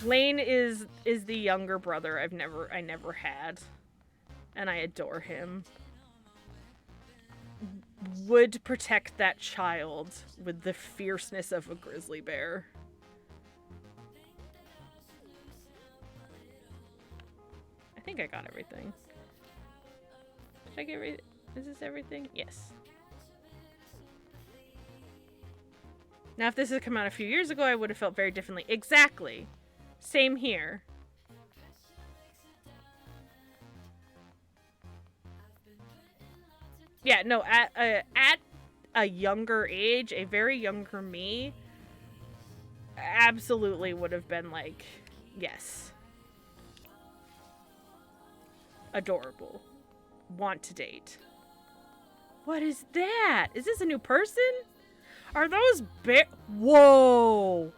Layne is the younger brother I never had. And I adore him. Would protect that child with the fierceness of a grizzly bear. I think I got everything. Did I get everything? Is this everything? Yes. Now, if this had come out a few years ago, I would have felt very differently. Exactly. Same here. Yeah, no, at a younger age, a very younger me, absolutely would have been like, yes. Adorable. Want to date. What is that? Is this a new person? Are those Whoa!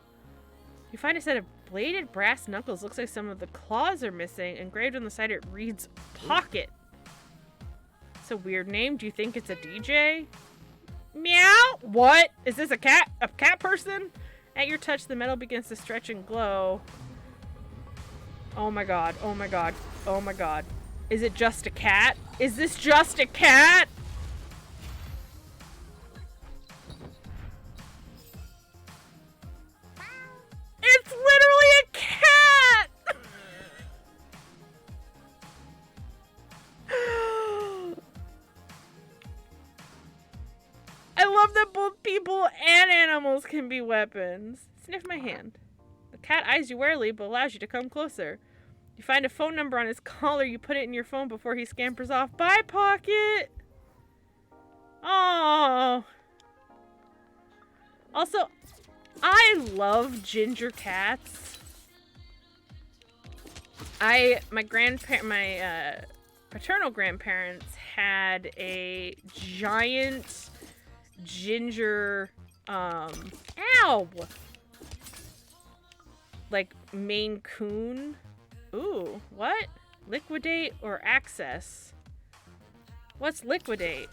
You find a set of bladed brass knuckles. Looks like some of the claws are missing. Engraved on the side, it reads Pocket. It's a weird name. Do you think it's a DJ? Meow! What? Is this a cat? A cat person? At your touch, the metal begins to stretch and glow. Oh my god. Oh my god. Oh my god. Is it just a cat? Is this just a cat? It's literally a cat! I love that both people and animals can be weapons. Sniff my hand. The cat eyes you warily, but allows you to come closer. You find a phone number on his collar. You put it in your phone before he scampers off. Bye, Pocket! Oh. Also, I love ginger cats. My paternal grandparents had a giant ginger, ow! Like Maine Coon. Ooh, what? Liquidate or access? What's liquidate?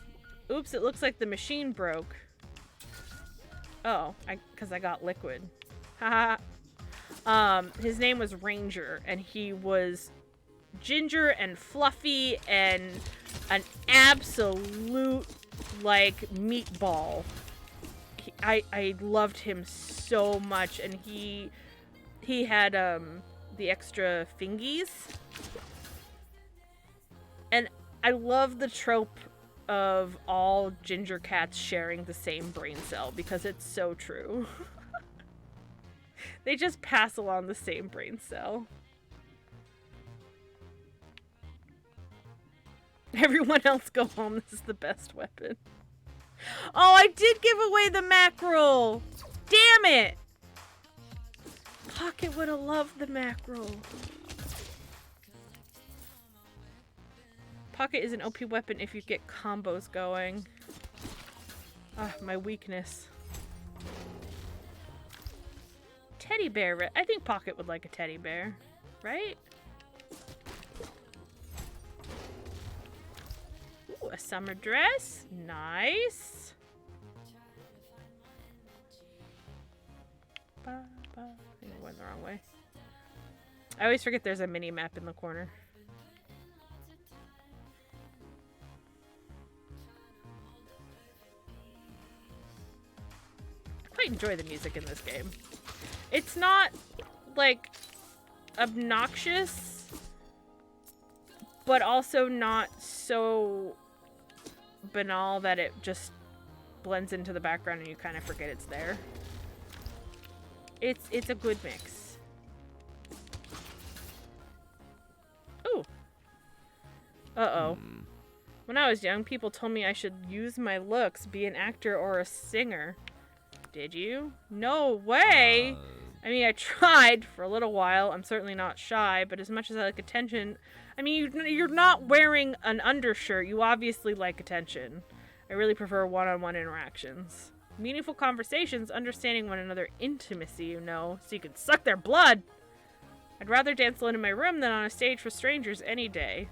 Oops, it looks like the machine broke. Oh, because I got liquid. Haha. His name was Ranger, and he was ginger and fluffy and an absolute, like, meatball. I loved him so much, and he had, the extra fingies. And I love the trope of all ginger cats sharing the same brain cell, because it's so true. They just pass along the same brain cell. Everyone else go home. This is the best weapon. Oh, I did give away the mackerel. Damn it. Pocket would have loved the mackerel. Pocket is an OP weapon if you get combos going. Ah, my weakness. Teddy bear. I think Pocket would like a teddy bear, right? Ooh, a summer dress. Nice. I think I went the wrong way. I always forget there's a mini map in the corner. I quite enjoy the music in this game. It's not, like, obnoxious, but also not so banal that it just blends into the background and you kind of forget it's there. It's a good mix. Ooh. Uh-oh. When I was young, people told me I should use my looks, be an actor or a singer. Did you? No way! I mean, I tried for a little while. I'm certainly not shy, but as much as I like attention... I mean, you're not wearing an undershirt. You obviously like attention. I really prefer one-on-one interactions. Meaningful conversations, understanding one another, intimacy, you know, so you can suck their blood. I'd rather dance alone in my room than on a stage for strangers any day.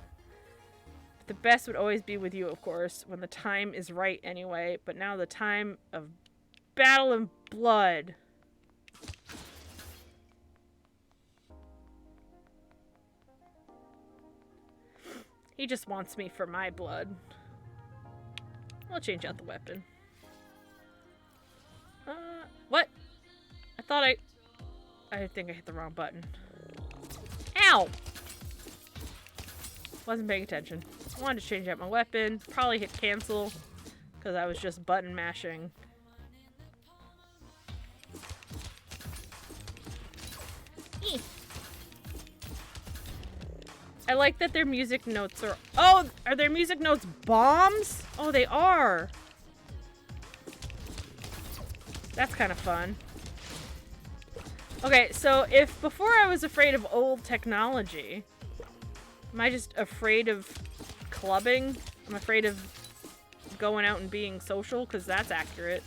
But the best would always be with you, of course, when the time is right anyway. But now the time of battle and blood. He just wants me for my blood. I'll change out the weapon. What? I thought I think I hit the wrong button. Ow! Wasn't paying attention. I wanted to change out my weapon. Probably hit cancel, because I was just button mashing. Eeh. I like that their music notes are... Oh! Are their music notes bombs? Oh, they are! That's kind of fun. Okay, so if before I was afraid of old technology, am I just afraid of clubbing? I'm afraid of going out and being social, because that's accurate.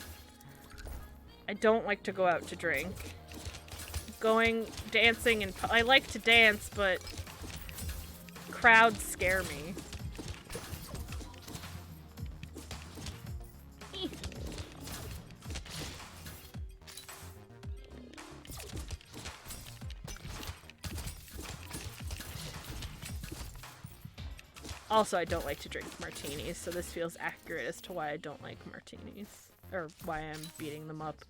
I don't like to go out to drink. Dancing, and I like to dance, but crowds scare me. Also, I don't like to drink martinis, so this feels accurate as to why I don't like martinis. Or why I'm beating them up.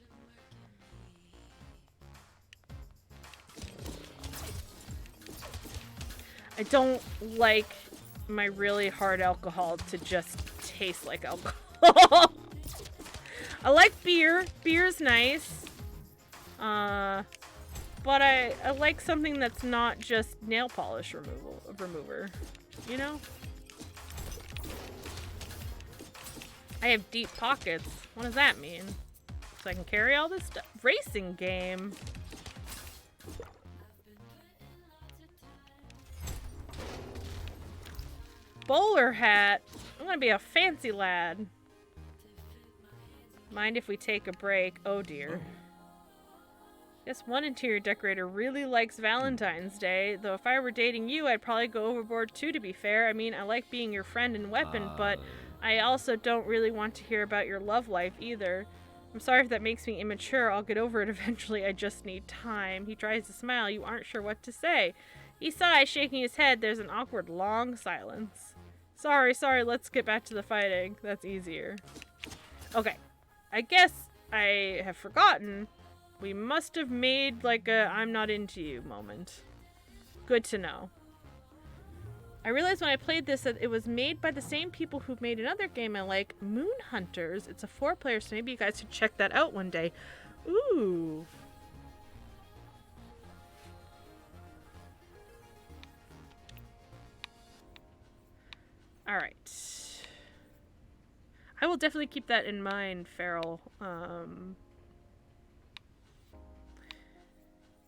I don't like my really hard alcohol to just taste like alcohol. I like beer. Beer's nice. But I like something that's not just nail polish remover. You know? I have deep pockets. What does that mean? So I can carry all this stuff. Racing game. Bowler hat. I'm gonna be a fancy lad. Mind if we take a break? Oh dear. Guess one interior decorator really likes Valentine's Day, though if I were dating you, I'd probably go overboard too, to be fair. I mean, I like being your friend and weapon, but I also don't really want to hear about your love life either. I'm sorry if that makes me immature. I'll get over it eventually. I just need time. He tries to smile. You aren't sure what to say. He sighs, shaking his head. There's an awkward, long silence. Sorry, let's get back to the fighting. That's easier. Okay. I guess I have forgotten. We must have made like a I'm not into you moment. Good to know. I realized when I played this that it was made by the same people who've made another game I like, Moon Hunters. It's a 4-player, so maybe you guys should check that out one day. Ooh. Alright. I will definitely keep that in mind, Farrell.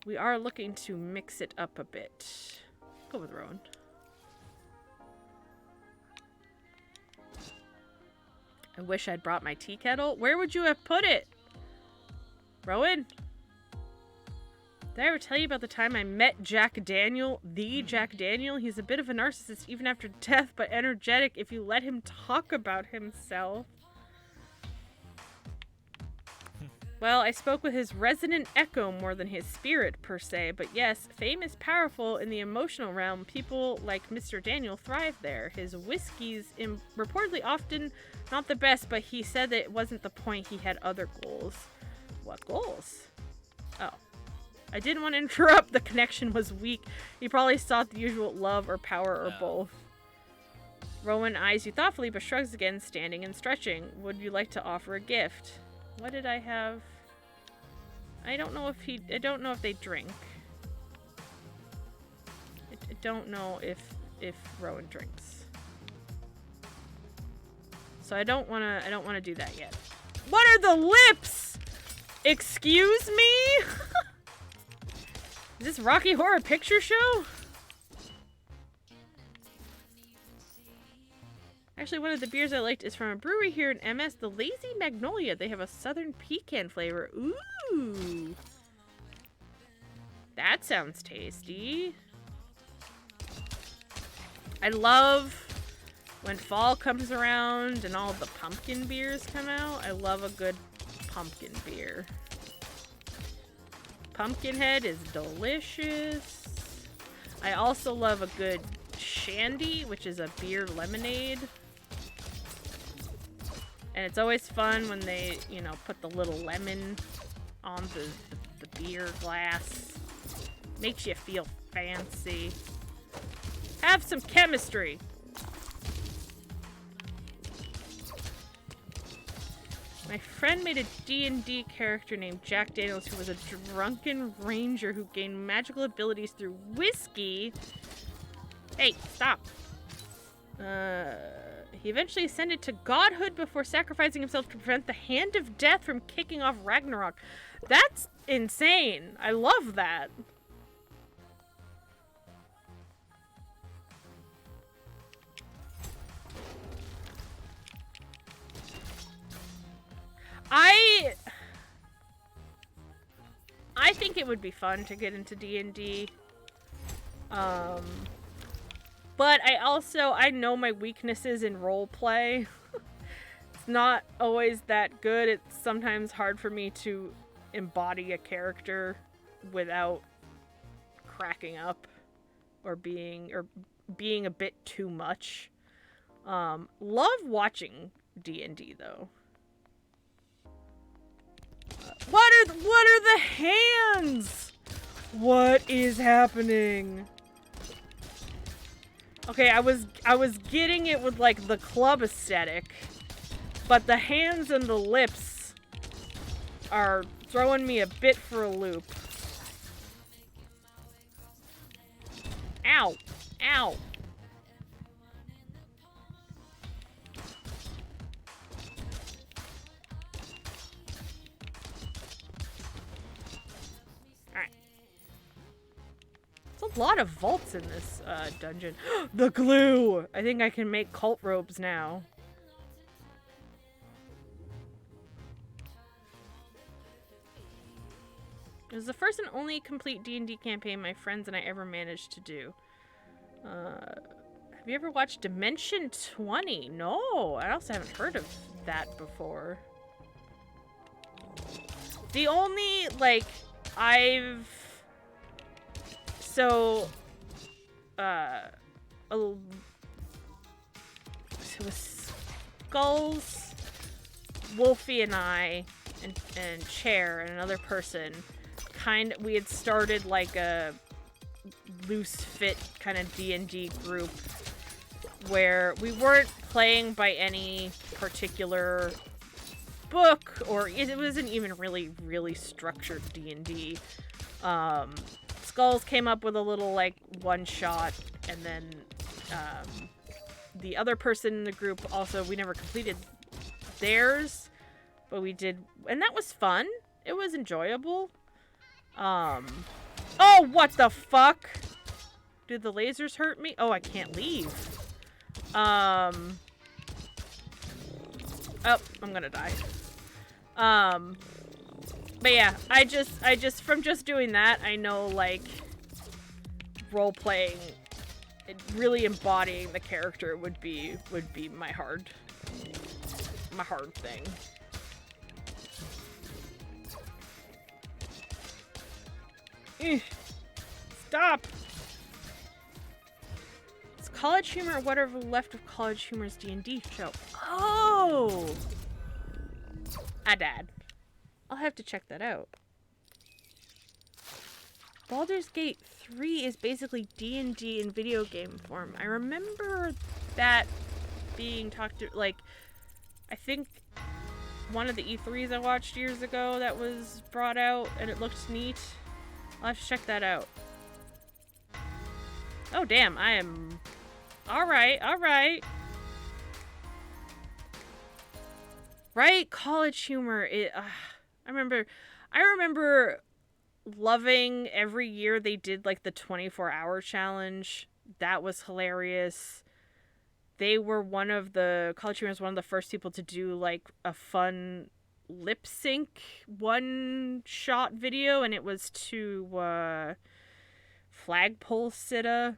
We are looking to mix it up a bit. Go with Rowan. I wish I'd brought my tea kettle. Where would you have put it? Rowan? Did I ever tell you about the time I met Jack Daniel? The Jack Daniel? He's a bit of a narcissist even after death, but energetic if you let him talk about himself. Well, I spoke with his resident echo more than his spirit, per se, but yes, fame is powerful in the emotional realm. People like Mr. Daniel thrive there. His whiskey's reportedly often not the best, but he said that it wasn't the point. He had other goals. What goals? Oh. I didn't want to interrupt. The connection was weak. He probably sought the usual love or power or both. Rowan eyes you thoughtfully, but shrugs again, standing and stretching. Would you like to offer a gift? What did I have? I don't know if they drink. I don't know if Rowan drinks. So I don't wanna do that yet. What are the lips? Excuse me? Is this Rocky Horror Picture Show? Actually, one of the beers I liked is from a brewery here in MS, the Lazy Magnolia. They have a southern pecan flavor. Ooh. That sounds tasty. I love when fall comes around and all the pumpkin beers come out. I love a good pumpkin beer. Pumpkinhead is delicious. I also love a good shandy, which is a beer lemonade. And it's always fun when they, you know, put the little lemon on the beer glass. Makes you feel fancy. Have some chemistry. My friend made a D&D character named Jack Daniels who was a drunken ranger who gained magical abilities through whiskey. Hey, stop. He eventually ascended to godhood before sacrificing himself to prevent the hand of death from kicking off Ragnarok. That's insane. I love that. I think it would be fun to get into D&D. But I know my weaknesses in roleplay. It's not always that good. It's sometimes hard for me to embody a character without cracking up or being a bit too much. Love watching D&D though. What are the hands? What is happening? Okay, I was getting it with like the club aesthetic, but the hands and the lips are throwing me a bit for a loop. Ow! Ow! There's a lot of vaults in this dungeon. The glue! I think I can make cult robes now. It was the first and only complete D&D campaign my friends and I ever managed to do. Have you ever watched Dimension 20? No, I also haven't heard of that before. The only, like, So, it was Skulls, Wolfie and I, and Chair, and another person, we had started like a loose fit kind of D&D group where we weren't playing by any particular book, or it wasn't even really structured D&D. Skulls came up with a little, like, one-shot, and then, the other person in the group also, we never completed theirs, but we did, and that was fun. It was enjoyable. Oh, what the fuck? Did the lasers hurt me? Oh, I can't leave. Oh, I'm gonna die. But yeah, I just from just doing that, I know, like, role-playing, really embodying the character would be my hard thing. Stop! It's College Humor or whatever left of College Humor's D&D show. Oh! Dad. I'll have to check that out. Baldur's Gate 3 is basically D&D in video game form. I remember that being talked to, like, I think one of the E3s I watched years ago that was brought out, and it looked neat. I'll have to check that out. Oh, damn, I am... Alright, alright. Right? College humor. I remember loving every year they did, like, the 24-hour challenge. That was hilarious. They were College humor was one of the first people to do, like, a fun lip sync one-shot video, and it was to, Flagpole Sitta.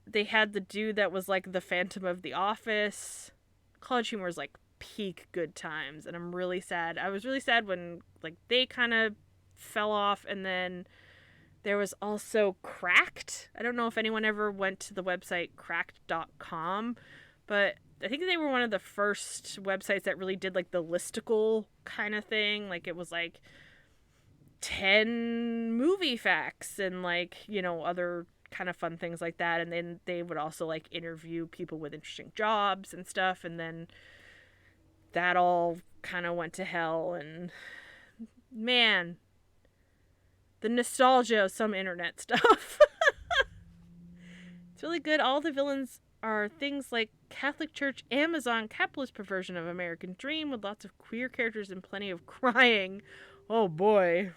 They had the dude that was like the Phantom of the Office. College humor is like peak good times, and I'm really sad. I was really sad when like they kind of fell off, and then there was also Cracked. I don't know if anyone ever went to the website cracked.com, but I think they were one of the first websites that really did like the listicle kind of thing. Like it was like 10 movie facts and like, you know, other kind of fun things like that. And then they would also like interview people with interesting jobs and stuff. And then that all kind of went to hell. And man, the nostalgia of some internet stuff. It's really good. All the villains are things like Catholic Church, Amazon, capitalist perversion of American Dream with lots of queer characters and plenty of crying. Oh boy.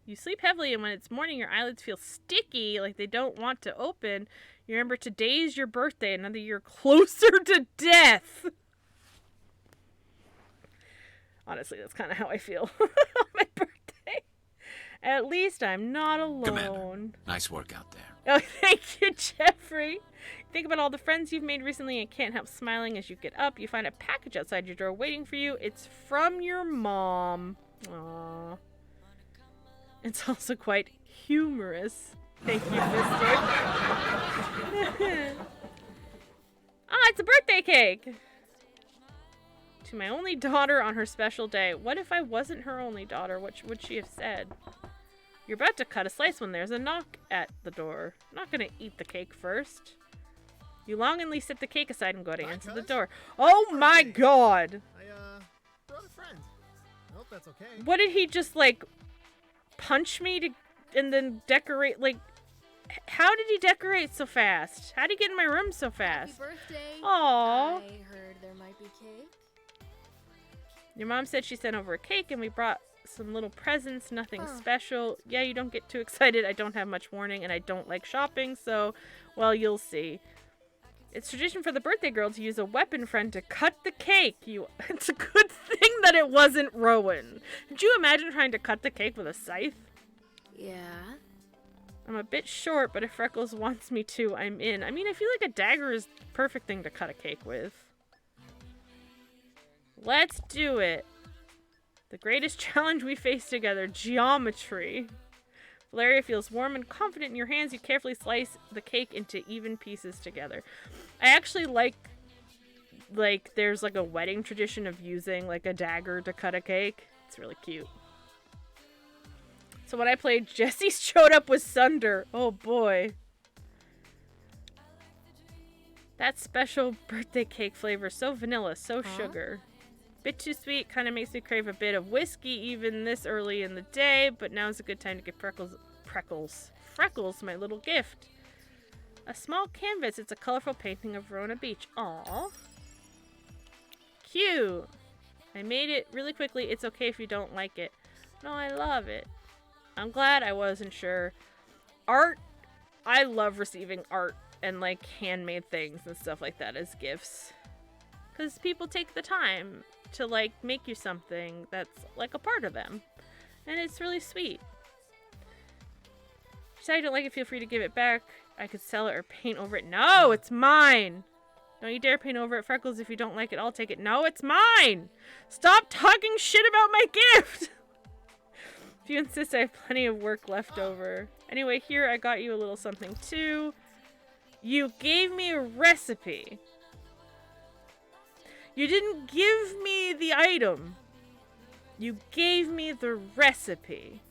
You sleep heavily, and when it's morning, your eyelids feel sticky, like they don't want to open. You remember today's your birthday, another year closer to death. Honestly, that's kind of how I feel on my birthday. At least I'm not alone. Commander, nice work out there. Oh, thank you, Jeffrey. Think about all the friends you've made recently and can't help smiling as you get up. You find a package outside your door waiting for you. It's from your mom. Aww. It's also quite humorous. Thank you, mister. It's a birthday cake! To my only daughter on her special day. What if I wasn't her only daughter? What would she have said? You're about to cut a slice when there's a knock at the door. I'm not gonna eat the cake first. You longingly set the cake aside and go to answer the door. Oh my god! I, brought a friend. I hope that's okay. What did he just, like, punch me to and then decorate? Like, how did he decorate so fast? How did he get in my room so fast? Happy birthday. Aww. I heard there might be cake. Your mom said she sent over a cake and we brought some little presents, nothing special. Yeah, you don't get too excited. I don't have much warning and I don't like shopping, so, well, you'll see. It's tradition for the birthday girl to use a weapon friend to cut the cake. It's a good thing that it wasn't Rowan. Could you imagine trying to cut the cake with a scythe? Yeah. I'm a bit short, but if Freckles wants me to, I'm in. I mean, I feel like a dagger is the perfect thing to cut a cake with. Let's do it. The greatest challenge we face together, geometry. Valeria feels warm and confident in your hands. You carefully slice the cake into even pieces together. I actually like there's like a wedding tradition of using like a dagger to cut a cake. It's really cute. So when I played, Jesse showed up with Sunder. Oh boy. That special birthday cake flavor, so vanilla, so sugar. Bit too sweet, kind of makes me crave a bit of whiskey even this early in the day, but now's a good time to give Freckles my little gift. A small canvas. It's a colorful painting of Verona Beach. Aww. Cute. I made it really quickly. It's okay if you don't like it. No, I love it. I'm glad. I wasn't sure. Art. I love receiving art and like handmade things and stuff like that as gifts. Because people take the time to like make you something that's like a part of them. And it's really sweet. If you decide you don't like it, feel free to give it back. I could sell it or paint over it. No, it's mine. Don't you dare paint over it, Freckles. If you don't like it, I'll take it. No, it's mine. Stop talking shit about my gift. If you insist, I have plenty of work left over. Anyway, here I got you a little something too. You gave me a recipe. You didn't give me the item. You gave me the recipe.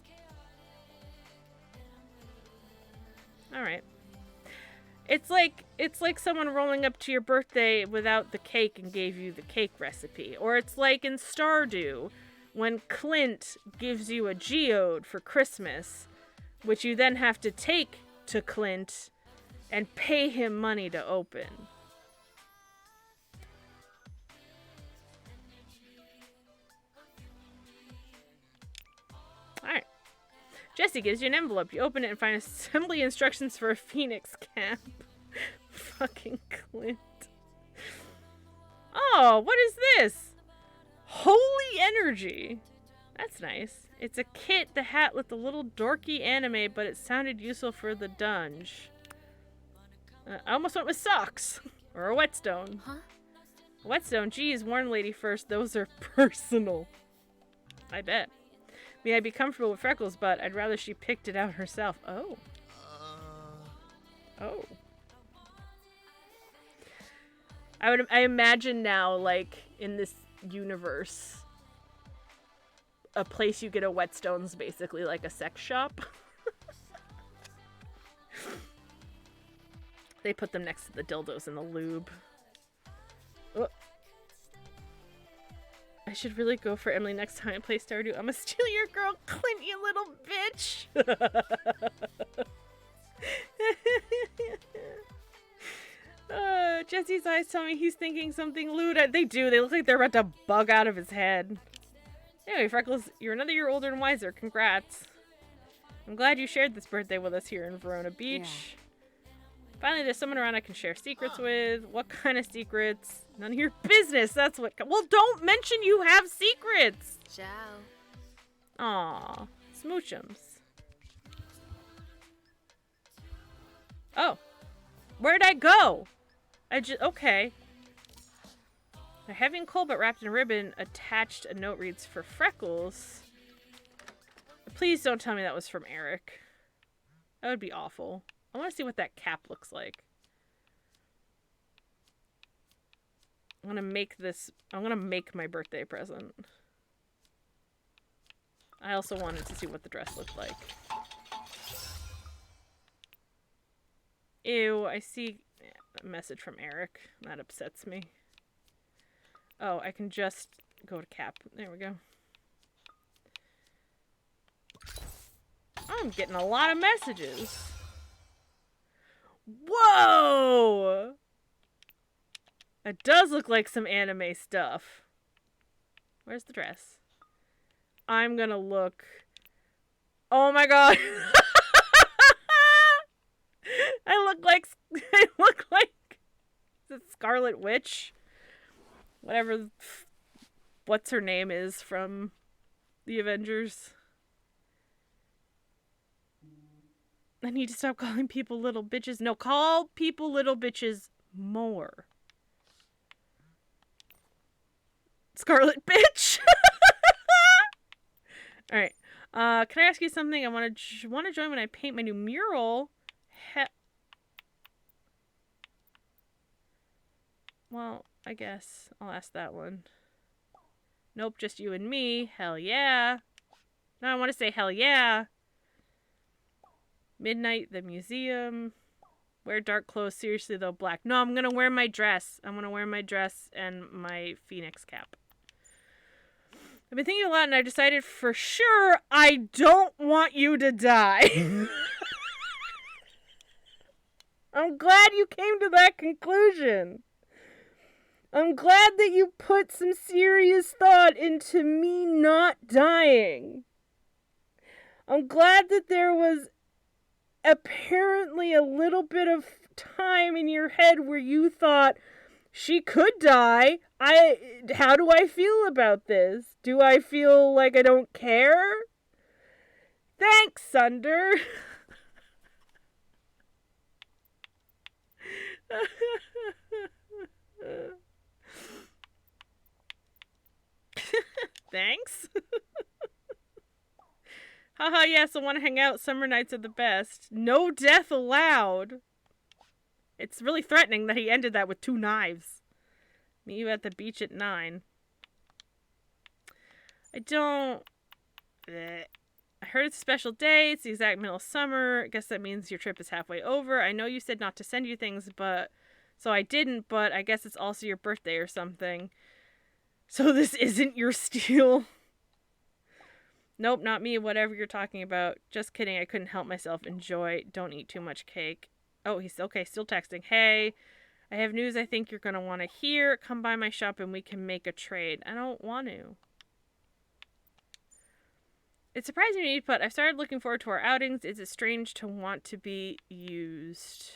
Alright. It's like someone rolling up to your birthday without the cake and gave you the cake recipe. Or it's like in Stardew, when Clint gives you a geode for Christmas, which you then have to take to Clint and pay him money to open. Alright. Jesse gives you an envelope. You open it and find assembly instructions for a phoenix cap. Fucking Clint. Oh, what is this? Holy energy. That's nice. It's a kit, the hat with the little dorky anime, but it sounded useful for the dunge. I almost went with socks. Or a whetstone. Huh? A whetstone? Geez, warn lady first. Those are personal. I bet. I mean, I'd be comfortable with Freckles, but I'd rather she picked it out herself. Oh. Oh. I imagine now, like, in this universe, a place you get a whetstone's basically like a sex shop. They put them next to the dildos and the lube. Oh. I should really go for Emily next time I play Stardew. I'ma steal your girl, Clint, you little bitch! Jesse's eyes tell me he's thinking something lewd. They do. They look like they're about to bug out of his head. Anyway, Freckles, you're another year older and wiser. Congrats. I'm glad you shared this birthday with us here in Verona Beach. Yeah. Finally, there's someone around I can share secrets with. What kind of secrets? None of your business. That's what... Well, don't mention you have secrets. Ciao. Aw. Smoochums. Oh. Where'd I go? Okay. A heavy and cold but wrapped in a ribbon. Attached a note reads, for Freckles. Please don't tell me that was from Eric. That would be awful. I want to see what that cap looks like. I'm gonna make my birthday present. I also wanted to see what the dress looked like. Ew, I see a message from Eric. That upsets me. Oh, I can just go to cap. There we go. I'm getting a lot of messages. Whoa! It does look like some anime stuff. Where's the dress? I'm gonna look. Oh my god! I look like the Scarlet Witch. What's her name is from the Avengers. I need to stop calling people little bitches. No, call people little bitches more. Scarlet bitch. All right. Can I ask you something? I want to join when I paint my new mural. Well, I guess I'll ask that one. Nope, just you and me. Hell yeah. No, I want to say hell yeah. Midnight, the museum. Wear dark clothes. Seriously, though, black. No, I'm going to wear my dress. I'm going to wear my dress and my phoenix cap. I've been thinking a lot, and I decided for sure I don't want you to die. I'm glad you came to that conclusion. I'm glad that you put some serious thought into me not dying. I'm glad that there was apparently a little bit of time in your head where you thought she could die. How do I feel about this? Do I feel like I don't care? Thanks, Sunder. Thanks. Haha, yes, I want to hang out. Summer nights are the best. No death allowed. It's really threatening that he ended that with 2 knives. Meet you at the beach at 9. I I heard it's a special day. It's the exact middle of summer. I guess that means your trip is halfway over. I know you said not to send you things, but... So I didn't, but I guess it's also your birthday or something. So this isn't your steal. Nope, not me. Whatever you're talking about. Just kidding. I couldn't help myself. Enjoy. Don't eat too much cake. Oh, he's okay. Still texting. Hey, I have news I think you're going to want to hear. Come by my shop and we can make a trade. I don't want to. It's surprising me, but I've started looking forward to our outings. Is it strange to want to be used?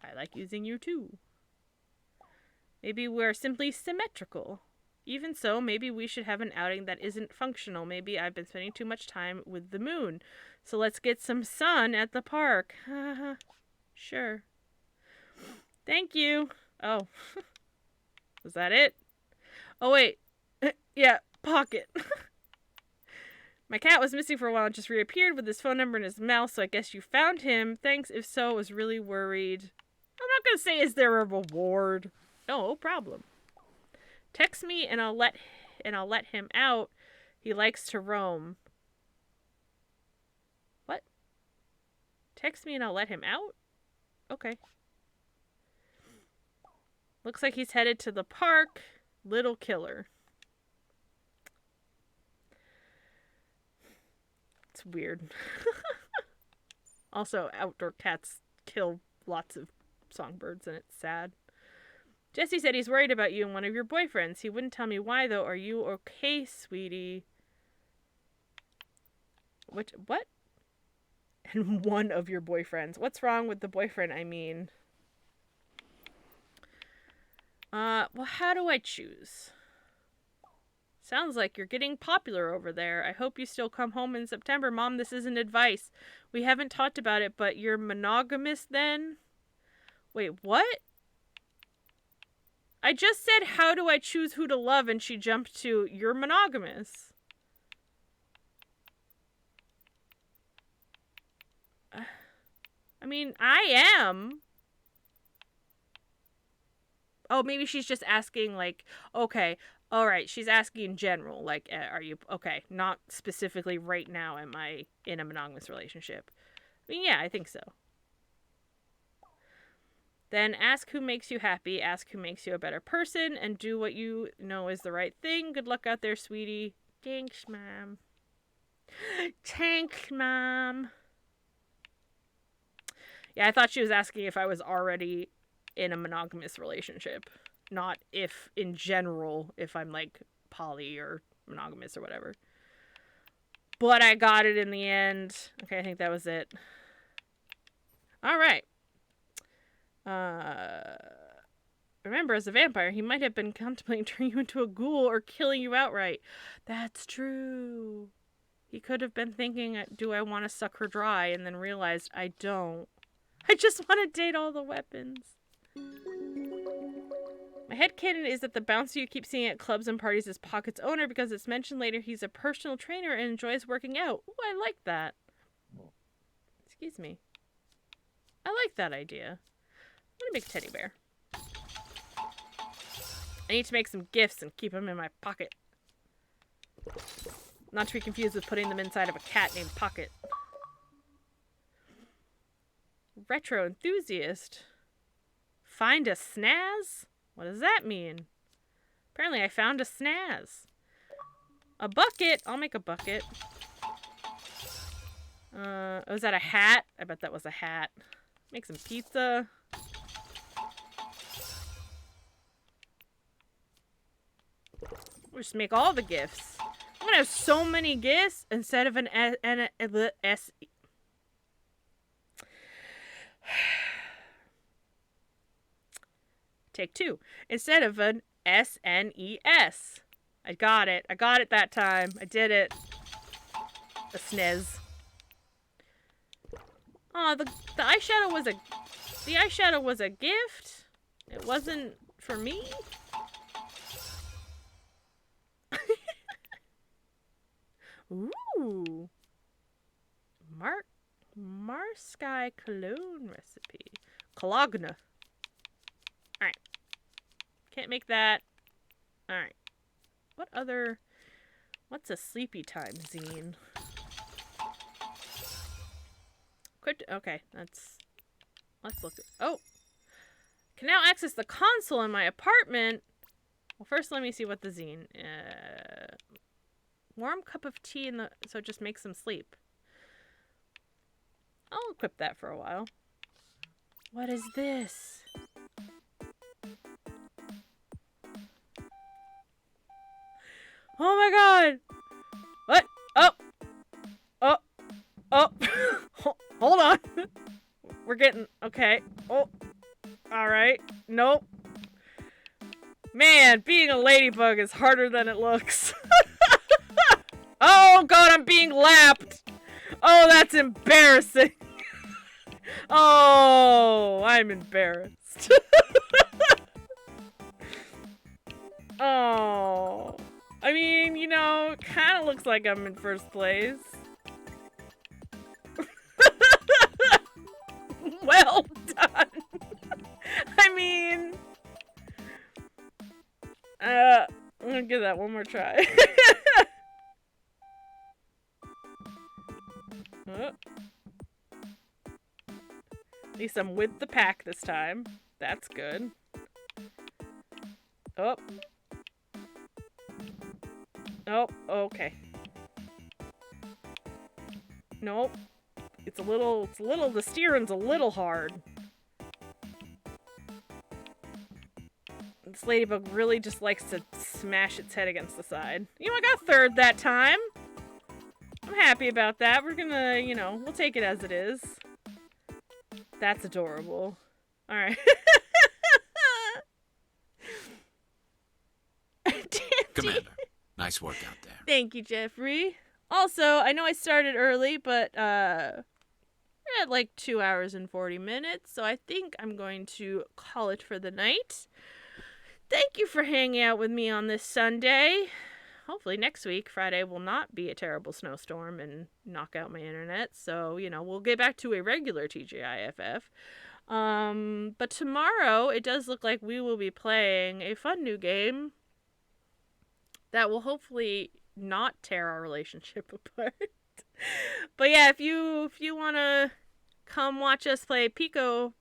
I like using you too. Maybe we're simply symmetrical. Even so, maybe we should have an outing that isn't functional. Maybe I've been spending too much time with the moon. So let's get some sun at the park. Sure. Thank you. Oh. Was that it? Oh, wait. Yeah, pocket. My cat was missing for a while and just reappeared with his phone number in his mouth, so I guess you found him. Thanks. If so, I was really worried. I'm not going to say, is there a reward? No problem. Text me and I'll let him out. He likes to roam. What? Text me and I'll let him out? Okay. Looks like he's headed to the park. Little killer. It's weird. Also, outdoor cats kill lots of songbirds and it's sad. Jesse said he's worried about you and one of your boyfriends. He wouldn't tell me why, though. Are you okay, sweetie? What? And one of your boyfriends. What's wrong with the boyfriend, I mean? Well, how do I choose? Sounds like you're getting popular over there. I hope you still come home in September. Mom, this isn't advice. We haven't talked about it, but you're monogamous then? Wait, what? I just said, how do I choose who to love? And she jumped to, you're monogamous. I mean, I am. Oh, maybe she's just asking, like, okay, all right, she's asking in general, like, are you, okay, not specifically right now am I in a monogamous relationship. I mean, yeah, I think so. Then ask who makes you happy, ask who makes you a better person, and do what you know is the right thing. Good luck out there, sweetie. Thanks, Mom. Thanks, Mom. Yeah, I thought she was asking if I was already in a monogamous relationship. Not if, in general, if I'm, like, poly or monogamous or whatever. But I got it in the end. Okay, I think that was it. All right. Remember, as a vampire, he might have been contemplating turning you into a ghoul or killing you outright. That's true. He could have been thinking, do I want to suck her dry? And then realized, I don't. I just want to date all the weapons. My headcanon is that the bouncer you keep seeing at clubs and parties is Pocket's owner because it's mentioned later he's a personal trainer and enjoys working out. Ooh, I like that. Excuse me. I like that idea. I'm gonna make a teddy bear. I need to make some gifts and keep them in my pocket. Not to be confused with putting them inside of a cat named Pocket. Retro enthusiast. Find a snaz? What does that mean? Apparently I found a snaz. A bucket. I'll make a bucket. Was that a hat? I bet that was a hat. Make some pizza. We'll just make all the gifts. I'm gonna have so many gifts instead of an S. Take two. Instead of an SNES. I got it. I got it that time. I did it. A sniz. Aw, the eyeshadow was a gift. It wasn't for me. Ooh. Marsky cologne recipe. Cologne. Alright. Can't make that. Alright. What's a sleepy time zine? Quit. Okay, let's look. Oh, can now access the console in my apartment. Well, first let me see what the zine. Warm cup of tea in the so it just makes them sleep. I'll equip that for a while. What is this? Oh my god! What? Oh! Oh! Oh! Hold on! We're getting... Okay. Oh! Alright. Nope. Man, being a ladybug is harder than it looks. Oh god, I'm being lapped! Oh, that's embarrassing! Oh, I'm embarrassed. Oh... I mean, you know, it kind of looks like I'm in first place. Well done. I mean, I'm gonna give that one more try. Oh. At least I'm with the pack this time. That's good. Oh. Oh, okay. Nope. The steering's a little hard. This ladybug really just likes to smash its head against the side. You know, I got third that time. I'm happy about that. We're gonna, you know, we'll take it as it is. That's adorable. Alright. Commander, nice work out there. Thank you, Jeffrey. Also, I know I started early, but we're at like 2 hours and 40 minutes, so I think I'm going to call it for the night. Thank you for hanging out with me on this Sunday. Hopefully next week, Friday, will not be a terrible snowstorm and knock out my internet, so, you know, we'll get back to a regular TGIFF. But tomorrow, it does look like we will be playing a fun new game that will hopefully not tear our relationship apart. But yeah, if you want to come watch us play Pico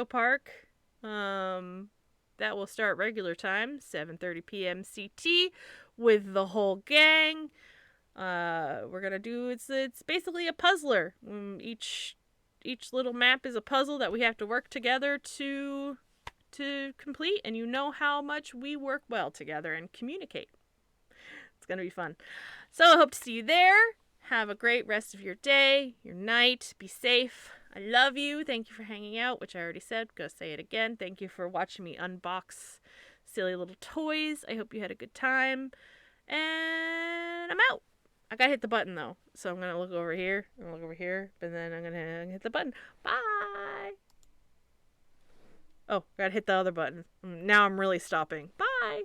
Park, that will start regular time, 7:30 p.m. CT, with the whole gang. We're gonna do it's basically a puzzler. Each little map is a puzzle that we have to work together to complete, and you know how much we work well together and communicate. It's going to be fun. So I hope to see you there. Have a great rest of your day, your night. Be safe. I love you. Thank you for hanging out, which I already said. I'm going to say it again. Thank you for watching me unbox silly little toys. I hope you had a good time. And I'm out. I got to hit the button, though. So I'm going to look over here. I'm going to look over here. And then I'm going to hit the button. Bye. Oh, got to hit the other button. Now I'm really stopping. Bye.